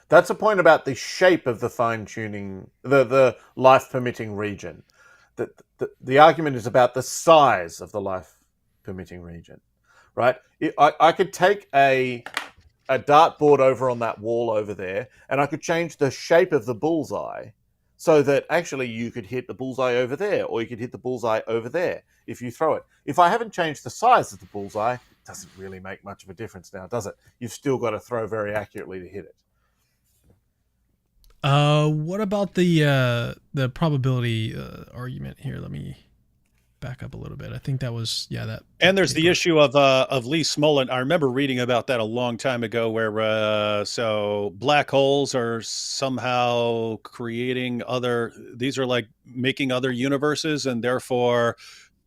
That's a point about the shape of the fine tuning, the life permitting region. The argument is about the size of the life permitting region, right? I could take a dartboard over on that wall over there, and I could change the shape of the bullseye so that actually you could hit the bullseye over there, or you could hit the bullseye over there if you throw it. If I haven't changed the size of the bullseye, it doesn't really make much of a difference now, does it? You've still got to throw very accurately to hit it. What about the probability argument here? Let me back up a little bit. I think that was that. And there's the issue of Lee Smolin. I remember reading about that a long time ago, where so black holes are somehow creating these are like making other universes, and therefore,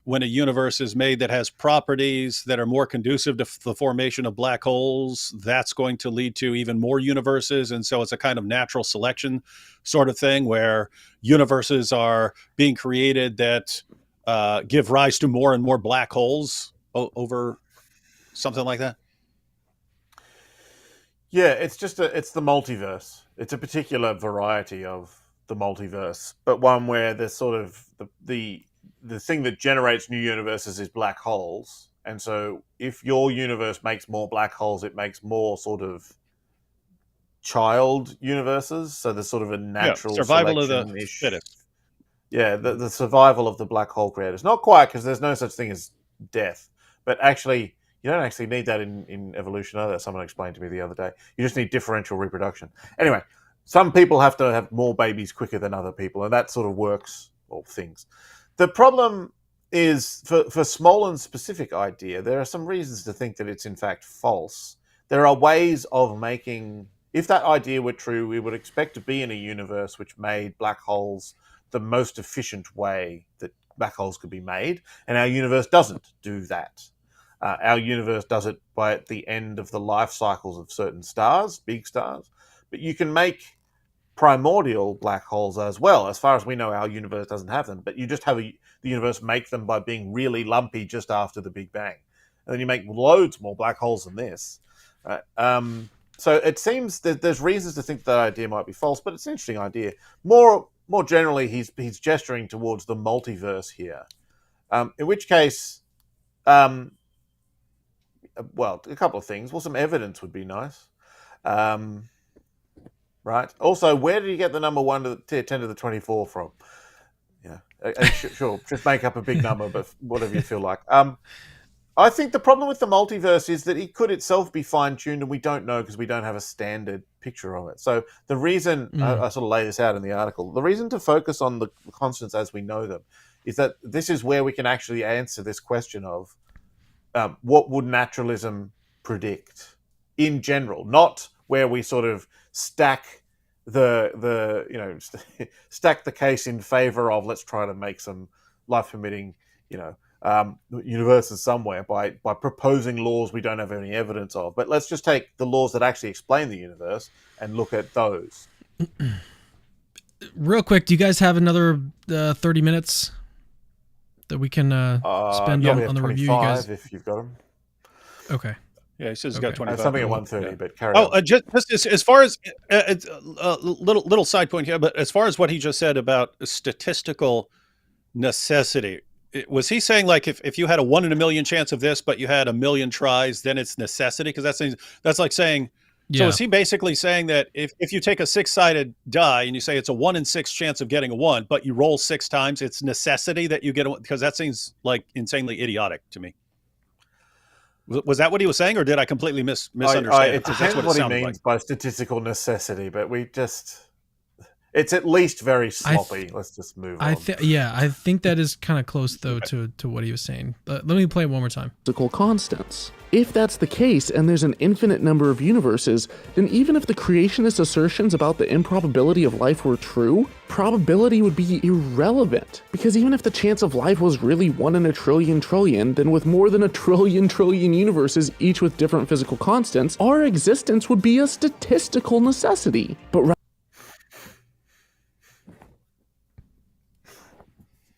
when a universe is made that has properties that are more conducive to the formation of black holes, that's going to lead to even more universes. And so it's a kind of natural selection sort of thing where universes are being created that give rise to more and more black holes over something like that. Yeah, it's the multiverse. It's a particular variety of the multiverse, but one where there's sort of the thing that generates new universes is black holes. And so if your universe makes more black holes, it makes more sort of child universes. So there's sort of a natural survival of the fittest. Yeah, the survival of the black hole creators. Not quite, because there's no such thing as death. But actually, you don't actually need that in evolution either. Someone explained to me the other day. You just need differential reproduction. Anyway, some people have to have more babies quicker than other people, and that sort of works, or things. The problem is, for Smolin's specific idea, there are some reasons to think that it's in fact false. There are ways of making, if that idea were true, we would expect to be in a universe which made black holes the most efficient way that black holes could be made, and our universe doesn't do that. Our universe does it by at the end of the life cycles of certain stars, big stars, but you can make primordial black holes as well. As far as we know, our universe doesn't have them, but you just have the universe make them by being really lumpy just after the Big Bang. And then you make loads more black holes than this. Right? So it seems that there's reasons to think that idea might be false, but it's an interesting idea. More generally, he's gesturing towards the multiverse here. In which case, well, a couple of things. Well, some evidence would be nice. Right. Also, where did you get the number 1 to 10 to the 24 from? Yeah. Sure. Just make up a big number, but whatever you feel like. I think the problem with the multiverse is that it could itself be fine-tuned, and we don't know because we don't have a standard picture of it. So the reason, I sort of lay this out in the article, the reason to focus on the constants as we know them is that this is where we can actually answer this question of what would naturalism predict in general, not where we sort of stack stack the case in favor of, let's try to make some life permitting universes somewhere by proposing laws we don't have any evidence of, but let's just take the laws that actually explain the universe and look at those. Real quick, do you guys have another 30 minutes that we can spend on the review? You guys, if you've got them. Okay. Yeah, he says he's got 25. Something at 1:30, but carry on. Just as far as a little side point here, but as far as what he just said about statistical necessity, was he saying like if you had a 1 in a million chance of this, but you had a million tries, then it's necessity? Because that's like saying. Yeah. So is he basically saying that if you take a 6-sided die and you say it's a 1 in 6 chance of getting a 1, but you roll 6 times, it's necessity that you get a 1? Because that seems like insanely idiotic to me. Was that what he was saying, or did I completely misunderstand? It depends what he means by statistical necessity, but it's at least very sloppy. Let's just move on. I think that is kind of close, though, to what he was saying. Let me play it one more time. Physical constants. If that's the case, and there's an infinite number of universes, then even if the creationist assertions about the improbability of life were true, probability would be irrelevant. Because even if the chance of life was really 1 in a trillion, then with more than a trillion universes, each with different physical constants, our existence would be a statistical necessity. But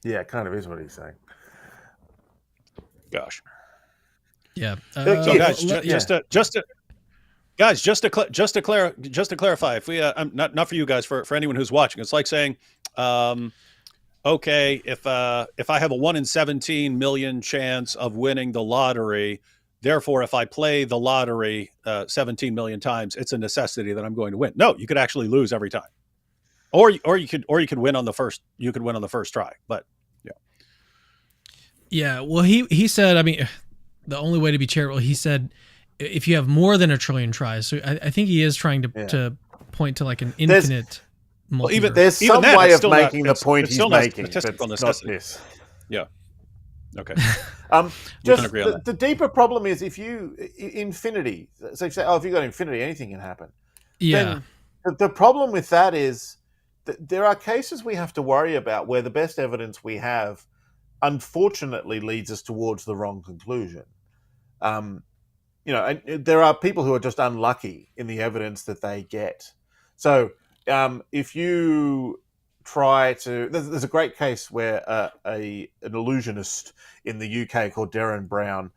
yeah, it kind of is what he's saying. Gosh. Yeah. So guys, just to clarify, if we not for you guys, for anyone who's watching, it's like saying, okay, if I have a 1 in 17 million chance of winning the lottery, therefore if I play the lottery 17 million times, it's a necessity that I'm going to win. No, you could actually lose every time. Or you could win on the first. You could win on the first try, but yeah. Yeah. Well, he said. I mean, the only way to be charitable, he said, if you have more than a trillion tries. So I think he is trying to point to like an infinite. There's some way of making the point he's making. But not this. Yeah. Okay. Just agree on that. the deeper problem is if you infinity. So you say, oh, if you got infinity, anything can happen. Yeah. Then the problem with that is that there are cases we have to worry about where the best evidence we have, unfortunately, leads us towards the wrong conclusion. And there are people who are just unlucky in the evidence that they get. So if you try to, there's a great case where an illusionist in the UK called Darren Brown,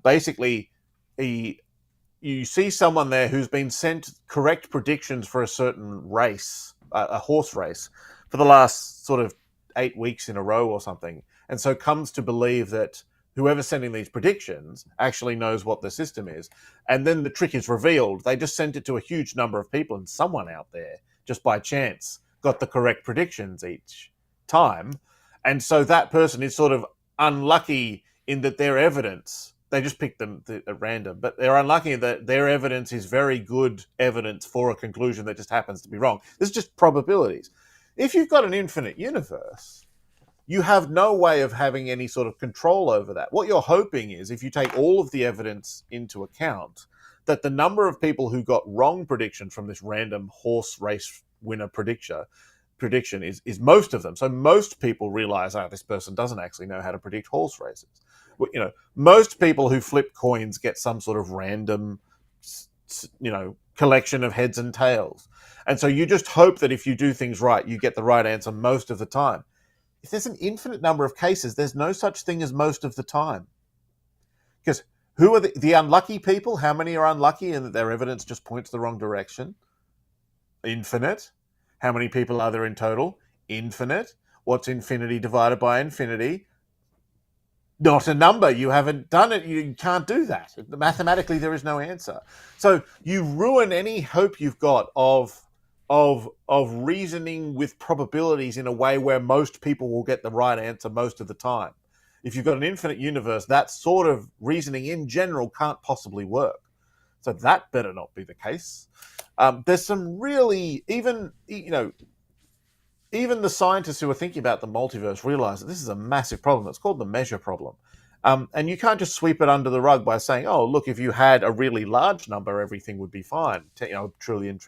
basically you see someone there who's been sent correct predictions for a certain race, a horse race, for the last sort of 8 weeks in a row or something, and so comes to believe that whoever's sending these predictions actually knows what the system is. And then the trick is revealed. They just sent it to a huge number of people, and someone out there, just by chance, got the correct predictions each time. And so that person is sort of unlucky in that their evidence, they just picked them at random, but they're unlucky that their evidence is very good evidence for a conclusion that just happens to be wrong. This is just probabilities. If you've got an infinite universe, you have no way of having any sort of control over that. What you're hoping is, if you take all of the evidence into account, that the number of people who got wrong prediction from this random horse race winner prediction is most of them. So most people realize, this person doesn't actually know how to predict horse races. Most people who flip coins get some sort of random, collection of heads and tails. And so you just hope that if you do things right, you get the right answer most of the time. If there's an infinite number of cases, there's no such thing as most of the time. Because who are the unlucky people? How many are unlucky in that their evidence just points the wrong direction? Infinite. How many people are there in total? Infinite. What's infinity divided by infinity? Not a number. You haven't done it. You can't do that. Mathematically, there is no answer. So you ruin any hope you've got of reasoning with probabilities in a way where most people will get the right answer most of the time. If you've got an infinite universe, that sort of reasoning in general can't possibly work. So that better not be the case. There's some really, even the scientists who are thinking about the multiverse realize that this is a massive problem. It's called the measure problem. And you can't just sweep it under the rug by saying, oh, look, if you had a really large number, everything would be fine. Trillion.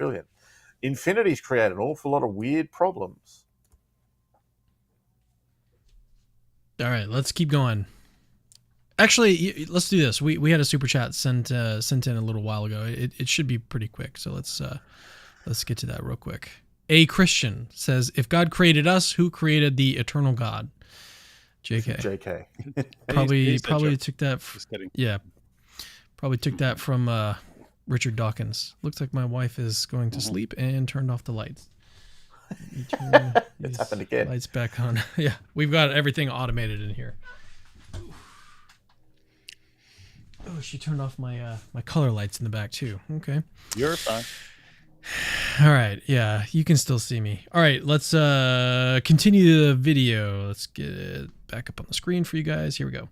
Infinity's created an awful lot of weird problems. All right, let's keep going. Actually, let's do this. We had a super chat sent in a little while ago. It should be pretty quick, so let's get to that real quick. A Christian says, "If God created us, who created the eternal God?" JK. Probably took that. Just kidding. Yeah, probably took that from Richard Dawkins. Looks like my wife is going to sleep and turned off the lights. It's happened again. Lights back on. Yeah, we've got everything automated in here. Oh, she turned off my my color lights in the back too. Okay. You're fine. All right. Yeah, you can still see me. All right, let's continue the video. Let's get it back up on the screen for you guys. Here we go.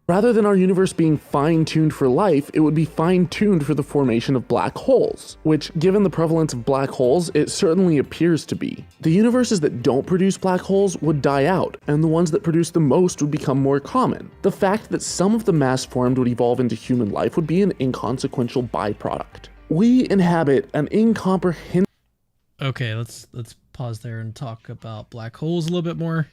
Rather than our universe being fine-tuned for life, it would be fine-tuned for the formation of black holes, which, given the prevalence of black holes, it certainly appears to be. The universes that don't produce black holes would die out, and the ones that produce the most would become more common. The fact that some of the mass formed would evolve into human life would be an inconsequential byproduct. We inhabit an incomprehensible... Okay, let's pause there and talk about black holes a little bit more.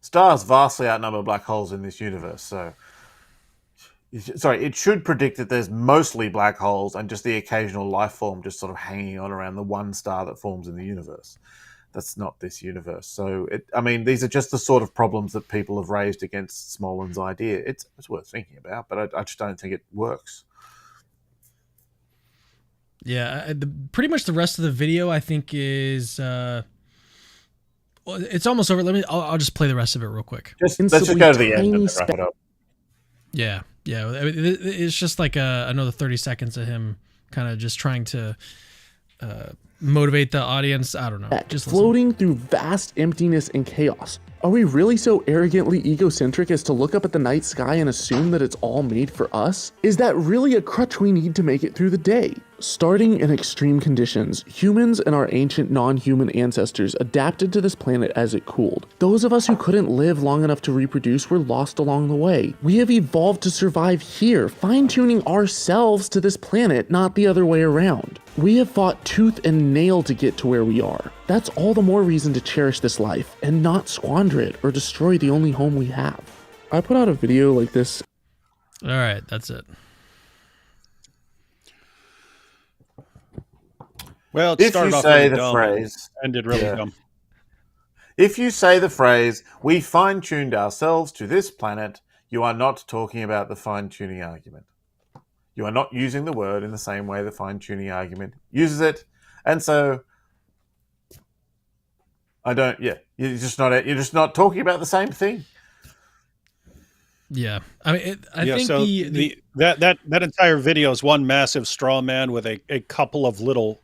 Stars vastly outnumber black holes in this universe, so... Sorry, it should predict that there's mostly black holes and just the occasional life form just sort of hanging on around the one star that forms in the universe. That's not this universe. So, these are just the sort of problems that people have raised against Smolin's idea. It's worth thinking about, but I just don't think it works. Yeah, pretty much the rest of the video, I think, is... it's almost over. I'll just play the rest of it real quick. Let's just go to the end and wrap it up. Yeah. It's just like another 30 seconds of him kind of just trying to motivate the audience. I don't know. Just floating through vast emptiness and chaos. Are we really so arrogantly egocentric as to look up at the night sky and assume that it's all made for us? Is that really a crutch we need to make it through the day? Starting in extreme conditions, humans and our ancient non-human ancestors adapted to this planet as it cooled. Those of us who couldn't live long enough to reproduce were lost along the way. We have evolved to survive here, fine-tuning ourselves to this planet, not the other way around. We have fought tooth and nail to get to where we are. That's all the more reason to cherish this life and not squander it or destroy the only home we have. I put out a video like this. All right, that's it. Well, it if started you off say really the dumb, phrase, ended really dumb. If you say the phrase, we fine-tuned ourselves to this planet, you are not talking about the fine-tuning argument. You are not using the word in the same way the fine-tuning argument uses it. And so, you're just not talking about the same thing. Yeah. I mean, I think so that entire video is one massive straw man with a couple of little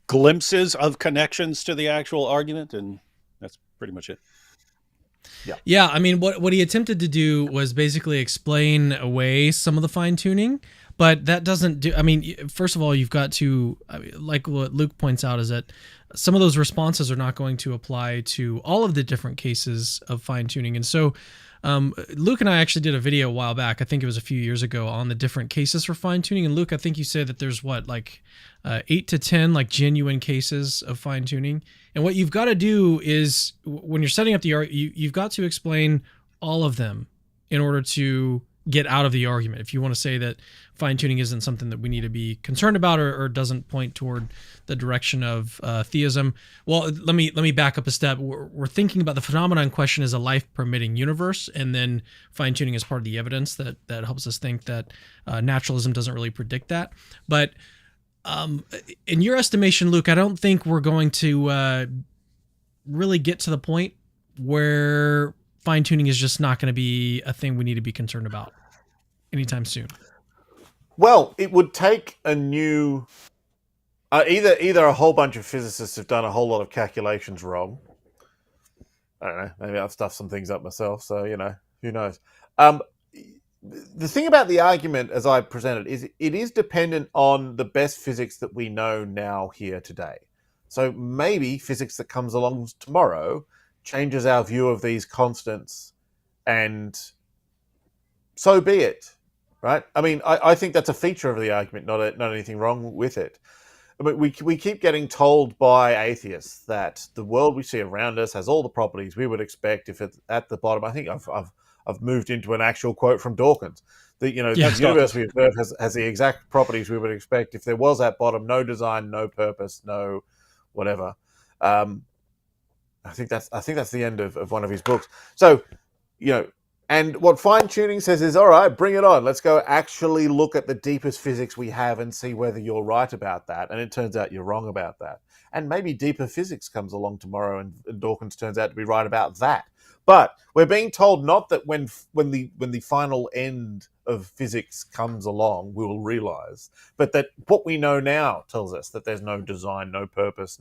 glimpses of connections to the actual argument, and that's pretty much it. Yeah, I mean, what he attempted to do was basically explain away some of the fine tuning, but that doesn't do. I mean, first of all, you've got to, like what Luke points out, is that some of those responses are not going to apply to all of the different cases of fine tuning, and so. Luke and I actually did a video a while back, I think it was a few years ago, on the different cases for fine tuning. And Luke, I think you said that there's 8 to 10 like genuine cases of fine tuning. And what you've got to do is when you're setting up the argument, you've got to explain all of them in order to get out of the argument. If you want to say that fine tuning isn't something that we need to be concerned about or doesn't point toward the direction of theism. Well, let me back up a step. We're thinking about the phenomenon in question as a life permitting universe, and then fine tuning is part of the evidence that helps us think that naturalism doesn't really predict that. But in your estimation, Luke, I don't think we're going to really get to the point where fine tuning is just not going to be a thing we need to be concerned about anytime soon. Well, it would take a new... either a whole bunch of physicists have done a whole lot of calculations wrong. I don't know. Maybe I've stuffed some things up myself, so, who knows. The thing about the argument, as I presented, is it is dependent on the best physics that we know now here today. So maybe physics that comes along tomorrow changes our view of these constants, and so be it, right? I mean, I think that's a feature of the argument, not anything wrong with it. I mean, we keep getting told by atheists that the world we see around us has all the properties we would expect if it's at the bottom. I think I've moved into an actual quote from Dawkins. The universe we observe has the exact properties we would expect if there was at bottom, no design, no purpose, no whatever. I think that's the end of one of his books. So, and what fine tuning says is, all right, bring it on. Let's go actually look at the deepest physics we have and see whether you're right about that. And it turns out you're wrong about that. And maybe deeper physics comes along tomorrow and Dawkins turns out to be right about that. But we're being told not that when the final end of physics comes along, we will realize, but that what we know now tells us that there's no design, no purpose,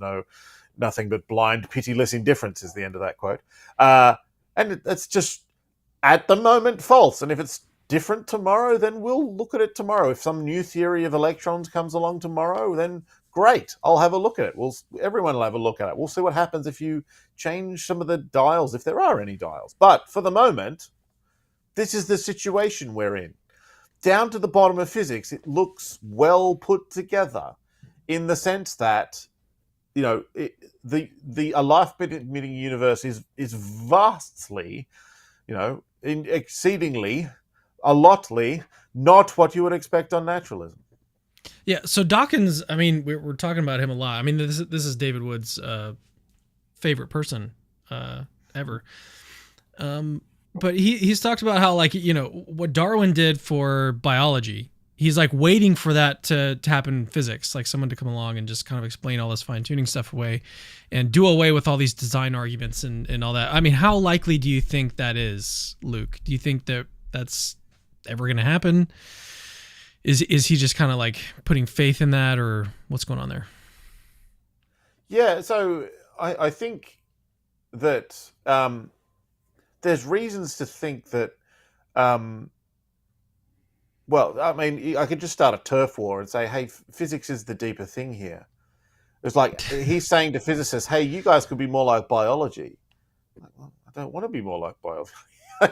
nothing but blind, pitiless indifference is the end of that quote. And it's just, at the moment, false. And if it's different tomorrow, then we'll look at it tomorrow. If some new theory of electrons comes along tomorrow, then great, I'll have a look at it. Everyone will have a look at it. We'll see what happens if you change some of the dials, if there are any dials. But for the moment, this is the situation we're in. Down to the bottom of physics, it looks well put together in the sense that, a life-permitting universe is vastly, exceedingly, a lotly, not what you would expect on naturalism. Yeah, so Dawkins, I mean, we're talking about him a lot. I mean, this is David Wood's favorite person ever. But he's talked about how, what Darwin did for biology, he's waiting for that to happen in physics, like someone to come along and just kind of explain all this fine-tuning stuff away and do away with all these design arguments and all that. I mean, how likely do you think that is, Luke? Do you think that that's ever going to happen? Is he just kind of putting faith in that, or what's going on there? Yeah, so I think that there's reasons to think that Well, I mean, I could just start a turf war and say, hey, physics is the deeper thing here. It's like he's saying to physicists, hey, you guys could be more like biology. Like, well, I don't want to be more like biology.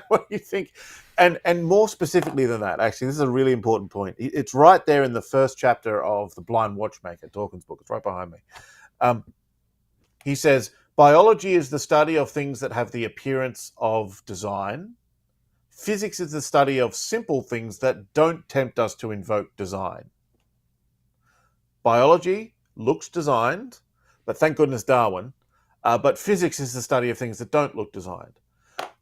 What do you think? And more specifically than that, actually, this is a really important point. It's right there in the first chapter of The Blind Watchmaker, Dawkins' book. It's right behind me. He says, biology is the study of things that have the appearance of design. Physics is the study of simple things that don't tempt us to invoke design. Biology looks designed, but thank goodness Darwin. But physics is the study of things that don't look designed.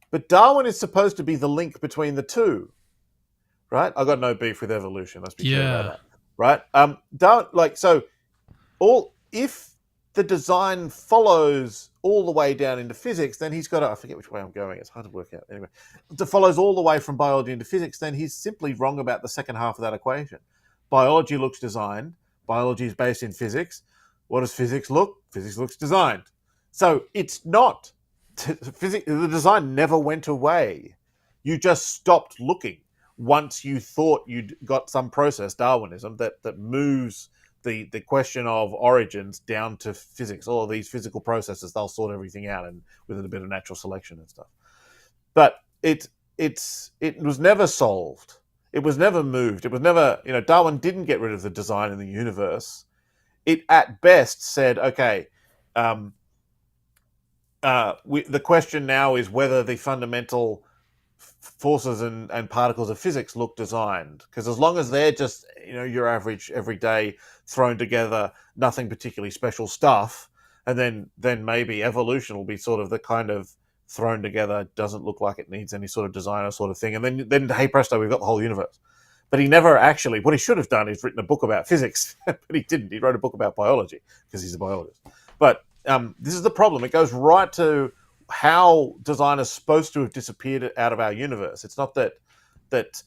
But Darwin is supposed to be the link between the two, right? I got no beef with evolution. Let's be clear about that, right? If the design follows all the way down into physics, then he's got to, I forget which way I'm going. It's hard to work out. Anyway, if it follows all the way from biology into physics, then he's simply wrong about the second half of that equation. Biology looks designed. Biology is based in physics. What does physics look? Physics looks designed. So it's not. The design never went away. You just stopped looking once you thought you'd got some process, Darwinism, that moves the question of origins down to physics. All of these physical processes, they'll sort everything out, and with a bit of natural selection and stuff. But it was never solved. It was never moved. It was never, Darwin didn't get rid of the design in the universe. It at best said, okay, the question now is whether the fundamental forces and particles of physics look designed. Because as long as they're just, your average, everyday, thrown together, nothing particularly special stuff, and then maybe evolution will be sort of the kind of thrown together, doesn't look like it needs any sort of designer sort of thing. And then hey presto, we've got the whole universe. But he never actually, what he should have done is written a book about physics, but he didn't. He wrote a book about biology because he's a biologist. But this is the problem. It goes right to how design is supposed to have disappeared out of our universe. It's not that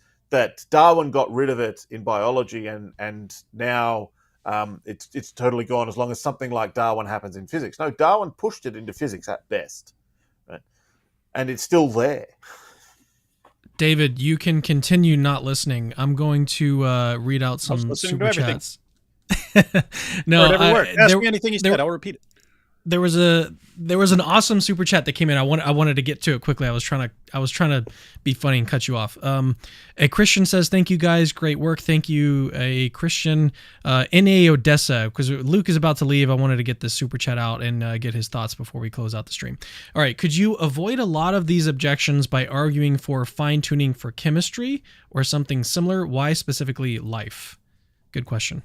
Darwin got rid of it in biology and now it's totally gone as long as something like Darwin happens in physics. No, Darwin pushed it into physics at best, right? And it's still there. David, you can continue not listening. I'm going to read out some super chats. No, ask me anything you said. I'll repeat it. There was an awesome super chat that came in. I wanted to get to it quickly. I was trying to be funny and cut you off. A Christian says, "Thank you guys, great work." Thank you, a Christian. N.A. Odessa, because Luke is about to leave. I wanted to get this super chat out and get his thoughts before we close out the stream. All right, could you avoid a lot of these objections by arguing for fine tuning for chemistry or something similar? Why specifically life? Good question.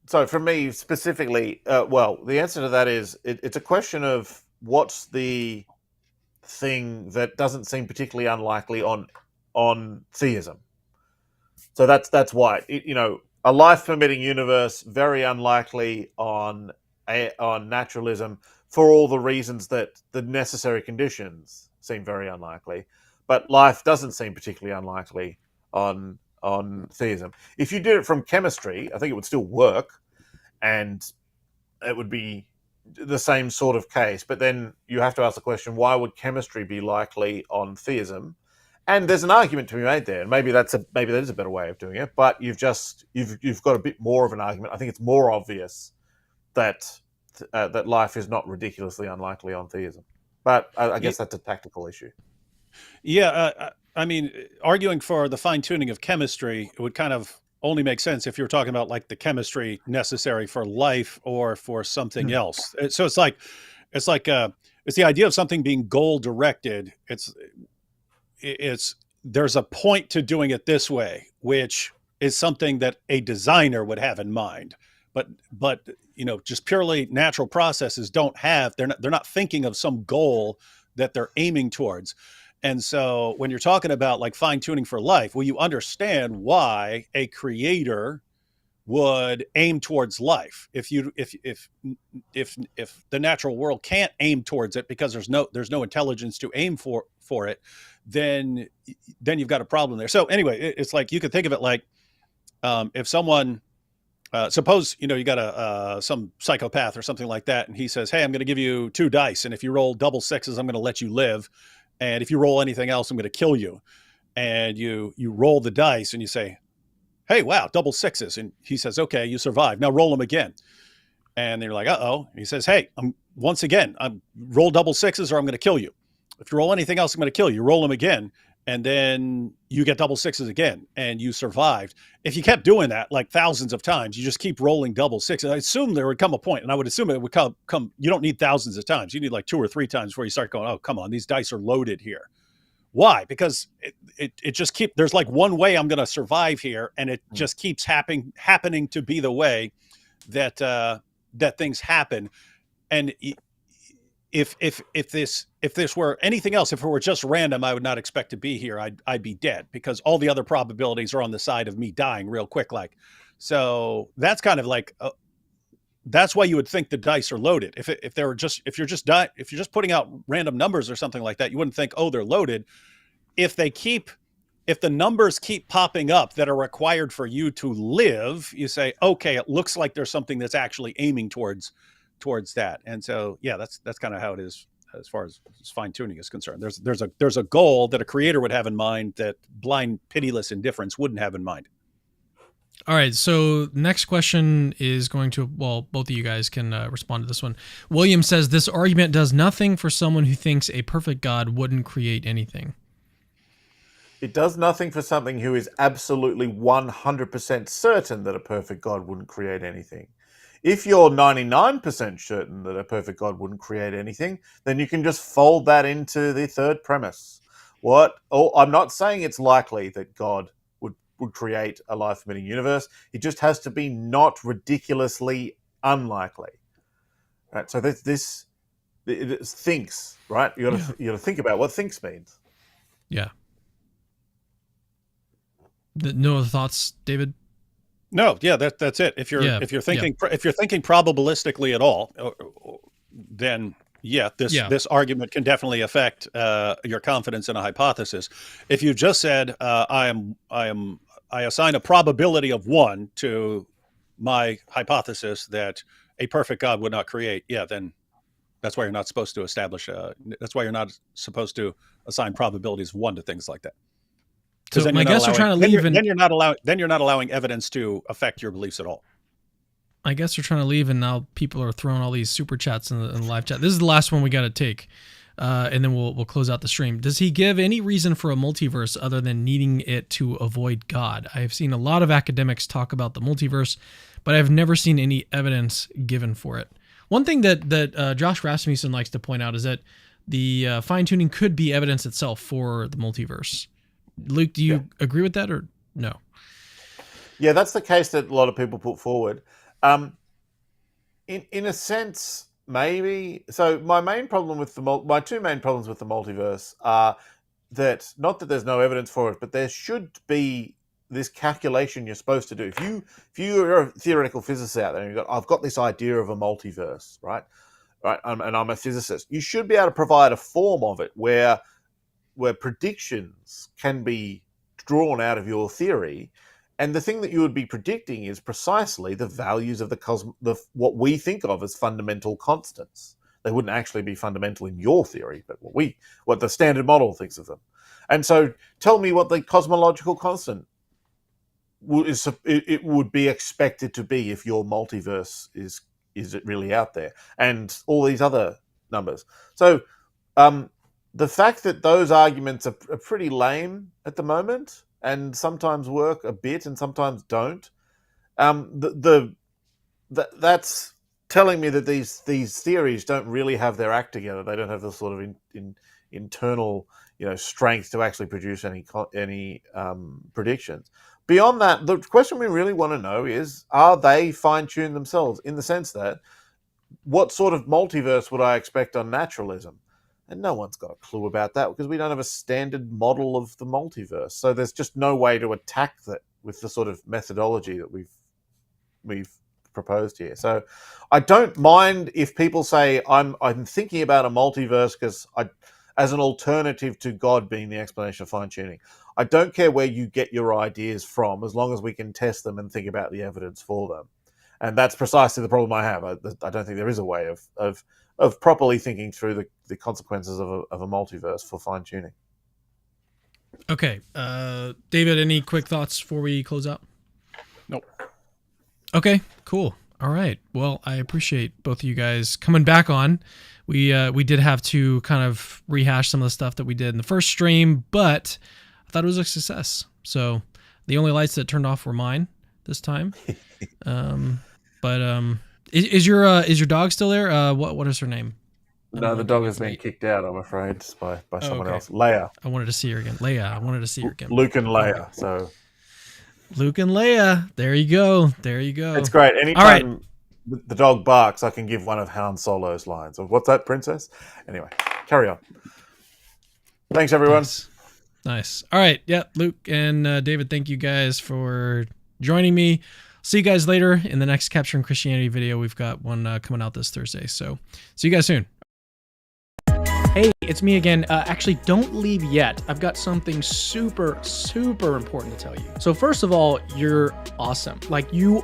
So for me specifically, the answer to that is it's a question of what's the thing that doesn't seem particularly unlikely on theism. So that's why a life permitting universe, very unlikely on naturalism for all the reasons that the necessary conditions seem very unlikely, but life doesn't seem particularly unlikely on theism. If you did it from chemistry, I think it would still work, and it would be the same sort of case. But then you have to ask the question: why would chemistry be likely on theism? And there's an argument to be made there, and maybe that is a better way of doing it. But you've got a bit more of an argument. I think it's more obvious that life is not ridiculously unlikely on theism. But I guess that's a tactical issue. Yeah, I mean, arguing for the fine tuning of chemistry, it would kind of only make sense if you're talking about like the chemistry necessary for life or for something else. So it's the idea of something being goal directed. There's a point to doing it this way, which is something that a designer would have in mind. But just purely natural processes they're not thinking of some goal that they're aiming towards. And so when you're talking about like fine tuning for life, well, you understand why a creator would aim towards life. If the natural world can't aim towards it because there's no intelligence to aim for it, then you've got a problem there. So anyway, it's like you could think of it like if someone suppose you got some psychopath or something like that, and he says, "Hey, I'm going to give you 2 dice, and if you roll double sixes, I'm going to let you live. And if you roll anything else, I'm going to kill you." and you roll the dice and you say, hey, wow, double sixes. And he says, okay, you survived. Now roll them again. And they're like, uh-oh. He says, hey, once again, roll double sixes or I'm going to kill you. If you roll anything else, I'm going to kill you. Roll them again. And then you get double sixes again and you survived. If you kept doing that like thousands of times, you just keep rolling double sixes. I assume there would come a point, and I would assume it would come, you don't need thousands of times. You need like 2 or 3 times before you start going, oh, come on, these dice are loaded here. Why? Because it just there's like one way I'm going to survive here, and it just keeps happening to be the way that that things happen. And if this were anything else, if it were just random, I would not expect to be here. I'd be dead, because all the other probabilities are on the side of me dying real quick. Like, so that's kind of like that's why you would think the dice are loaded. If you're just putting out random numbers or something like that, you wouldn't think, oh, they're loaded. If the numbers keep popping up that are required for you to live, you say, okay, it looks like there's something that's actually aiming towards that. And so, yeah, that's kind of how it is as far as fine tuning is concerned. There's a goal that a creator would have in mind that blind, pitiless indifference wouldn't have in mind. All right, so next question is going to, well, both of you guys can respond to this one. William says, this argument does nothing for someone who thinks a perfect God wouldn't create anything. It does nothing for something who is absolutely 100% certain that a perfect God wouldn't create anything. If you're 99% certain that a perfect God wouldn't create anything, then you can just fold that into the third premise. I'm not saying it's likely that God would create a life-permitting universe. It just has to be not ridiculously unlikely. Right? So it thinks, right? You got to think about what thinks means. Yeah. No other thoughts, David? No, yeah, that's it. If you're thinking probabilistically at all, then this argument can definitely affect your confidence in a hypothesis. If you just said I assign a probability of 1 to my hypothesis that a perfect God would not create, then that's why you're not supposed to that's why you're not supposed to assign probabilities of 1 to things like that. So my guests are trying to leave, then you're not allowing evidence to affect your beliefs at all. I guess they're trying to leave, and now people are throwing all these super chats in the live chat. This is the last one we got to take, and then we'll close out the stream. Does he give any reason for a multiverse other than needing it to avoid God? I have seen a lot of academics talk about the multiverse, but I've never seen any evidence given for it. One thing that Josh Rasmussen likes to point out is that the fine-tuning could be evidence itself for the multiverse. Luke, do you agree with that or no? Yeah, that's the case that a lot of people put forward. In a sense, maybe. So my two main problems with the multiverse are that, not that there's no evidence for it, but there should be this calculation you're supposed to do. If you're a theoretical physicist out there and I've got this idea of a multiverse, right, and I'm a physicist, you should be able to provide a form of it where predictions can be drawn out of your theory, and the thing that you would be predicting is precisely the values of what we think of as fundamental constants. They wouldn't actually be fundamental in your theory, but what the standard model thinks of them. And so, tell me what the cosmological constant it would be expected to be if your multiverse is it really out there, and all these other numbers. So, the fact that those arguments are pretty lame at the moment, and sometimes work a bit and sometimes don't, that's telling me that these theories don't really have their act together. They don't have the sort of internal strength to actually produce any predictions. Beyond that, the question we really want to know is, are they fine-tuned themselves, in the sense that what sort of multiverse would I expect on naturalism? And no one's got a clue about that, because we don't have a standard model of the multiverse. So there's just no way to attack that with the sort of methodology that we've proposed here. So I don't mind if people say I'm thinking about a multiverse as an alternative to God being the explanation of fine-tuning. I don't care where you get your ideas from, as long as we can test them and think about the evidence for them. And that's precisely the problem I have. I don't think there is a way of properly thinking through the consequences of a multiverse for fine-tuning. Okay. David, any quick thoughts before we close out? Nope. Okay, cool. All right. Well, I appreciate both of you guys coming back on. We did have to kind of rehash some of the stuff that we did in the first stream, but I thought it was a success. So the only lights that turned off were mine this time. Is your dog still there? What is her name? No, the dog has been kicked out, I'm afraid, by someone else. Leia. I wanted to see her again. Leia. I wanted to see her again. Luke and Leia. So Luke and Leia. There you go. There you go. it's great. Anytime All right. the dog barks, I can give one of Han Solo's lines. Of what's that, princess? Anyway, carry on. Thanks, everyone. Nice. All right. Yeah, Luke and David, thank you guys for joining me. See you guys later in the next Capturing Christianity video. We've got one coming out this Thursday. So see you guys soon. Hey, it's me again. Actually, don't leave yet. I've got something super, super important to tell you. So first of all, you're awesome. Like you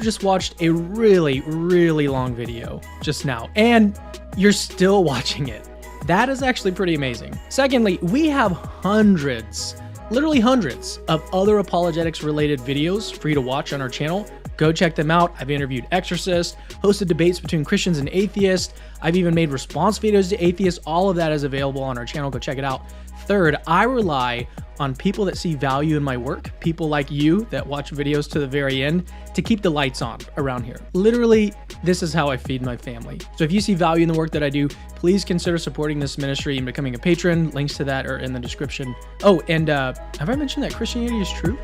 just watched a really, really long video just now, and you're still watching it. That is actually pretty amazing. Secondly, we have hundreds, literally hundreds of other apologetics related videos for you to watch on our channel. Go check them out. I've interviewed exorcists, hosted debates between Christians and atheists. I've even made response videos to atheists. All of that is available on our channel. Go check it out. Third, I rely on people that see value in my work, people like you that watch videos to the very end, to keep the lights on around here. Literally, this is how I feed my family. So if you see value in the work that I do, please consider supporting this ministry and becoming a patron. Links to that are in the description. Oh, and have I mentioned that Christianity is true?